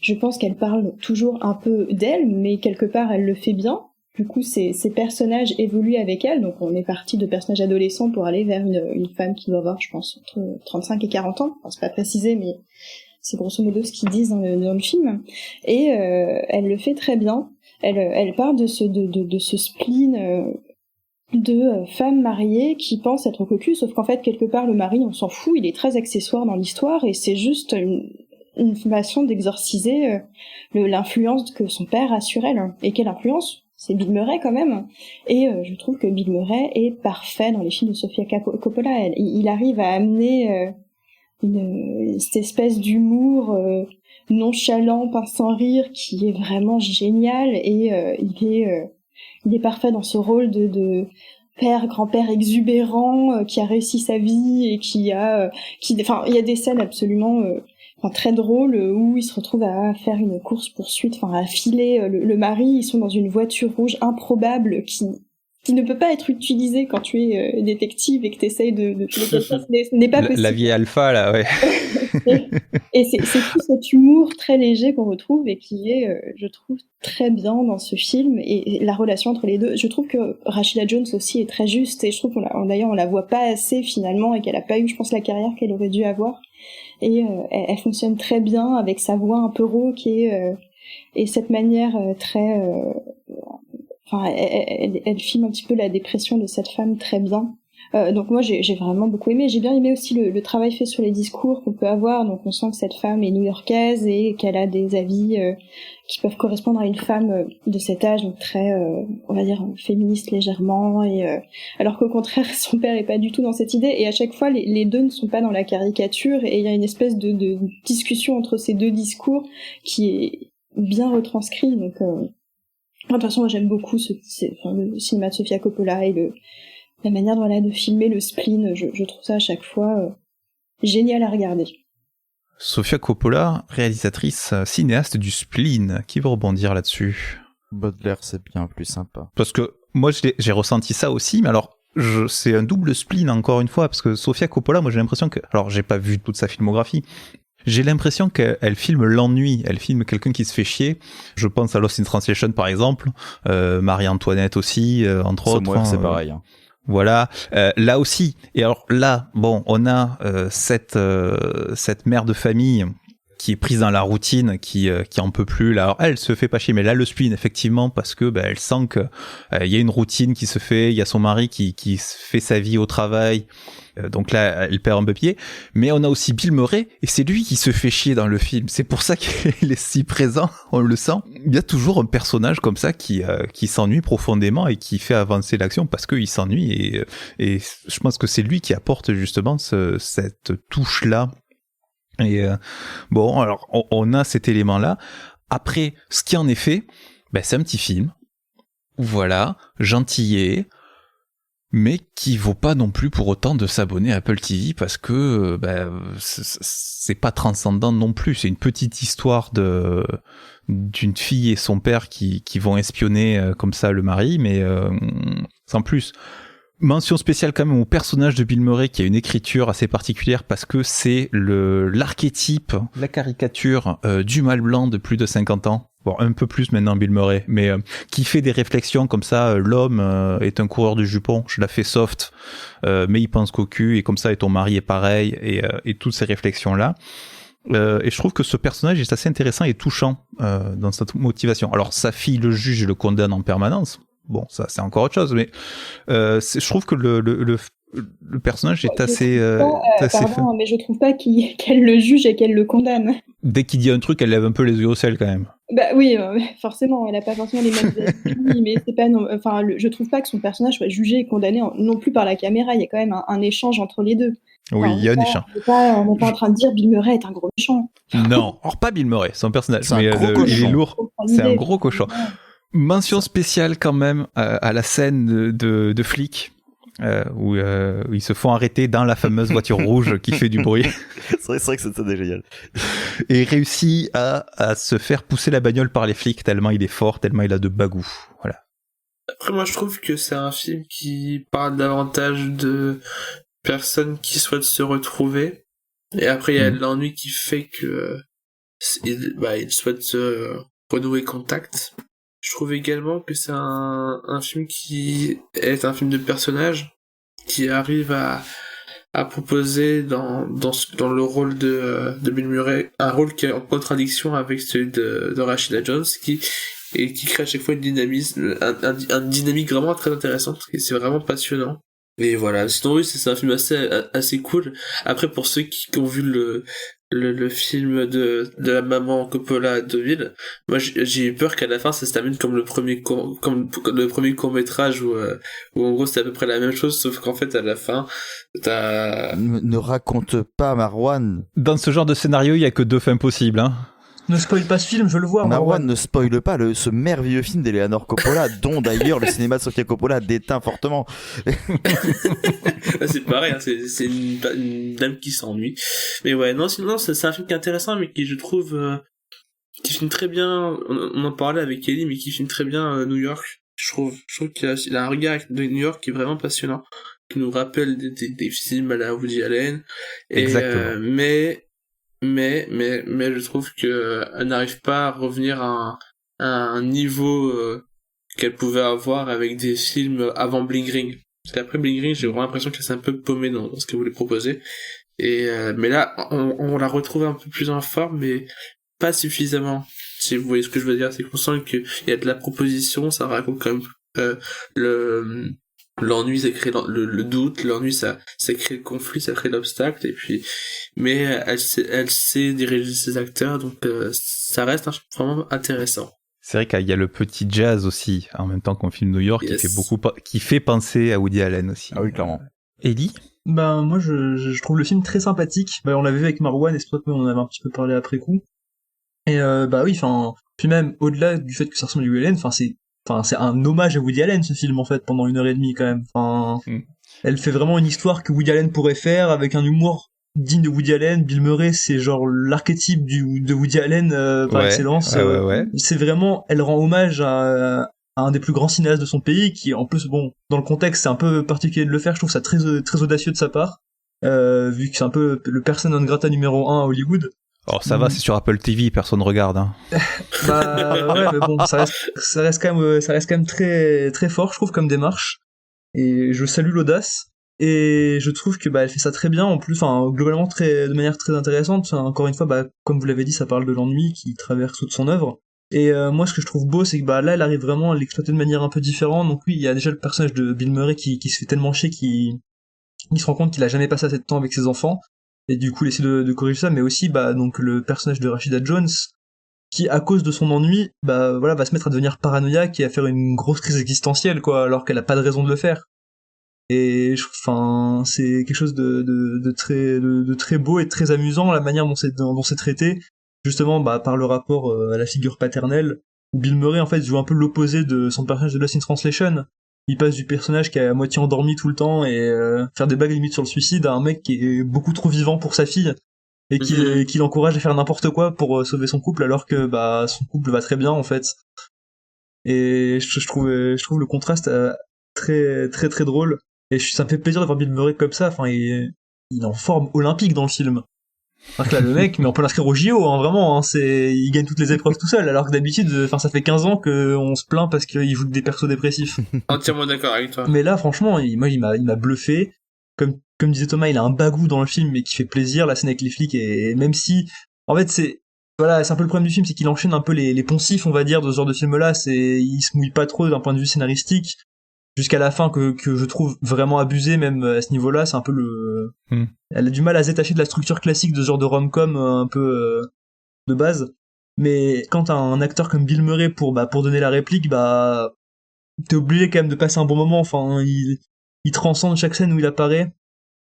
je pense qu'elle parle toujours un peu d'elle, mais quelque part elle le fait bien. Du coup, ces personnages évoluent avec elle, donc on est parti de personnages adolescents pour aller vers une femme qui doit avoir, je pense, entre 35 et 40 ans. Enfin, c'est pas précisé, mais c'est grosso modo ce qu'ils disent dans le film. Et elle le fait très bien. Elle parle de ce spleen de femmes mariées qui pensent être cocu, sauf qu'en fait, quelque part, le mari, on s'en fout, il est très accessoire dans l'histoire, et c'est juste une façon d'exorciser l'influence que son père a sur elle. Et quelle influence ? C'est Bill Murray quand même, et je trouve que Bill Murray est parfait dans les films de Sofia Coppola. Il arrive à amener cette espèce d'humour nonchalant, pince sans rire, qui est vraiment génial, et il est parfait dans ce rôle de père, grand-père exubérant qui a réussi sa vie et il y a des scènes absolument très drôle où ils se retrouvent à faire une course-poursuite, à filer le mari. Ils sont dans une voiture rouge improbable qui ne peut pas être utilisée quand tu es détective et que tu essayes de tuer quelqu'un. Ce n'est pas possible. La vieille alpha, là, ouais. et c'est tout cet humour très léger qu'on retrouve et qui est, je trouve, très bien dans ce film. Et la relation entre les deux, je trouve que Rashida Jones aussi est très juste, et je trouve d'ailleurs on la voit pas assez finalement, et qu'elle a pas eu, je pense, la carrière qu'elle aurait dû avoir. Et elle fonctionne très bien avec sa voix un peu rauque et cette manière très... elle filme un petit peu la dépression de cette femme très bien. Donc moi j'ai vraiment beaucoup aimé. J'ai bien aimé aussi le travail fait sur les discours qu'on peut avoir. Donc on sent que cette femme est new-yorkaise et qu'elle a des avis qui peuvent correspondre à une femme de cet âge, donc très, on va dire, féministe légèrement, et alors qu'au contraire son père est pas du tout dans cette idée. Et à chaque fois les deux ne sont pas dans la caricature, et il y a une espèce de discussion entre ces deux discours qui est bien retranscrit. Donc de toute façon moi j'aime beaucoup le cinéma de Sofia Coppola et la manière dont elle a de filmer le spleen. Je trouve ça à chaque fois génial à regarder. Sofia Coppola, réalisatrice cinéaste du spleen, qui veut rebondir là-dessus? Baudelaire, c'est bien plus sympa. Parce que moi j'ai ressenti ça aussi, mais alors c'est un double spleen encore une fois, parce que Sofia Coppola, moi j'ai l'impression que, alors j'ai pas vu toute sa filmographie, j'ai l'impression qu'elle filme l'ennui, elle filme quelqu'un qui se fait chier. Je pense à Lost in Translation par exemple, Marie-Antoinette aussi, entre autres. Somewhere, c'est pareil. Hein. Voilà, là aussi. Et alors là, bon, on a cette mère de famille qui est prise dans la routine, qui en peut plus. Là, alors elle se fait pas chier, mais là le spleen effectivement, parce que elle sent que il y a une routine qui se fait, il y a son mari qui fait sa vie au travail. Donc là, elle perd un peu pied. Mais on a aussi Bill Murray, et c'est lui qui se fait chier dans le film. C'est pour ça qu'il est si présent, on le sent. Il y a toujours un personnage comme ça qui s'ennuie profondément et qui fait avancer l'action parce qu'il s'ennuie. Et je pense que c'est lui qui apporte justement cette touche-là. Et bon, alors on a cet élément-là. Après, ce qui en est fait, c'est un petit film. Voilà, gentillet, mais qui vaut pas non plus pour autant de s'abonner à Apple TV, parce que c'est pas transcendant non plus. C'est une petite histoire d'une fille et son père qui vont espionner comme ça le mari, mais sans plus. Mention spéciale quand même au personnage de Bill Murray, qui a une écriture assez particulière, parce que c'est l'archétype, la caricature du mâle blanc de plus de 50 ans. Bon, un peu plus maintenant Bill Murray, mais qui fait des réflexions comme ça. L'homme est un coureur de jupons, je la fais soft, mais il pense qu'au cul, et comme ça, et ton mari est pareil, et toutes ces réflexions-là. Et je trouve que ce personnage est assez intéressant et touchant dans cette motivation. Alors sa fille le juge et le condamne en permanence. Bon, ça c'est encore autre chose, mais je trouve que le personnage est assez pardon, mais je trouve pas qu'elle le juge et qu'elle le condamne. Dès qu'il dit un truc, elle lève un peu les yeux au ciel quand même. Oui, forcément, elle a pas forcément les mêmes avis, mais c'est pas je trouve pas que son personnage soit jugé et condamné non plus par la caméra. Il y a quand même un échange entre les deux. Oui, il y a un échange. On n'est pas en train de dire Bill Murray est un gros méchant. Non, alors pas Bill Murray, son personnage, mais il est lourd. C'est un gros cochon. Mention spéciale quand même à la scène de flics où ils se font arrêter dans la fameuse voiture rouge qui fait du bruit. C'est vrai que c'est génial. Et réussit à se faire pousser la bagnole par les flics tellement il est fort, tellement il a de bagou. Voilà. Après, moi je trouve que c'est un film qui parle davantage de personnes qui souhaitent se retrouver. Et après il y a l'ennui qui fait que il souhaite renouer contact. Je trouve également que c'est un film qui est un film de personnage qui arrive à proposer dans le rôle de Bill Murray un rôle qui est en contradiction avec celui de Rashida Jones qui crée à chaque fois une dynamique vraiment très intéressante et c'est vraiment passionnant. Et voilà, sinon oui, c'est un film assez cool. Après, pour ceux qui ont vu le film de la maman Coppola à Deauville, moi j'ai eu peur qu'à la fin ça se termine comme le premier court-métrage où en gros c'est à peu près la même chose, sauf qu'en fait à la fin t'as... Ne raconte pas, Marwan. Dans ce genre de scénario, il y a que 2 fins possibles, hein. Ne spoil pas ce film, je veux le voir. Marwan ne spoile pas ce merveilleux film d'Eleanor Coppola, dont d'ailleurs le cinéma de Sofia Coppola déteint fortement. C'est pareil, hein, c'est une dame qui s'ennuie. Mais ouais, non, sinon c'est un film qui est intéressant, mais qui je trouve qui filme très bien. On en parlait avec Ellie, mais qui filme très bien New York. Je trouve qu'il a un regard de New York qui est vraiment passionnant, qui nous rappelle des films à la Woody Allen. Exactement. Mais je trouve que elle n'arrive pas à revenir à un niveau qu'elle pouvait avoir avec des films avant Bling Ring. Parce qu'après Bling Ring, j'ai vraiment l'impression qu'elle s'est un peu paumée dans ce qu'elle voulait proposer. Mais là, on la retrouve un peu plus en forme, mais pas suffisamment. Si vous voyez ce que je veux dire, c'est qu'on sent qu'il y a de la proposition, ça raconte quand même l'ennui, ça crée le doute, l'ennui, ça crée le conflit, ça crée l'obstacle, et puis, mais elle sait diriger ses acteurs, donc ça reste vraiment intéressant. C'est vrai qu'il y a le petit jazz aussi, en même temps qu'on filme New York, Yes. qui fait penser à Woody Allen aussi. Ah oui, clairement. Ellie ? Ben moi je trouve le film très sympathique. On l'avait vu avec Marwan et c'est pour ça qu'on en avait un petit peu parlé après coup. Et bah oui, enfin puis même au-delà du fait que ça ressemble à Woody Allen, c'est un hommage à Woody Allen ce film en fait pendant 1h30 quand même. Elle fait vraiment une histoire que Woody Allen pourrait faire avec un humour digne de Woody Allen. Bill Murray, c'est genre l'archétype de Woody Allen par excellence. Ouais. C'est vraiment, elle rend hommage à un des plus grands cinéastes de son pays, qui en plus, bon, dans le contexte, c'est un peu particulier de le faire. Je trouve ça très très audacieux de sa part, vu que c'est un peu le persona non grata numéro 1 à Hollywood. Alors ça va, c'est sur Apple TV, personne regarde. Hein. Bah ouais, mais bon, ça reste quand même très très fort, je trouve, comme démarche. Et je salue l'audace. Et je trouve que elle fait ça très bien, en plus, globalement de manière très intéressante. Encore une fois, comme vous l'avez dit, ça parle de l'ennui qui traverse toute son œuvre. Et moi, ce que je trouve beau, c'est que là, elle arrive vraiment à l'exploiter de manière un peu différente. Donc oui, il y a déjà le personnage de Bill Murray qui se fait tellement chier qu'il se rend compte qu'il a jamais passé assez de temps avec ses enfants. Et du coup, il essaie de corriger ça. Mais aussi, donc le personnage de Rashida Jones, qui, à cause de son ennui, va se mettre à devenir paranoïaque et à faire une grosse crise existentielle, quoi, alors qu'elle a pas de raison de le faire. Et c'est quelque chose de très beau et de très amusant, la manière dont c'est traité, justement par le rapport à la figure paternelle, où Bill Murray en fait joue un peu l'opposé de son personnage de Lost in Translation. Il passe du personnage qui est à moitié endormi tout le temps et faire des blagues limite sur le suicide à un mec qui est beaucoup trop vivant pour sa fille et qui l'encourage à faire n'importe quoi pour sauver son couple, alors que son couple va très bien en fait. Et je trouve le contraste très très très drôle. Et ça me fait plaisir de voir Bill Murray comme ça. Il est en forme olympique dans le film. Alors que là, le mec, mais on peut l'inscrire au JO, vraiment. Il gagne toutes les épreuves tout seul. Alors que d'habitude, ça fait 15 ans qu'on se plaint parce qu'il joue des persos dépressifs. Entièrement d'accord avec toi. Mais là, franchement, il m'a bluffé. Comme disait Thomas, il a un bagou dans le film, mais qui fait plaisir. La scène avec les flics, et même si, en fait, c'est un peu le problème du film, c'est qu'il enchaîne un peu les poncifs, on va dire, de ce genre de film-là. Il se mouille pas trop d'un point de vue scénaristique. Jusqu'à la fin que je trouve vraiment abusé, même à ce niveau-là, c'est un peu elle a du mal à se détacher de la structure classique de ce genre de rom-com un peu de base. Mais quand t'as un acteur comme Bill Murray pour donner la réplique, t'es obligé quand même de passer un bon moment. Il transcende chaque scène où il apparaît.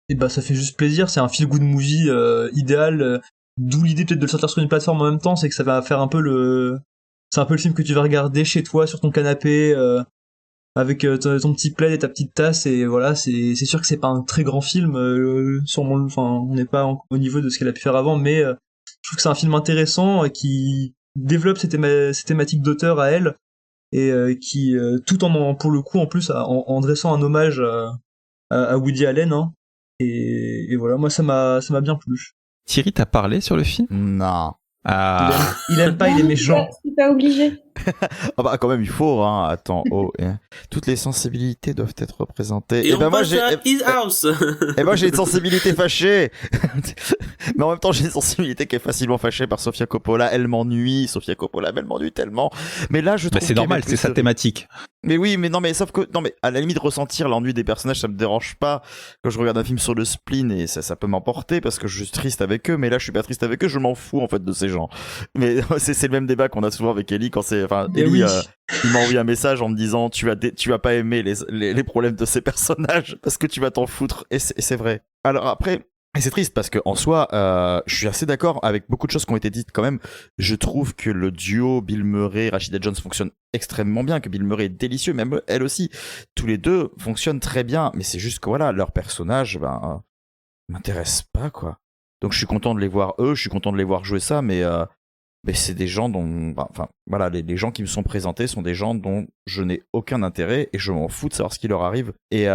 Et ça fait juste plaisir. C'est un feel-good movie idéal. D'où l'idée peut-être de le sortir sur une plateforme en même temps, c'est que ça va faire c'est un peu le film que tu vas regarder chez toi sur ton canapé. Avec ton petit plaid et ta petite tasse, et voilà, c'est sûr que c'est pas un très grand film, on n'est pas au niveau de ce qu'elle a pu faire avant, mais je trouve que c'est un film intéressant qui développe ses thématiques d'auteur à elle, et qui tout en pour le coup en plus en dressant un hommage à Woody Allen, et voilà, moi ça m'a bien plu. Thierry, t'as parlé sur le film ? Non. Ah. Il aime pas, il est méchant. C'est pas obligé. Ah bah quand même il faut attends toutes les sensibilités doivent être représentées. Et on ben moi passe à His House. Et moi j'ai une sensibilité fâchée. Mais en même temps j'ai une sensibilité qui est facilement fâchée par Sofia Coppola. Elle m'ennuie, Sofia Coppola, elle m'ennuie tellement. Mais là je trouve c'est normal, c'est sa thématique. Mais oui, mais non, mais sauf que non, mais à la limite ressentir l'ennui des personnages, ça me dérange pas quand je regarde un film sur le spleen et ça peut m'emporter parce que je suis triste avec eux. Mais là, je suis pas triste avec eux, je m'en fous en fait de ces gens. Mais c'est le même débat qu'on a souvent avec Ellie quand Ellie, il m'a envoyé un message en me disant tu vas pas aimer les problèmes de ces personnages parce que tu vas t'en foutre et c'est vrai. Alors après. Et c'est triste parce que en soi, je suis assez d'accord avec beaucoup de choses qui ont été dites quand même. Je trouve que le duo Bill Murray, Rashida Jones fonctionne extrêmement bien, que Bill Murray est délicieux, même elle aussi. Tous les deux fonctionnent très bien, mais c'est juste que voilà, leurs personnages, m'intéressent pas quoi. Donc je suis content de les voir je suis content de les voir jouer ça, mais c'est des gens dont, voilà, les gens qui me sont présentés sont des gens dont je n'ai aucun intérêt et je m'en fous de savoir ce qui leur arrive. Et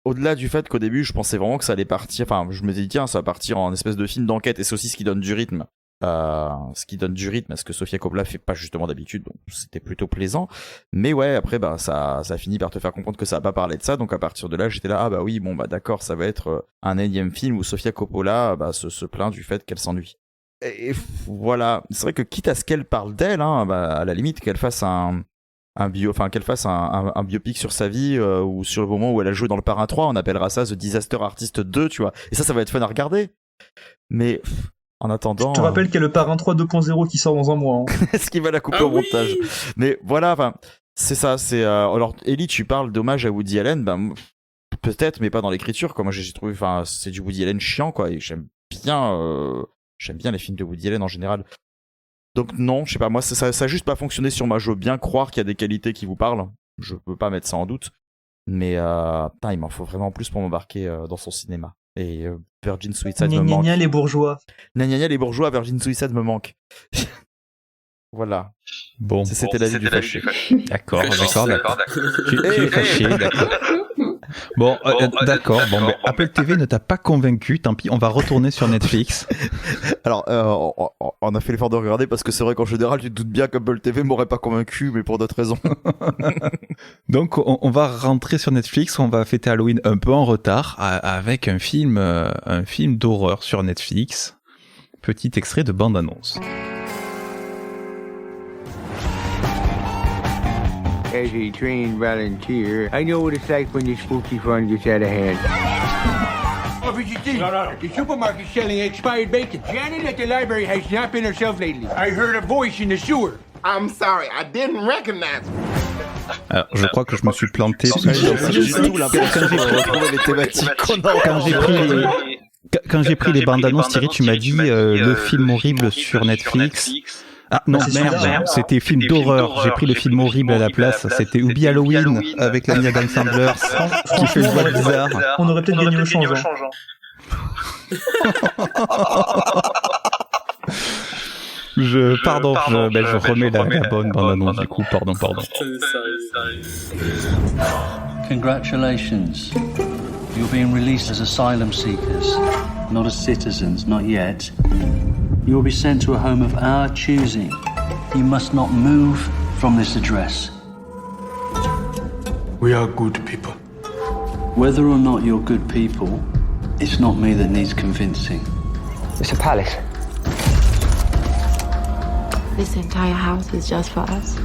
au-delà du fait qu'au début, je pensais vraiment que ça allait partir, je me dis, tiens, ça va partir en espèce de film d'enquête, et c'est aussi ce qui donne du rythme. Ce qui donne du rythme à ce que Sofia Coppola fait pas justement d'habitude, donc c'était plutôt plaisant. Mais ouais, après, ça finit par te faire comprendre que ça va pas parler de ça, donc à partir de là, j'étais là, d'accord, ça va être un énième film où Sofia Coppola, se plaint du fait qu'elle s'ennuie. Et voilà, c'est vrai que quitte à ce qu'elle parle d'elle, à la limite, qu'elle fasse qu'elle fasse un biopic sur sa vie ou sur le moment où elle a joué dans Le Parrain 3, on appellera ça The Disaster Artist 2, tu vois. Et ça va être fun à regarder. Mais en attendant, je te rappelle qu'il y a Le Parrain 3 2.0 qui sort dans un mois. Est-ce qu'il va la couper au montage? Mais voilà, c'est ça. C'est alors Ellie, tu parles d'hommage à Woody Allen, peut-être, mais pas dans l'écriture. Moi, j'ai trouvé, c'est du Woody Allen chiant, quoi. Et j'aime bien les films de Woody Allen en général. Donc non, je sais pas, moi ça a juste pas fonctionné sur moi. Je veux bien croire qu'il y a des qualités qui vous parlent, je peux pas mettre ça en doute, mais il m'en faut vraiment plus pour m'embarquer dans son cinéma. Et Virgin Suicide me manque. Les bourgeois. Les bourgeois, Virgin Suicide me manque. Voilà. Bon, c'était la vie du fâché. D'accord. Tu es fâché, d'accord. Bon, d'accord. Bon, mais Apple TV ne t'a pas convaincu. Tant pis, on va retourner sur Netflix. Alors, on a fait l'effort de regarder parce que c'est vrai qu'en général, tu te doutes bien qu'Apple TV m'aurait pas convaincu, mais pour d'autres raisons. Donc, on va rentrer sur Netflix. On va fêter Halloween un peu en retard avec un film d'horreur sur Netflix. Petit extrait de bande-annonce. As a trained volunteer, I know what it's like when the spooky fun gets out of hand. Officer D, no. The supermarket's selling expired bacon. Janet at the library has not been herself lately. I heard a voice in the sewer. I'm sorry, I didn't recognize her. Alors, je crois que je me suis planté. Quand j'ai pris les bandes annonces, Thierry, tu m'as dit le film horrible sur Netflix. Ah non, merde, c'était film d'horreur. J'ai pris le film horrible à la place. C'était Ubi Halloween avec la Adam Sandler qui fait une voix bizarre. On aurait peut-être gagné au changeant. Je remets la bonne bande-annonce du coup, pardon. Congratulations. You're being released as asylum seekers, not as citizens, not yet. You will be sent to a home of our choosing. You must not move from this address. We are good people. Whether or not you're good people, it's not me that needs convincing. It's a palace. This entire house is just for us.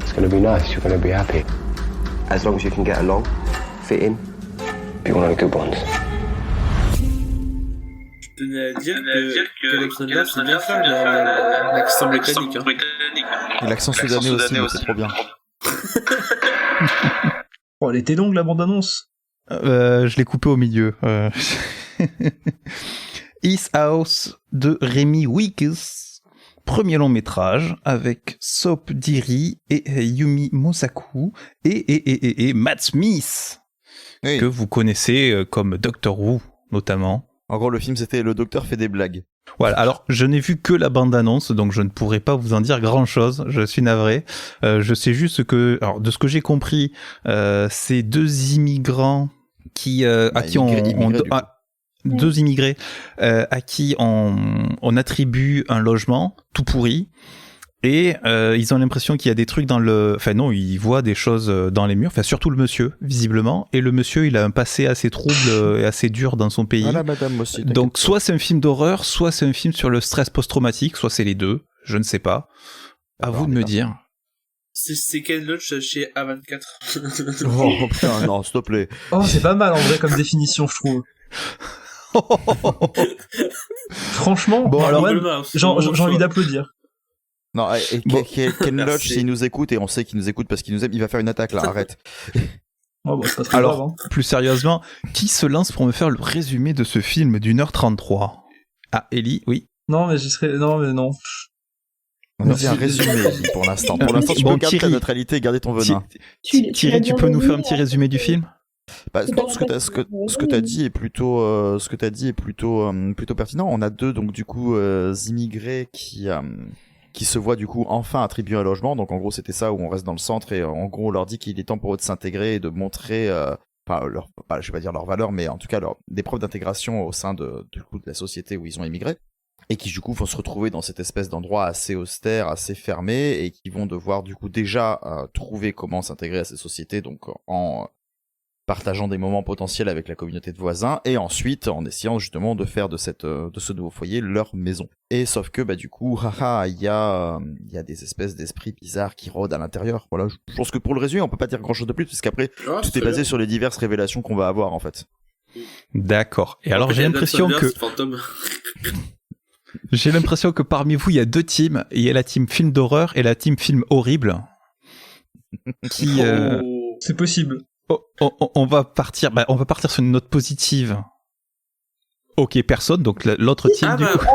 It's going to be nice. You're going to be happy. As long as you can get along, fit in, be one of the good ones. Je tenais à dire que Alexander, c'est bien faire l'accent britannique. Et l'accent sudanais aussi, c'est trop bien. Elle était longue la bande-annonce. Je l'ai coupé au milieu. His House de Rémi Wickes, premier long métrage avec Sop Diri et Yumi Mosaku et Matt Smith, que vous connaissez comme Doctor Who notamment. En gros, le film, c'était Le Docteur fait des blagues. Voilà, alors je n'ai vu que la bande-annonce, donc je ne pourrais pas vous en dire grand-chose, je suis navré. Je sais juste que, alors de ce que j'ai compris, c'est deux immigrants qui... deux immigrés à qui on attribue un logement tout pourri. Et ils ont l'impression qu'il y a des trucs dans le... Enfin non, ils voient des choses dans les murs, enfin surtout le monsieur, visiblement. Et le monsieur, il a un passé assez trouble et assez dur dans son pays. Voilà, madame aussi. Donc soit c'est un film d'horreur, soit c'est un film sur le stress post-traumatique, soit c'est les deux, je ne sais pas. À vous de me dire. C'est Ken Loach chez A24. Oh putain, non, s'il te plaît. Oh, c'est pas mal en vrai comme définition, je trouve. Franchement, bon, alors même, j'ai envie d'applaudir. Non, Ken Loach, s'il nous écoute, et on sait qu'il nous écoute parce qu'il nous aime, il va faire une attaque là, arrête. Oh, bah, pas alors, grave, hein. Plus sérieusement, qui se lance pour me faire le résumé de ce film d'1h33 ? Ah, Ellie, oui. Non, mais j'y serais... Non, mais non. On a fait un résumé pour l'instant. Pour l'instant, tu peux garder ta neutralité et garder ton venin. Thierry, tu peux nous faire un petit résumé du film ? Bah, non, ce que t'as dit est plutôt pertinent. On a deux, donc du coup, immigrés qui se voient du coup enfin attribuer un logement. Donc en gros, c'était ça où on reste dans le centre et en gros, on leur dit qu'il est temps pour eux de s'intégrer et de montrer, je vais pas dire leur valeur, mais en tout cas des preuves d'intégration au sein de la société où ils ont immigré. Et qui du coup vont se retrouver dans cette espèce d'endroit assez austère, assez fermé, et qui vont devoir du coup déjà trouver comment s'intégrer à ces sociétés, donc en partageant des moments potentiels avec la communauté de voisins, et ensuite en essayant justement de faire de ce nouveau foyer leur maison. Et sauf que bah du coup, il y a des espèces d'esprits bizarres qui rôdent à l'intérieur. Voilà, je pense que pour le résumer, on peut pas dire grand chose de plus, parce qu'après tout est basé sur les diverses révélations qu'on va avoir en fait. D'accord. Et alors j'ai l'impression que j'ai l'impression que parmi vous, il y a deux teams. Il y a la team film d'horreur et la team film horrible. Qui, c'est possible. On va partir sur une note positive. Ok, personne. Donc l'autre team du coup.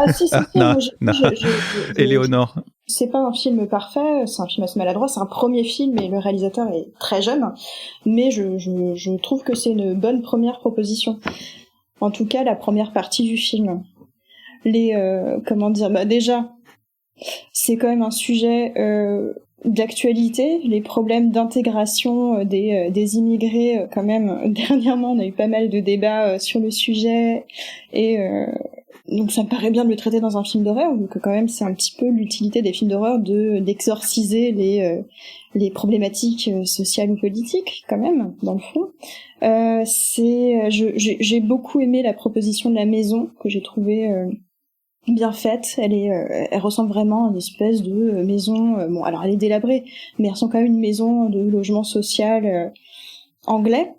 Éléonore. C'est pas un film parfait. C'est un film assez maladroit. C'est un premier film et le réalisateur est très jeune. Mais je trouve que c'est une bonne première proposition. En tout cas, la première partie du film. Déjà, c'est quand même un sujet d'actualité, les problèmes d'intégration des immigrés, quand même, dernièrement, on a eu pas mal de débats sur le sujet, et donc ça me paraît bien de le traiter dans un film d'horreur, donc quand même, c'est un petit peu l'utilité des films d'horreur d'exorciser les problématiques sociales ou politiques, quand même, dans le fond. J'ai beaucoup aimé la proposition de la maison, que j'ai trouvée bien faite. Elle ressemble vraiment à une espèce de maison, bon, alors elle est délabrée, mais elle ressemble quand même à une maison de logement social anglais.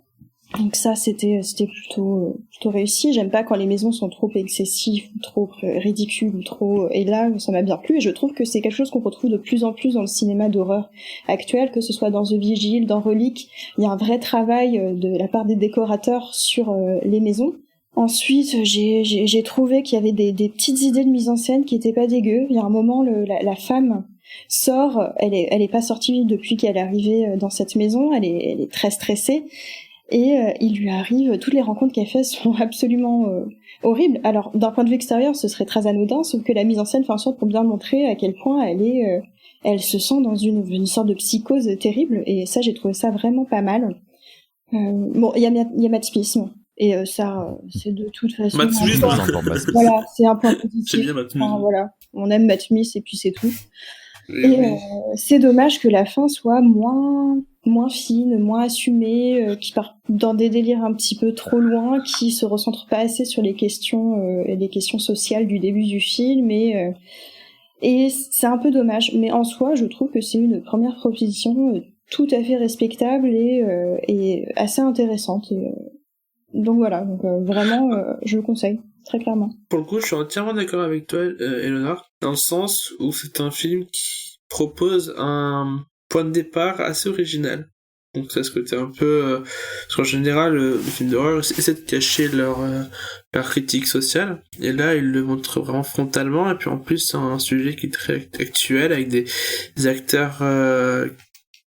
Donc ça, c'était plutôt réussi. J'aime pas quand les maisons sont trop excessives, ou trop ridicules, ou trop... Et là, ça m'a bien plu, et je trouve que c'est quelque chose qu'on retrouve de plus en plus dans le cinéma d'horreur actuel, que ce soit dans The Vigil, dans Relic. Il y a un vrai travail de la part des décorateurs sur les maisons. Ensuite, j'ai trouvé qu'il y avait des petites idées de mise en scène qui étaient pas dégueu. Il y a un moment, la femme sort, elle est pas sortie depuis qu'elle est arrivée dans cette maison, elle est très stressée, et il lui arrive, toutes les rencontres qu'elle fait sont absolument horribles. Alors, d'un point de vue extérieur, ce serait très anodin, sauf que la mise en scène fait en sorte pour bien montrer à quel point elle se sent dans une sorte de psychose terrible, et ça, j'ai trouvé ça vraiment pas mal. Bon, il y a Matt Smith, et ça, c'est de toute façon... Matt Smith, voilà, c'est un point positif. C'est bien Matt Smith. Enfin, voilà, on aime Matt Smith et puis c'est tout. Et c'est dommage que la fin soit moins fine, moins assumée, qui part dans des délires un petit peu trop loin, qui se recentre pas assez sur les questions sociales du début du film, et c'est un peu dommage. Mais en soi, je trouve que c'est une première proposition tout à fait respectable et assez intéressante. Donc voilà, vraiment, je le conseille, très clairement. Pour le coup, je suis entièrement d'accord avec toi, Eleonore, dans le sens où c'est un film qui propose un point de départ assez original. Donc ça, ce côté un peu... parce qu'en général, le film d'horreur essaie de cacher leur critique sociale, et là, il le montre vraiment frontalement, et puis en plus, c'est un sujet qui est très actuel, avec des acteurs...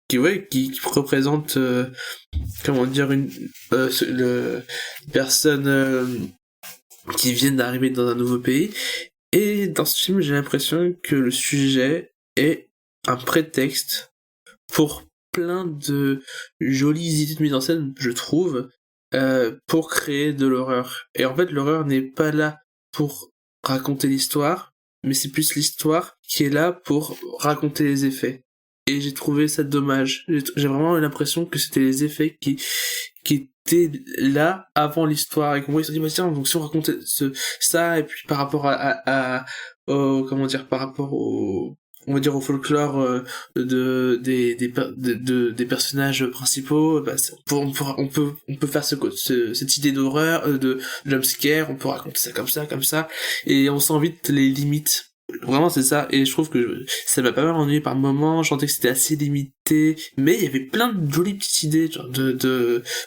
qui représente une personne qui vient d'arriver dans un nouveau pays. Et dans ce film, j'ai l'impression que le sujet est un prétexte pour plein de jolies idées de mise en scène, je trouve, pour créer de l'horreur. Et en fait, l'horreur n'est pas là pour raconter l'histoire, mais c'est plus l'histoire qui est là pour raconter les effets. Et j'ai trouvé ça dommage. J'ai vraiment eu l'impression que c'était les effets qui étaient là avant l'histoire, et qu'on ils se sont dit, bah tiens, donc si on racontait ça, et puis par rapport par rapport au, on va dire au folklore des personnages principaux, bah, on peut faire cette idée d'horreur, de jumpscare, on peut raconter ça comme ça, et on sent vite les limites. Vraiment, c'est ça, et je trouve que ça m'a pas mal ennuyé par moments. Je sentais que c'était assez limité, mais il y avait plein de jolies petites idées, genre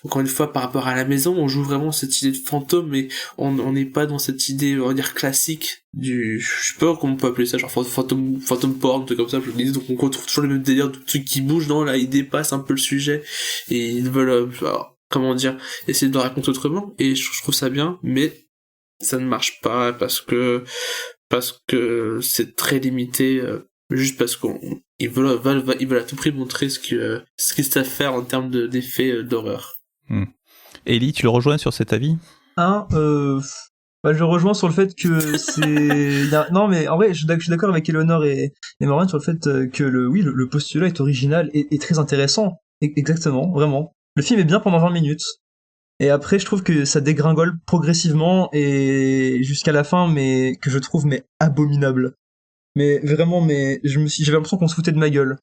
encore une fois, par rapport à la maison, on joue vraiment cette idée de fantôme, mais on n'est pas dans cette idée, on va dire, classique je sais pas comment on peut appeler ça, genre fantôme porn, un truc comme ça, je le disais. Donc on retrouve toujours le même délire de trucs qui bougent. Non, là, ils dépassent un peu le sujet, et ils veulent, comment dire, essayer de le raconter autrement, et je trouve ça bien, mais ça ne marche pas, parce que c'est très limité, juste parce qu'ils veulent à tout prix montrer ce qu'ils savent faire en termes d'effets d'horreur. Ellie, tu le rejoins sur cet avis ? Je rejoins sur le fait que c'est... Non, mais en vrai, je suis d'accord avec Eleanor et Morane sur le fait que le postulat est original et très intéressant. Exactement, vraiment. Le film est bien pendant 20 minutes. Et après, je trouve que ça dégringole progressivement et jusqu'à la fin, mais que je trouve abominable. Mais vraiment, j'avais l'impression qu'on se foutait de ma gueule.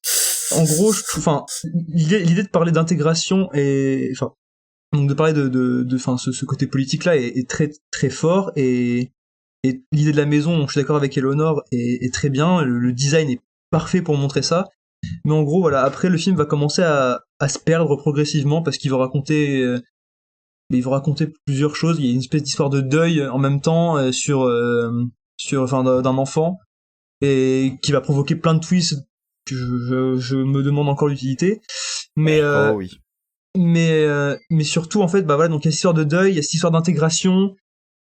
En gros, l'idée de parler d'intégration et, donc de parler ce côté politique-là est très très fort, et l'idée de la maison, je suis d'accord avec Eleanor, est très bien. Le design est parfait pour montrer ça. Mais en gros, voilà, après le film va commencer à se perdre progressivement, parce qu'il va raconter plusieurs choses. Il y a une espèce d'histoire de deuil en même temps d'un enfant, et qui va provoquer plein de twists que je me demande encore l'utilité. Mais surtout, en fait, donc il y a cette histoire de deuil, il y a cette histoire d'intégration,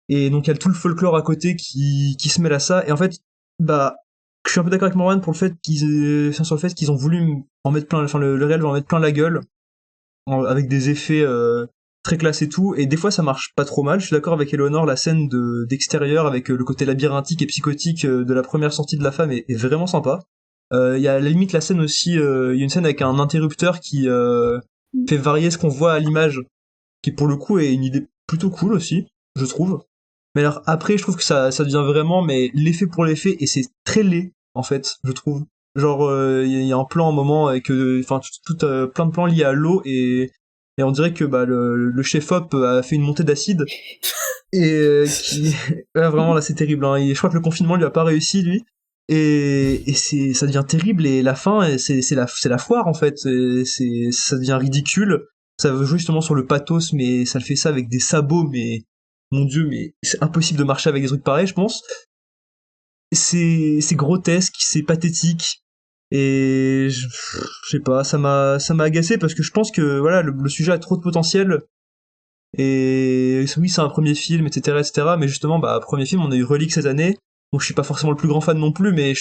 et donc il y a tout le folklore à côté qui se mêle à ça. Et en fait, je suis un peu d'accord avec Morane sur le fait qu'ils ont voulu en mettre plein, le réel va en mettre plein la gueule, avec des effets très classe et tout, et des fois ça marche pas trop mal. Je suis d'accord avec Eleanor, la scène d'extérieur avec le côté labyrinthique et psychotique de la première sortie de la femme est vraiment sympa. Il y a à la limite la scène aussi, il y a une scène avec un interrupteur qui fait varier ce qu'on voit à l'image, qui pour le coup est une idée plutôt cool aussi, je trouve. Mais alors après, je trouve que ça devient vraiment l'effet pour l'effet, et c'est très laid en fait, je trouve. Genre il y a un plan à un moment avec plein de plans liés à l'eau, et on dirait que le chef-op a fait une montée d'acide, et vraiment là c'est terrible, hein. Je crois que le confinement lui a pas réussi, lui, et ça devient terrible, et la fin c'est la foire en fait, ça devient ridicule. Ça veut jouer justement sur le pathos, mais ça le fait ça avec des sabots, mais mon dieu, mais c'est impossible de marcher avec des trucs pareils, je pense. C'est grotesque, c'est pathétique. Et je sais pas, ça m'a agacé, parce que je pense que voilà, le sujet a trop de potentiel, et oui, c'est un premier film, etc., mais justement, premier film, on a eu Relic cette année, donc je suis pas forcément le plus grand fan non plus, mais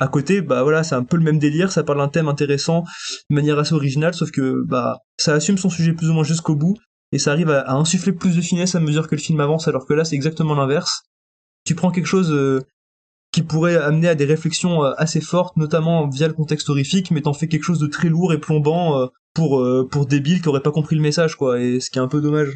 à côté, voilà, c'est un peu le même délire, ça parle d'un thème intéressant de manière assez originale, sauf que ça assume son sujet plus ou moins jusqu'au bout, et ça arrive à insuffler plus de finesse à mesure que le film avance, alors que là c'est exactement l'inverse. Tu prends quelque chose qui pourrait amener à des réflexions assez fortes, notamment via le contexte horrifique, mais t'en fais quelque chose de très lourd et plombant pour débiles qui auraient pas compris le message, quoi, et ce qui est un peu dommage.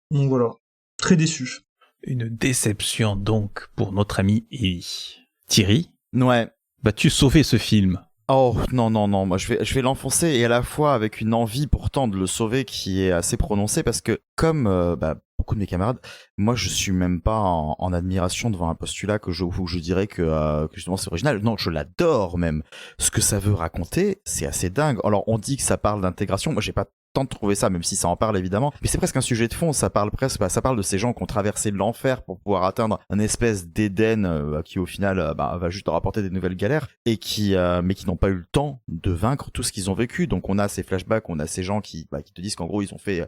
Donc voilà, très déçu. Une déception donc pour notre ami Ellie. Thierry ? Ouais. Vas-tu sauver ce film ? Oh non, moi je vais l'enfoncer, et à la fois avec une envie pourtant de le sauver qui est assez prononcée, parce que comme beaucoup de mes camarades, moi je suis même pas en admiration devant un postulat où je dirais que justement c'est original. Non, je l'adore même. Ce que ça veut raconter, c'est assez dingue. Alors on dit que ça parle d'intégration, moi j'ai pas tant de trouver ça, même si ça en parle évidemment, mais c'est presque un sujet de fond. Ça parle de ces gens qui ont traversé l'enfer pour pouvoir atteindre une espèce d'Éden qui au final va juste leur apporter des nouvelles galères, et mais qui n'ont pas eu le temps de vaincre tout ce qu'ils ont vécu. Donc on a ces flashbacks, on a ces gens qui te disent qu'en gros ils ont fait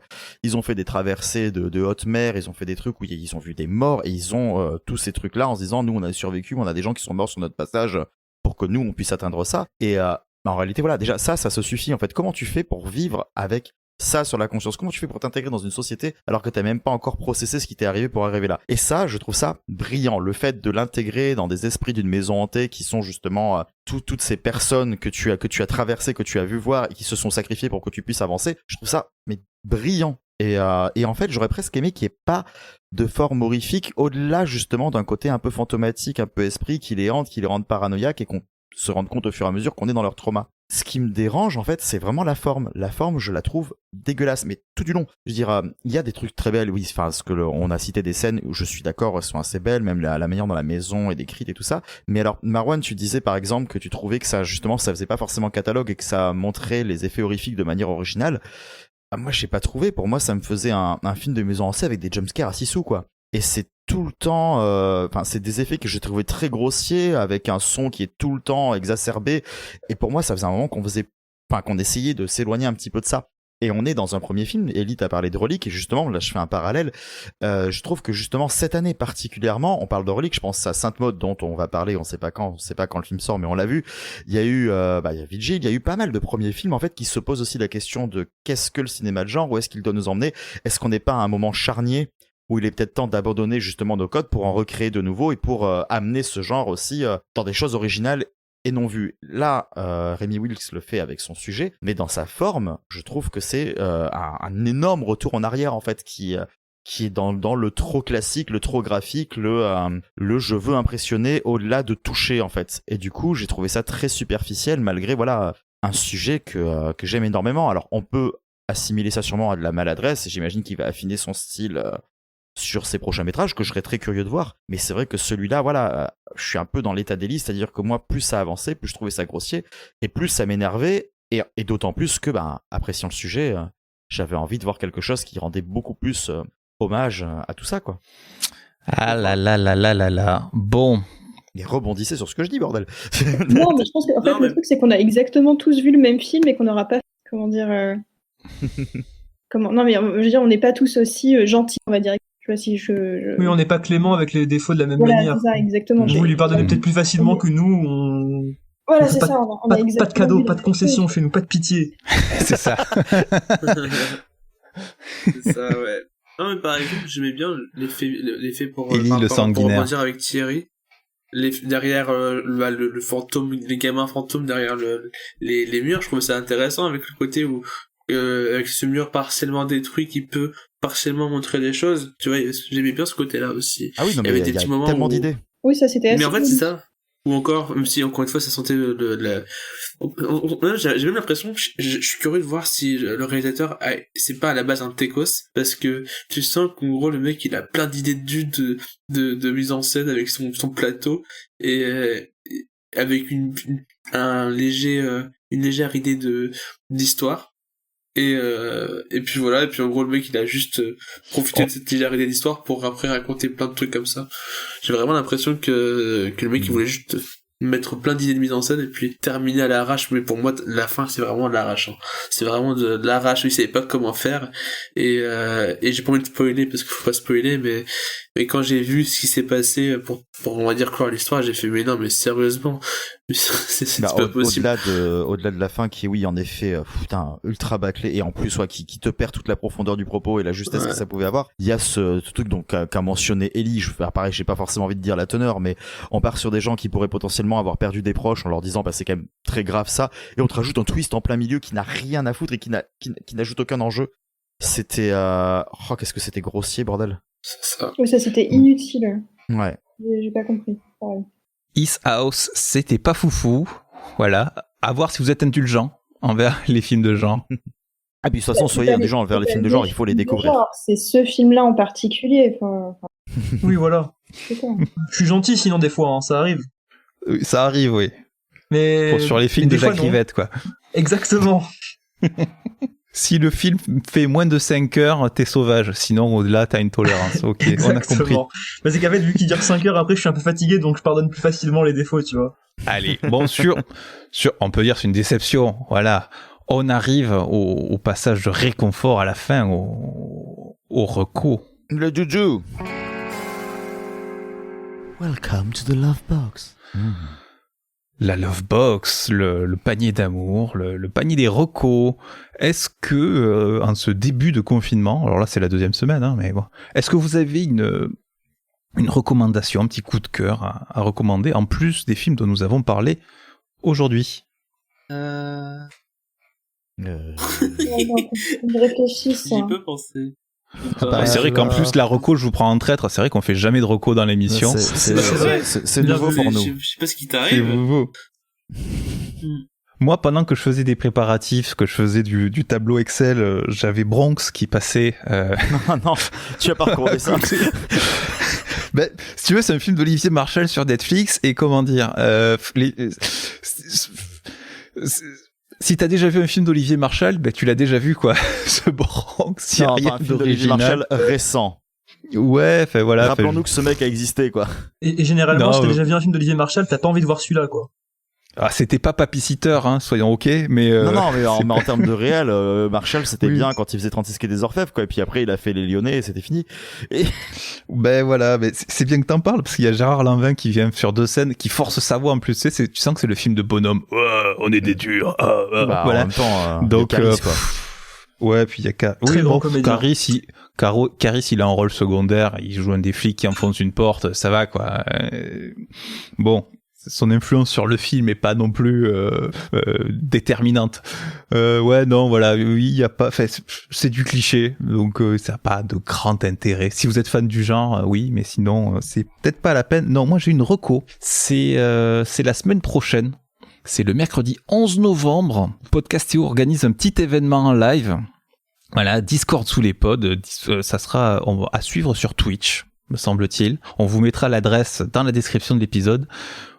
des traversées de haute mer, ils ont fait des trucs où ils ont vu des morts, et ils ont tous ces trucs là en se disant nous on a survécu, on a des gens qui sont morts sur notre passage pour que nous on puisse atteindre ça. Et en réalité, voilà, déjà ça se suffit en fait. Comment tu fais pour vivre avec ça sur la conscience. Comment tu fais pour t'intégrer dans une société alors que t'as même pas encore processé ce qui t'est arrivé pour arriver là? Et ça, je trouve ça brillant. Le fait de l'intégrer dans des esprits d'une maison hantée qui sont justement toutes ces personnes que tu as traversées, que tu as vu voir et qui se sont sacrifiées pour que tu puisses avancer. Je trouve ça mais brillant. Et en fait, j'aurais presque aimé qu'il n'y ait pas de forme horrifique au-delà justement d'un côté un peu fantomatique, un peu esprit qui les hante, qui les rende paranoïaques et qu'on se rende compte au fur et à mesure qu'on est dans leur trauma. Ce qui me dérange, en fait, c'est vraiment la forme. La forme, je la trouve dégueulasse, mais tout du long. Je veux dire, il y a des trucs très belles, oui, enfin, on a cité des scènes où je suis d'accord, elles sont assez belles, même la manière dans la maison est décrite et tout ça. Mais alors, Marwan, tu disais par exemple que tu trouvais que ça, justement, ça faisait pas forcément catalogue et que ça montrait les effets horrifiques de manière originale. Moi, j'ai pas trouvé. Pour moi, ça me faisait un film de maison hantée avec des jumpscares à 6 sous, quoi. Et c'est tout le temps, c'est des effets que j'ai trouvé très grossiers, avec un son qui est tout le temps exacerbé. Et pour moi, ça faisait un moment qu'on essayait de s'éloigner un petit peu de ça. Et on est dans un premier film. Ellie t'a parlé de Relic, et justement, là, je fais un parallèle. Je trouve que justement, cette année particulièrement, on parle de Relic, je pense à Sainte-Maud, dont on va parler, on sait pas quand le film sort, mais on l'a vu. Il y a eu, il y a Vigil, il y a eu pas mal de premiers films, en fait, qui se posent aussi la question de qu'est-ce que le cinéma de genre, où est-ce qu'il doit nous emmener? Est-ce qu'on n'est pas à un moment charnier où il est peut-être temps d'abandonner justement nos codes pour en recréer de nouveaux et pour amener ce genre aussi dans des choses originales et non vues. Là, Remy Wilkes le fait avec son sujet, mais dans sa forme, je trouve que c'est un énorme retour en arrière en fait qui est dans le trop classique, le trop graphique, le je veux impressionner au-delà de toucher en fait. Et du coup, j'ai trouvé ça très superficiel malgré voilà un sujet que j'aime énormément. Alors on peut assimiler ça sûrement à de la maladresse, et j'imagine qu'il va affiner son style sur ses prochains métrages, que je serais très curieux de voir. Mais c'est vrai que celui-là, voilà, je suis un peu dans l'état d'Ellie, c'est-à-dire que moi, plus ça avançait, plus je trouvais ça grossier, et plus ça m'énervait, et d'autant plus que, appréciant le sujet, j'avais envie de voir quelque chose qui rendait beaucoup plus hommage à tout ça, quoi. Ah là là là là là là. Bon. Et rebondissez sur ce que je dis, bordel. Non, mais je pense qu'en fait, le truc, c'est qu'on a exactement tous vu le même film et qu'on n'aura pas, comment dire... Non, mais je veux dire, on n'est pas tous aussi gentils, on va dire. Tu vois, si Oui, on n'est pas clément avec les défauts de la même manière. C'est ça, exactement. Vous lui pardonnez peut-être plus facilement que nous. Voilà, c'est ça. Pas de cadeaux, pas de concessions chez nous, pas de pitié. C'est ça. C'est ça, ouais. Non, mais par exemple, j'aimais bien l'effet pour rebondir avec Thierry. Derrière le fantôme, les gamins fantômes derrière les murs, je trouve ça intéressant avec le côté où avec ce mur partiellement détruit qui peut partiellement montrer des choses, tu vois, j'aimais bien ce côt-là aussi. Ah oui, non, mais il y avait des petits moments tellement d'idées. Oui, ça c'était assez. Mais en fait, c'est ça. Ou encore, même si encore une fois ça sentait j'ai même l'impression, je suis curieux de voir si le réalisateur c'est pas à la base un techos, parce que tu sens qu'en gros le mec il a plein d'idées de mise en scène avec son plateau, et avec une légère idée d'histoire. Et puis voilà, et puis en gros le mec il a juste profité de cette légère idée d'histoire pour après raconter plein de trucs comme ça. J'ai vraiment l'impression que le mec il voulait juste mettre plein d'idées de mise en scène et puis terminer à l'arrache, mais pour moi la fin c'est vraiment de l'arrache, hein. C'est vraiment de l'arrache, il savait pas comment faire, et j'ai pas envie de spoiler parce qu'il faut pas spoiler, mais quand j'ai vu ce qui s'est passé pour on va dire clore l'histoire, j'ai fait mais non, mais sérieusement, c'est pas possible. Au-delà de la fin qui est, oui, en effet, ultra bâclé, et en plus qui te perd toute la profondeur du propos et la justesse que ça pouvait avoir. Il y a ce truc donc qu'a mentionné Ellie. Je vais faire pareil, j'ai pas forcément envie de dire la teneur, mais on part sur des gens qui pourraient potentiellement avoir perdu des proches en leur disant c'est quand même très grave ça, et on te rajoute un twist en plein milieu qui n'a rien à foutre et qui n'ajoute aucun enjeu. C'était qu'est-ce que c'était grossier, bordel. C'est ça. Oui, ça c'était inutile. Ouais. J'ai pas compris. Pareil. His House, c'était pas foufou. Voilà. À voir si vous êtes indulgent envers les films de genre. Ah, puis de toute façon, soyez indulgents envers les films de genre, il faut les découvrir. C'est ce film-là en particulier. Oui, voilà. Je suis gentil sinon des fois, hein, ça arrive. Ça arrive, oui. Mais sur les films de Jacques Rivette, quoi. Exactement. Si le film fait moins de 5 heures, t'es sauvage. Sinon, au-delà, t'as une tolérance. Ok, on a compris. Mais c'est qu'en fait, vu qu'il dure 5 heures, après, je suis un peu fatigué, donc je pardonne plus facilement les défauts, tu vois. Allez, bon, on peut dire c'est une déception. Voilà. On arrive au passage de réconfort à la fin, au reco. Le juju. Welcome to the love box. la Love Box, le panier d'amour, le panier des recos. Est-ce que, en ce début de confinement, alors là c'est la 2e semaine, hein, mais bon, est-ce que vous avez une recommandation, un petit coup de cœur à recommander, en plus des films dont nous avons parlé aujourd'hui? Je réfléchis, ça. J'y peux penser. C'est vrai qu'en plus la reco, je vous prends en traître, c'est vrai qu'on fait jamais de reco dans l'émission. C'est nouveau pour nous. Je sais pas ce qui t'arrive. C'est nouveau. Moi, pendant que je faisais des préparatifs, que je faisais du tableau Excel, j'avais Bronx qui passait. Non, tu as parcouru ça. Ben, si tu veux, c'est un film d'Olivier Marchal sur Netflix, et comment dire, si t'as déjà vu un film d'Olivier Marchal, ben tu l'as déjà vu, quoi. Ce Bronx, il y a rien un film d'Olivier Marchal récent. Ouais, enfin voilà. Rappelons-nous que ce mec a existé, quoi. Et généralement, si t'as déjà vu un film d'Olivier Marchal, t'as pas envie de voir celui-là, quoi. Ah, c'était pas Papy-Sitter, hein, soyons ok, mais... Non, mais en termes de réel, Marshall, c'était bien quand il faisait 36 quais des Orfèvres, quoi, et puis après, il a fait Les Lyonnais, et c'était fini. Et... Ben voilà, mais c'est bien que t'en parles, parce qu'il y a Gérard Lanvin qui vient sur 2 scènes, qui force sa voix en plus, tu sens que c'est le film de bonhomme. On est des durs. Voilà. En même temps, donc, Caris, quoi. Ouais, puis il y a Caris, il a un rôle secondaire, il joue un des flics qui enfonce une porte, ça va, quoi. Bon... Son influence sur le film est pas non plus déterminante. Ouais, non, voilà, oui, il y a pas, c'est du cliché, donc ça a pas de grand intérêt. Si vous êtes fan du genre, oui, mais sinon, c'est peut-être pas la peine. Non, moi j'ai une reco. C'est la semaine prochaine. C'est le mercredi 11 novembre. Podcastéo organise un petit événement en live. Voilà, Discord sous les pods. Ça sera à suivre sur Twitch, me semble-t-il. On vous mettra l'adresse dans la description de l'épisode.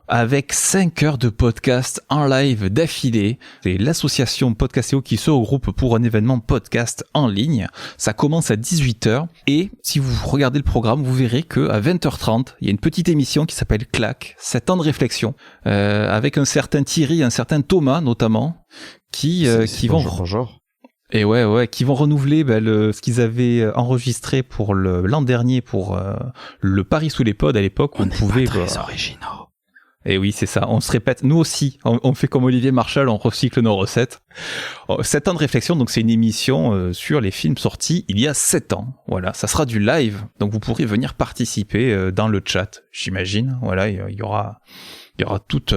Avec 5 heures de podcast en live d'affilée. C'est l'association Podcastéo qui se regroupe pour un événement podcast en ligne. Ça commence à 18h et si vous regardez le programme, vous verrez que à 20h30, il y a une petite émission qui s'appelle Clac, 7 ans de réflexion, avec un certain Thierry, un certain Thomas notamment, qui vont... Bonjour. Et ouais, qui vont renouveler ce qu'ils avaient enregistré pour l'an dernier pour le Paris sous les pods à l'époque où on pouvait... Très originaux. Et oui, c'est ça, on se répète, nous aussi, on fait comme Olivier Marchal, on recycle nos recettes. 7 ans de réflexion, donc c'est une émission sur les films sortis il y a 7 ans. Voilà, ça sera du live, donc vous pourrez venir participer dans le chat, j'imagine. Voilà, il y aura toute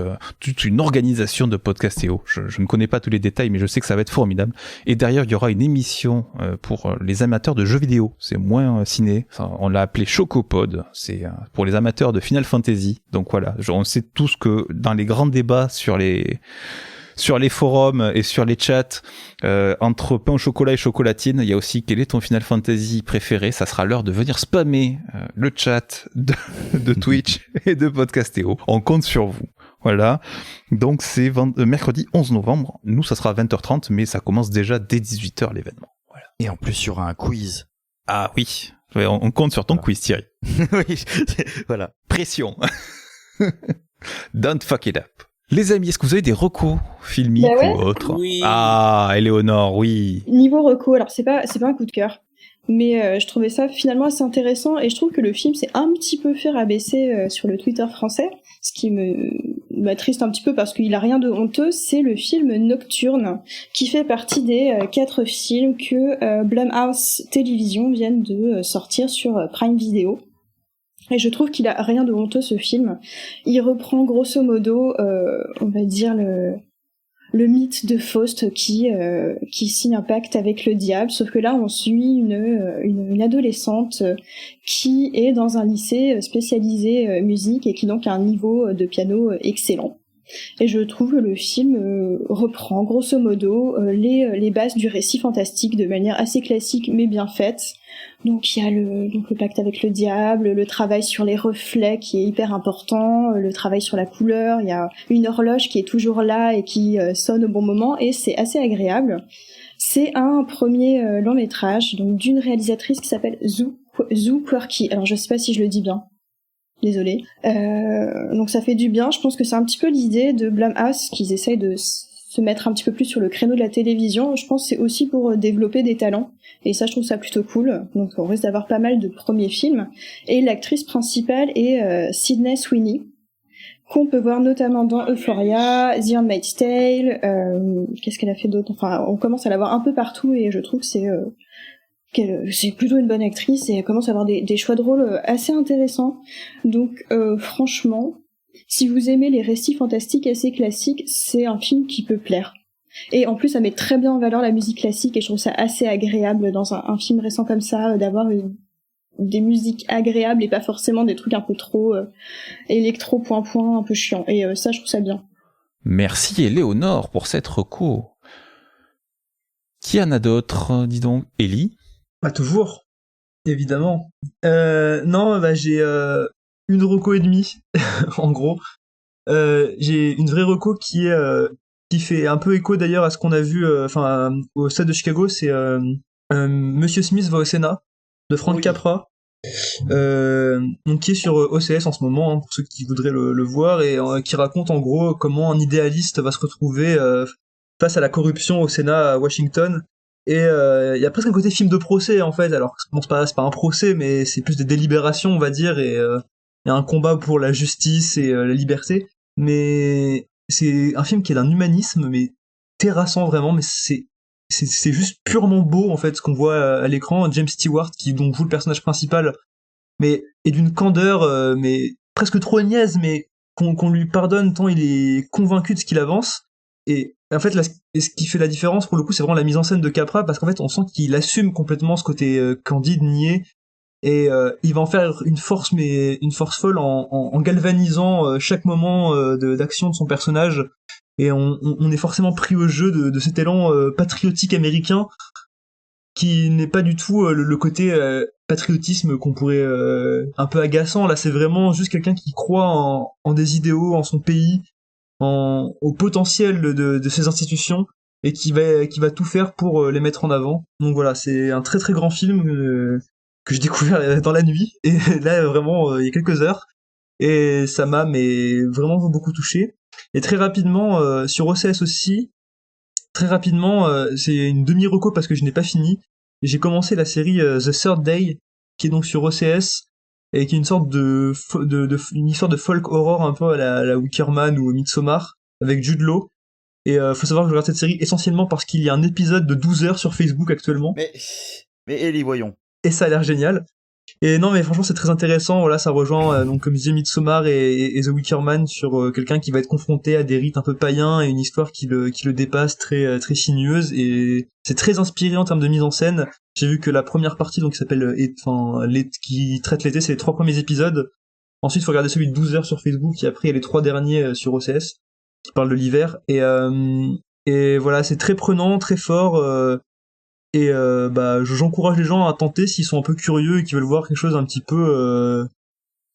une organisation de Podcastéo. Je ne connais pas tous les détails, mais je sais que ça va être formidable. Et derrière, il y aura une émission pour les amateurs de jeux vidéo. C'est moins ciné. On l'a appelé Chocopod. C'est pour les amateurs de Final Fantasy. Donc voilà, on sait tous que dans les grands débats sur les forums et sur les chats, entre pain au chocolat et chocolatine, il y a aussi quel est ton Final Fantasy préféré. Ça sera l'heure de venir spammer le chat de Twitch et de Podcastéo. On compte sur vous. Voilà. Donc c'est mercredi 11 novembre. Nous, ça sera à 20h30, mais ça commence déjà dès 18h l'événement. Voilà. Et en plus, il y aura un quiz. Ah oui. On compte sur ton quiz, Thierry. Oui, voilà. Pression. Don't fuck it up. Les amis, est-ce que vous avez des recos filmiques ou autres? Oui. Ah, Éléonore, oui. Niveau reco, alors c'est pas un coup de cœur, mais je trouvais ça finalement assez intéressant et je trouve que le film s'est un petit peu fait rabaisser sur le Twitter français, ce qui m'attriste un petit peu parce qu'il a rien de honteux. C'est le film Nocturne qui fait partie des 4 films que Blumhouse Télévision viennent de sortir sur Prime Video. Et je trouve qu'il a rien de honteux, ce film. Il reprend grosso modo, on va dire le mythe de Faust qui signe un pacte avec le diable, sauf que là on suit une adolescente qui est dans un lycée spécialisé musique et qui donc a un niveau de piano excellent. Et je trouve que le film reprend grosso modo les bases du récit fantastique de manière assez classique mais bien faite. Donc il y a le pacte avec le diable, le travail sur les reflets qui est hyper important, le travail sur la couleur, il y a une horloge qui est toujours là et qui sonne au bon moment et c'est assez agréable. C'est un premier long métrage donc d'une réalisatrice qui s'appelle Zhu Quirky. Alors je sais pas si je le dis bien. Désolée. Donc ça fait du bien. Je pense que c'est un petit peu l'idée de Blumhouse qu'ils essayent de se mettre un petit peu plus sur le créneau de la télévision. Je pense que c'est aussi pour développer des talents. Et ça, je trouve ça plutôt cool. Donc on risque d'avoir pas mal de premiers films. Et l'actrice principale est Sydney Sweeney, qu'on peut voir notamment dans Euphoria, The Handmaid's Tale, qu'est-ce qu'elle a fait d'autre? Enfin, on commence à la voir un peu partout et je trouve que c'est plutôt une bonne actrice et elle commence à avoir des choix de rôle assez intéressants. Donc franchement, si vous aimez les récits fantastiques assez classiques, c'est un film qui peut plaire. Et en plus, ça met très bien en valeur la musique classique et je trouve ça assez agréable dans un film récent comme ça d'avoir des musiques agréables et pas forcément des trucs un peu trop électro point un peu chiant. Et ça, je trouve ça bien. Merci Éléonore pour cette reco. Qui en a d'autres, dis donc? Ellie? Bah toujours, évidemment. Non, bah j'ai une reco et demie, en gros. J'ai une vraie reco qui fait un peu écho d'ailleurs à ce qu'on a vu au stade de Chicago, c'est Monsieur Smith va au Sénat de Frank Capra, donc qui est sur OCS en ce moment, hein, pour ceux qui voudraient le voir, et qui raconte en gros comment un idéaliste va se retrouver face à la corruption au Sénat à Washington. Et il y a presque un côté film de procès en fait, alors bon, c'est pas un procès, mais c'est plus des délibérations on va dire, et il y a un combat pour la justice et la liberté, mais c'est un film qui est d'un humanisme mais terrassant vraiment, mais c'est juste purement beau en fait ce qu'on voit à l'écran. James Stewart qui donc joue le personnage principal, mais est d'une candeur mais presque trop niaise, mais qu'on lui pardonne tant il est convaincu de ce qu'il avance. Et en fait là, ce qui fait la différence pour le coup, c'est vraiment la mise en scène de Capra, parce qu'en fait on sent qu'il assume complètement ce côté candide, niais, et il va en faire une force folle en galvanisant chaque moment d'action de son personnage. Et on est forcément pris au jeu de cet élan patriotique américain qui n'est pas du tout le côté patriotisme qu'on pourrait un peu agaçant. Là, c'est vraiment juste quelqu'un qui croit en des idéaux, en son pays, au potentiel de ses institutions, et qui va tout faire pour les mettre en avant. Donc voilà, c'est un très très grand film que j'ai découvert dans la nuit, et là vraiment il y a quelques heures, et ça m'a vraiment beaucoup touché. Et très rapidement, sur OCS aussi, c'est une demi-reco parce que je n'ai pas fini. J'ai commencé la série The Third Day, qui est donc sur OCS, et qui est une sorte une histoire de folk horror un peu à la Wickerman ou Midsommar, avec Jude Law. Et faut savoir que je regarde cette série essentiellement parce qu'il y a un épisode de 12 heures sur Facebook actuellement. Mais Ellie, voyons. Et ça a l'air génial. Et non, mais franchement, c'est très intéressant. Voilà, ça rejoint, donc, comme je disais, Midsommar et The Wicker Man sur quelqu'un qui va être confronté à des rites un peu païens et une histoire qui le dépasse, très, très sinueuse. Et c'est très inspiré en termes de mise en scène. J'ai vu que la première partie, donc, qui s'appelle, qui traite l'été, c'est les 3 premiers épisodes. Ensuite, il faut regarder celui de 12 heures sur Facebook, et après, il y a les 3 derniers sur OCS, qui parlent de l'hiver. Et voilà, c'est très prenant, très fort, et j'encourage les gens à tenter s'ils sont un peu curieux et qui veulent voir quelque chose un petit peu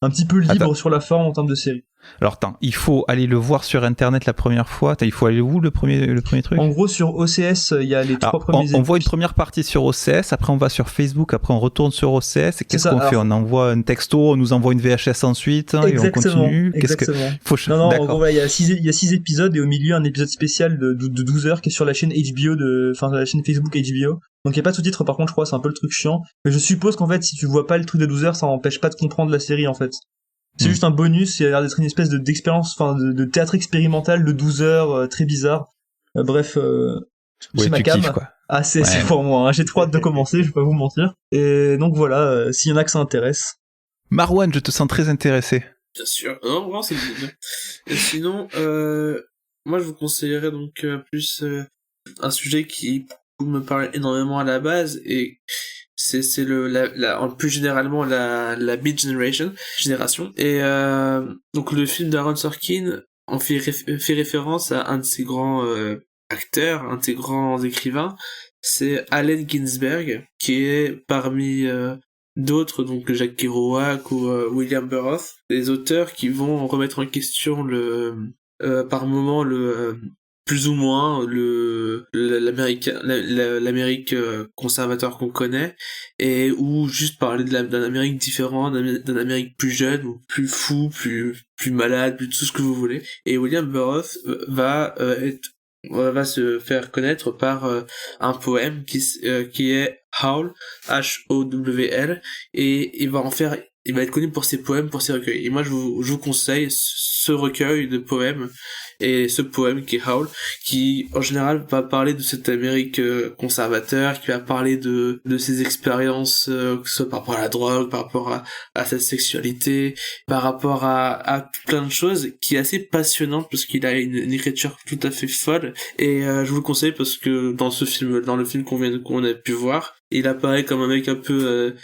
libre sur la forme en termes de série. Alors attends, il faut aller le voir sur internet la première fois. Il faut aller où le premier truc? En gros, sur OCS, il y a les 3 premiers épisodes. On voit une première partie sur OCS, après on va sur Facebook, après on retourne sur OCS. Et qu'est-ce qu'on fait? On envoie un texto, on nous envoie une VHS ensuite, et on continue. Exactement. Non, en gros, il y a 6 épisodes, et au milieu un épisode spécial de 12 heures qui est sur la chaîne HBO la chaîne Facebook HBO. Donc il y a pas de sous-titres, par contre, je crois, c'est un peu le truc chiant. Mais je suppose qu'en fait, si tu vois pas le truc de 12 heures, ça empêche pas de comprendre la série, en fait. C'est juste un bonus, il a l'air d'être une espèce d'expérience, de théâtre expérimental de 12 heures, très bizarre. Bref, c'est ma cam. C'est pour moi, hein. J'ai trop hâte de commencer, je vais pas vous mentir. Et donc voilà, s'il y en a que ça intéresse. Marwan, je te sens très intéressé. Bien sûr. Non, vraiment, c'est bien. Et sinon, moi je vous conseillerais donc plus un sujet qui me parle énormément à la base, et c'est plus généralement la Beat génération. Et donc le film d'Aaron Sorkin en fait référence à un de ses grands acteurs, un de ses grands écrivains, c'est Allen Ginsberg, qui est parmi d'autres, donc Jack Kerouac ou William Burroughs, des auteurs qui vont remettre en question par moment plus ou moins l'Amérique conservateur qu'on connaît, et ou juste parler d'un Amérique différent, d'un Amérique plus jeune, ou plus fou, plus malade, plus tout ce que vous voulez. Et William Burroughs va se faire connaître par un poème qui est Howl, Howl, et il va être connu pour ses poèmes, pour ses recueils. Et moi, je vous conseille ce recueil de poèmes et ce poème qui est Howl, qui en général va parler de cette Amérique conservateur, qui va parler de ses expériences, que ce soit par rapport à la drogue, par rapport à sa sexualité, par rapport à plein de choses, qui est assez passionnante parce qu'il a une écriture tout à fait folle. Et je vous le conseille parce que dans le film qu'on a pu voir, il apparaît comme un mec un peu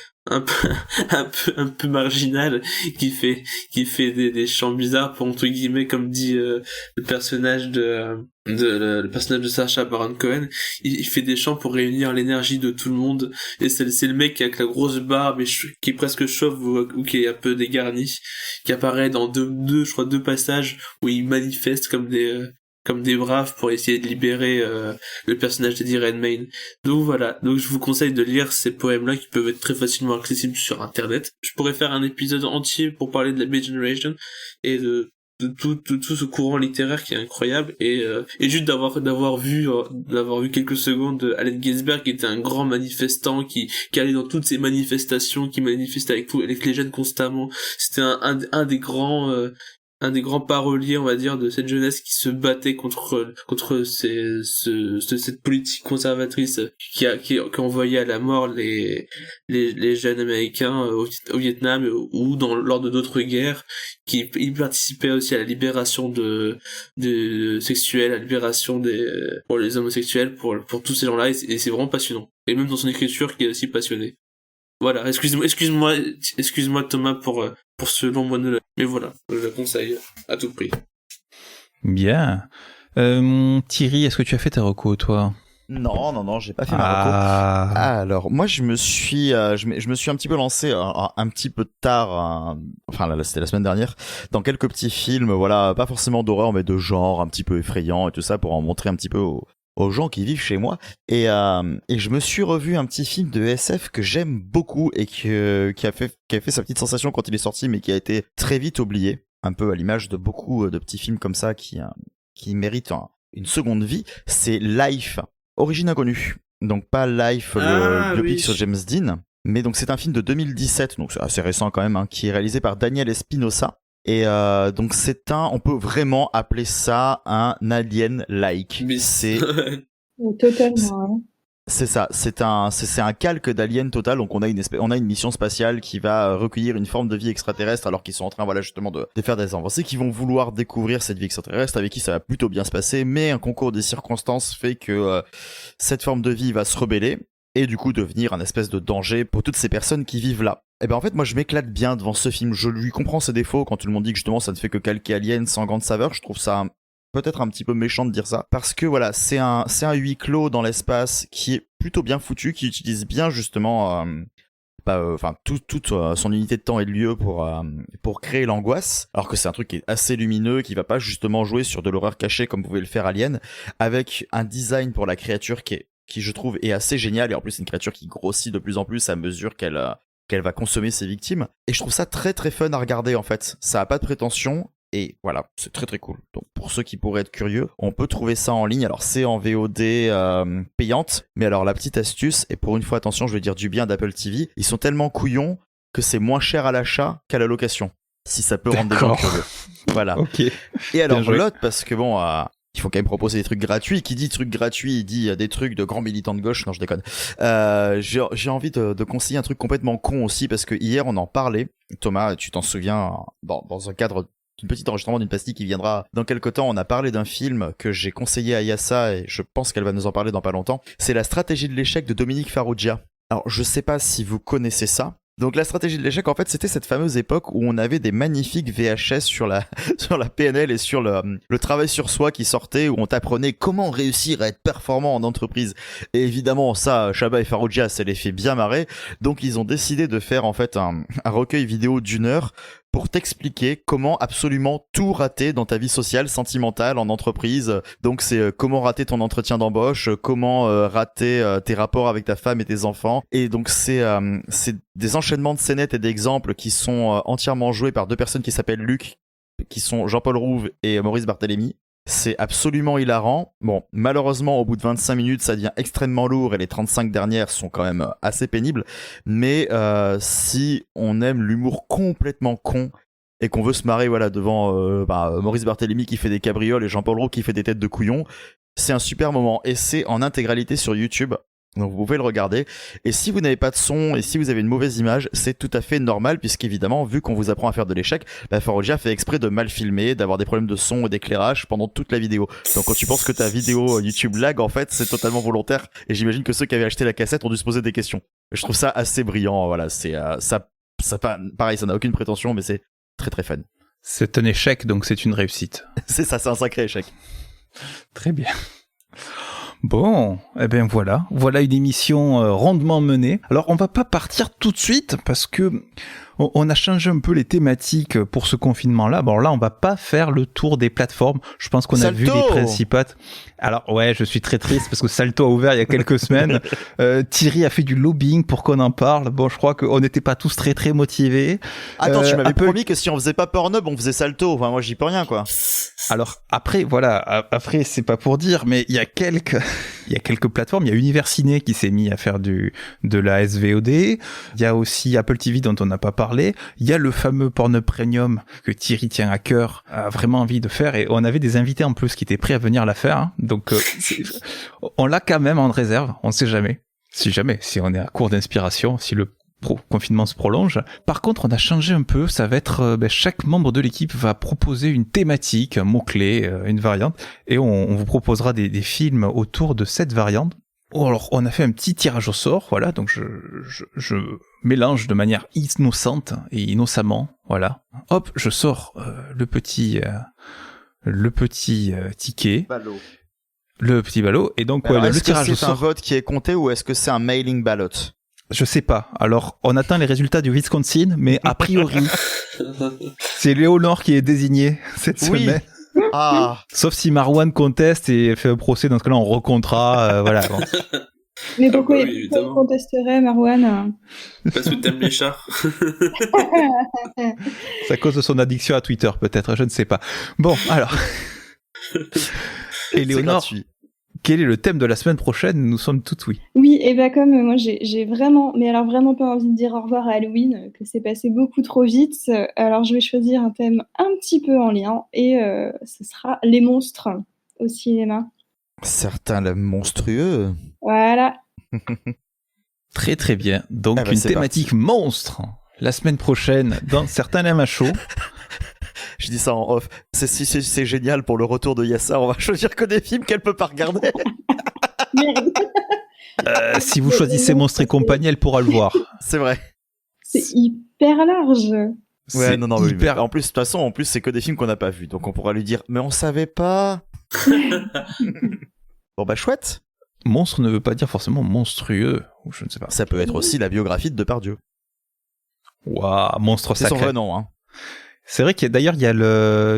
marginal qui fait des chants bizarres pour entre guillemets, comme dit le personnage le personnage de Sacha Baron Cohen. Il fait des chants pour réunir l'énergie de tout le monde, et c'est le mec avec la grosse barbe et qui est presque chauve ou qui est un peu dégarni, qui apparaît dans deux passages où il manifeste comme des braves pour essayer de libérer le personnage d'Eddie Redmayne. Donc voilà, donc je vous conseille de lire ces poèmes-là qui peuvent être très facilement accessibles sur internet. Je pourrais faire un épisode entier pour parler de la Beat Generation et de tout ce courant littéraire qui est incroyable, et juste d'avoir vu quelques secondes de Allen Ginsberg, qui était un grand manifestant qui allait dans toutes ces manifestations, qui manifestait avec les jeunes constamment. C'était un des grands paroliers, on va dire, de cette jeunesse qui se battait contre cette politique conservatrice qui envoyait à la mort les jeunes américains au Vietnam ou lors de d'autres guerres. Il participait aussi à la libération sexuelle, à la libération pour les homosexuels, pour tous ces gens-là, et c'est vraiment passionnant. Et même dans son écriture, qui est aussi passionnée. Voilà, excuse-moi Thomas pour ce long monologue. Mais voilà, je le conseille à tout prix. Bien. Thierry, est-ce que tu as fait tes recos, toi ? Non, j'ai pas fait ma reco. Alors, moi, je me suis un petit peu lancé un petit peu tard, enfin là, c'était la semaine dernière, dans quelques petits films, voilà, pas forcément d'horreur, mais de genre un petit peu effrayant et tout ça, pour en montrer un petit peu aux gens qui vivent chez moi, et je me suis revu un petit film de SF que j'aime beaucoup et qui a fait sa petite sensation quand il est sorti, mais qui a été très vite oublié, un peu à l'image de beaucoup de petits films comme ça qui méritent une seconde vie. C'est Life, origine inconnue, donc pas Life, le biopic sur James Dean, mais donc c'est un film de 2017, donc c'est assez récent quand même, qui est réalisé par Daniel Espinosa. Et donc on peut vraiment appeler ça un Alien-like. C'est totalement. C'est ça, c'est un calque d'Alien total. Donc on a une mission spatiale qui va recueillir une forme de vie extraterrestre, alors qu'ils sont en train, voilà, justement de faire des avancées, qui vont vouloir découvrir cette vie extraterrestre, avec qui ça va plutôt bien se passer, mais un concours des circonstances fait que cette forme de vie va se rebeller et du coup devenir un espèce de danger pour toutes ces personnes qui vivent là. Et ben en fait, moi je m'éclate bien devant ce film. Je lui comprends ses défauts quand tout le monde dit que justement ça ne fait que calquer Alien sans grande saveur. Je trouve ça peut-être un petit peu méchant de dire ça, parce que voilà, c'est un huis clos dans l'espace qui est plutôt bien foutu, qui utilise bien justement toute son unité de temps et de lieu pour créer l'angoisse, alors que c'est un truc qui est assez lumineux, qui va pas justement jouer sur de l'horreur cachée comme pouvait le faire Alien, avec un design pour la créature qui je trouve est assez génial, et en plus c'est une créature qui grossit de plus en plus à mesure qu'elle va consommer ses victimes, et je trouve ça très très fun à regarder en fait. Ça a pas de prétention, et voilà, c'est très très cool. Donc pour ceux qui pourraient être curieux, on peut trouver ça en ligne. Alors c'est en VOD payante, mais alors la petite astuce, et pour une fois attention, je vais dire du bien d'Apple TV, ils sont tellement couillons que c'est moins cher à l'achat qu'à la location, si ça peut rendre des gens curieux. Voilà. Ok. Et alors l'autre, parce que bon, il faut quand même proposer des trucs gratuits. Qui dit trucs gratuits, il dit des trucs de grands militants de gauche. Non, je déconne. J'ai envie de conseiller un truc complètement con aussi, parce que hier on en parlait. Thomas, tu t'en souviens, dans un cadre d'une petite enregistrement d'une pastille qui viendra dans quelques temps, on a parlé d'un film que j'ai conseillé à Yassa, et je pense qu'elle va nous en parler dans pas longtemps. C'est La stratégie de l'échec de Dominique Farrugia. Alors je sais pas si vous connaissez ça. Donc la stratégie de l'échec, en fait, c'était cette fameuse époque où on avait des magnifiques VHS sur la PNL et sur le travail sur soi qui sortait, où on t'apprenait comment réussir à être performant en entreprise. Et évidemment, ça, Chabat et Farrugia, ça les fait bien marrer. Donc ils ont décidé de faire en fait un recueil vidéo d'1 heure pour t'expliquer comment absolument tout rater dans ta vie sociale, sentimentale, en entreprise. Donc c'est comment rater ton entretien d'embauche, comment rater tes rapports avec ta femme et tes enfants. Et donc c'est des enchaînements de scénettes et d'exemples qui sont entièrement joués par deux personnes qui s'appellent Luc, qui sont Jean-Paul Rouve et Maurice Barthélémy. C'est absolument hilarant. Bon, malheureusement, au bout de 25 minutes, ça devient extrêmement lourd et les 35 dernières sont quand même assez pénibles. Mais si on aime l'humour complètement con et qu'on veut se marrer devant Maurice Barthélémy qui fait des cabrioles et Jean-Paul Roux qui fait des têtes de couillon, c'est un super moment. Et c'est en intégralité sur YouTube. Donc vous pouvez le regarder. Et si vous n'avez pas de son et si vous avez une mauvaise image, c'est tout à fait normal puisqu'évidemment, vu qu'on vous apprend à faire de l'échec, Farouja fait exprès de mal filmer, d'avoir des problèmes de son et d'éclairage pendant toute la vidéo. Donc quand tu penses que ta vidéo YouTube lag, en fait, c'est totalement volontaire. Et j'imagine que ceux qui avaient acheté la cassette ont dû se poser des questions. Je trouve ça assez brillant. Voilà, c'est pareil, ça n'a aucune prétention, mais c'est très très fun. C'est un échec, donc c'est une réussite. C'est ça, c'est un sacré échec. Très bien. Bon, eh bien voilà une émission rondement menée. Alors on va pas partir tout de suite parce que on a changé un peu les thématiques pour ce confinement-là. Bon là on va pas faire le tour des plateformes. Je pense qu'on a vu les principales. Alors ouais, je suis très triste parce que Salto a ouvert il y a quelques semaines. Thierry a fait du lobbying pour qu'on en parle. Bon, je crois qu'on n'était pas tous très très motivés. Attends, tu m'avais promis que si on faisait pas Pornhub, on faisait Salto. Enfin moi j'y peux rien quoi. Alors après après c'est pas pour dire, mais il y a quelques plateformes. Il y a Universiné qui s'est mis à faire de la SVOD. Il y a aussi Apple TV dont on n'a pas parlé. Il y a le fameux Pornhub Premium que Thierry tient à cœur, a vraiment envie de faire, et on avait des invités en plus qui étaient prêts à venir la faire. Hein. Donc on l'a quand même en réserve. On sait jamais. Si on est à court d'inspiration, si le confinement se prolonge. Par contre, on a changé un peu. Ça va être chaque membre de l'équipe va proposer une thématique, un mot-clé, une variante, et on vous proposera des films autour de cette variante. Alors, on a fait un petit tirage au sort, voilà, donc je mélange de manière innocente et innocemment, voilà. Hop, je sors le petit ticket. Ballot. Le petit ballot, et donc alors, le tirage au sort. Est-ce que c'est un vote qui est compté ou est-ce que c'est un mailing ballot? Je sais pas. Alors, on attend les résultats du Wisconsin, mais a priori, c'est Léonore qui est désigné cette semaine. Ah. Sauf si Marwan conteste et fait un procès, dans ce cas-là, on recomptera, voilà. Bon. Mais pourquoi il contesterait, Marwan? Parce que t'aimes les chats. C'est à cause de son addiction à Twitter, peut-être, je ne sais pas. Bon, alors. Et Léonore, quel est le thème de la semaine prochaine? Nous sommes toutes oui. Oui, et comme moi j'ai vraiment, mais alors vraiment pas envie de dire au revoir à Halloween, que c'est passé beaucoup trop vite, alors je vais choisir un thème un petit peu en lien, et ce sera les monstres au cinéma. Certains l'aiment monstrueux. Voilà. Très très bien. Donc une thématique monstre la semaine prochaine dans Certains l'aiment à chaud. Je dis ça en off. C'est génial pour le retour de Yassa. On va choisir que des films qu'elle peut pas regarder. Si vous choisissez Monstres et compagnie, elle pourra le voir. C'est vrai. C'est hyper large. Ouais, non, hyper... mais en plus, de toute façon, c'est que des films qu'on n'a pas vus. Donc on pourra lui dire, mais on savait pas. Bon bah chouette. Monstre ne veut pas dire forcément monstrueux, ou je ne sais pas. Ça peut être aussi la biographie de Depardieu. Waouh, monstre sacré. C'est son vrai nom, hein. C'est vrai qu'il y a d'ailleurs il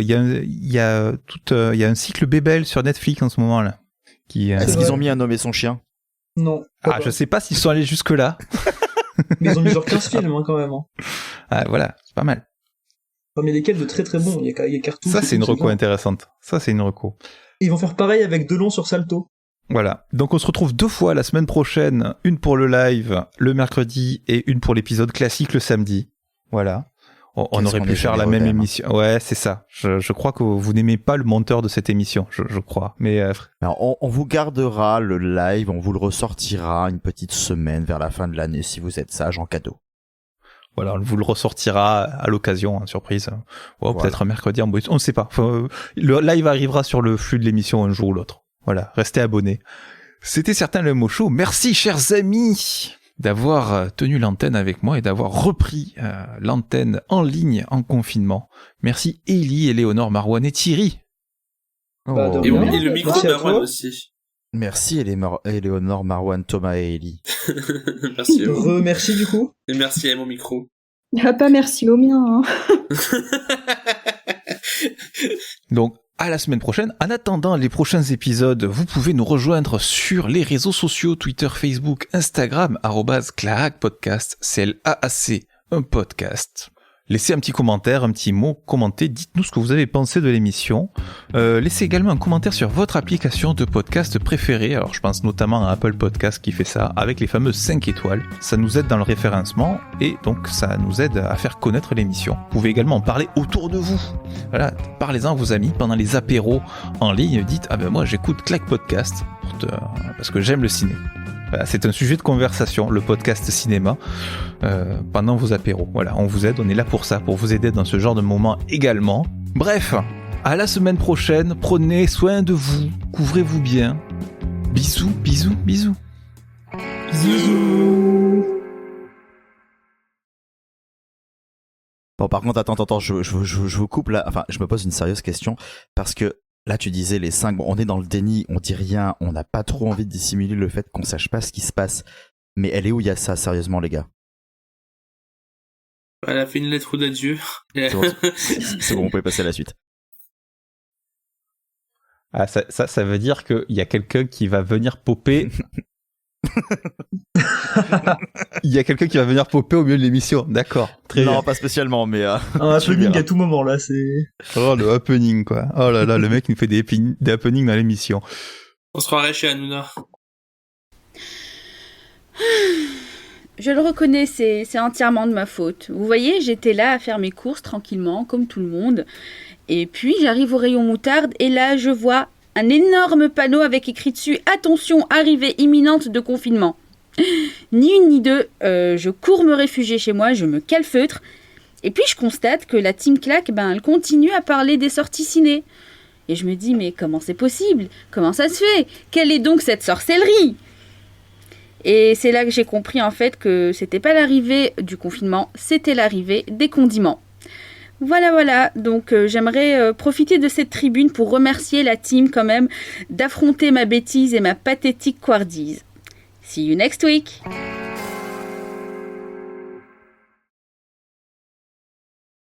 y a un cycle Bébel sur Netflix en ce moment là. Est-ce qu'ils ont mis un homme et son chien? Non. Je sais pas s'ils sont allés jusque là. Mais ils ont mis genre 15 films quand même. Hein. Ah voilà, c'est pas mal. Parmi lesquels de très très bons, il y a Cartouche. Ça c'est une reco intéressante. Ils vont faire pareil avec Delon sur Salto. Voilà, donc on se retrouve 2 fois la semaine prochaine, une pour le live le mercredi et une pour l'épisode classique le samedi. Voilà. On aurait pu faire la même émission. Ouais, c'est ça. Je crois que vous n'aimez pas le monteur de cette émission, je crois. Mais alors, on vous gardera le live, on vous le ressortira une petite semaine vers la fin de l'année si vous êtes sage en cadeau. Voilà, on vous le ressortira à l'occasion, surprise. Ouais, peut-être un mercredi en bonus, on ne sait pas. Enfin, le live arrivera sur le flux de l'émission un jour ou l'autre. Voilà, restez abonnés. C'était Certains l'aiment au chaud. Merci, chers amis, d'avoir tenu l'antenne avec moi et d'avoir repris l'antenne en ligne en confinement. Merci Élie, Éléonore, Marwan et Thierry. Et le micro de Marwan aussi. Merci Éléonore, Marwan, Thomas et Élie. Merci. Remercie du coup. Et merci à mon micro. Pas merci au mien. Hein. Donc, à la semaine prochaine. En attendant les prochains épisodes, vous pouvez nous rejoindre sur les réseaux sociaux, Twitter, Facebook, Instagram, @claacpodcast, CLAAC, un podcast. laissez un petit commentaire, un petit mot, commentez, dites-nous ce que vous avez pensé de l'émission. Laissez également un commentaire sur votre application de podcast préférée. Alors je pense notamment à Apple Podcast qui fait ça avec les fameuses 5 étoiles. Ça nous aide dans le référencement et donc ça nous aide à faire connaître l'émission. Vous pouvez également en parler autour de vous. Voilà, parlez-en à vos amis pendant les apéros en ligne. Dites, ah ben moi j'écoute Claque Podcast parce que j'aime le ciné. Voilà, c'est un sujet de conversation, le podcast cinéma, pendant vos apéros. Voilà, on vous aide, on est là pour ça, pour vous aider dans ce genre de moment également. Bref, à la semaine prochaine, prenez soin de vous, couvrez-vous bien. Bisous, bisous, bisous. Bisous. Bon, par contre, attends, je vous coupe là. Enfin, je me pose une sérieuse question parce que là, tu disais les 5, bon, on est dans le déni, on dit rien, on n'a pas trop envie de dissimuler le fait qu'on sache pas ce qui se passe. Mais elle est où il y a ça, sérieusement, les gars? Elle a fait une lettre d'adieu. C'est bon, on peut passer à la suite. Ah, ça veut dire qu'il y a quelqu'un qui va venir popper. Il y a quelqu'un qui va venir popper au milieu de l'émission, d'accord. Très non, bien. pas spécialement, mais... Un happening à tout moment, là, c'est... Oh, le happening, quoi. Oh là là, le mec nous fait des happenings dans l'émission. On se croirait chez Hanouna. Je le reconnais, c'est entièrement de ma faute. Vous voyez, j'étais là à faire mes courses tranquillement, comme tout le monde. Et puis, j'arrive au rayon moutarde, et là, je vois un énorme panneau avec écrit dessus « Attention, arrivée imminente de confinement ». Ni une ni deux, je cours me réfugier chez moi, je me calfeutre. Et puis, je constate que la Team Claque, elle continue à parler des sorties ciné. Et je me dis, mais comment c'est possible? Comment ça se fait? Quelle est donc cette sorcellerie? Et c'est là que j'ai compris en fait que c'était pas l'arrivée du confinement, c'était l'arrivée des condiments. Voilà, donc j'aimerais profiter de cette tribune pour remercier la team quand même d'affronter ma bêtise et ma pathétique couardise. See you next week!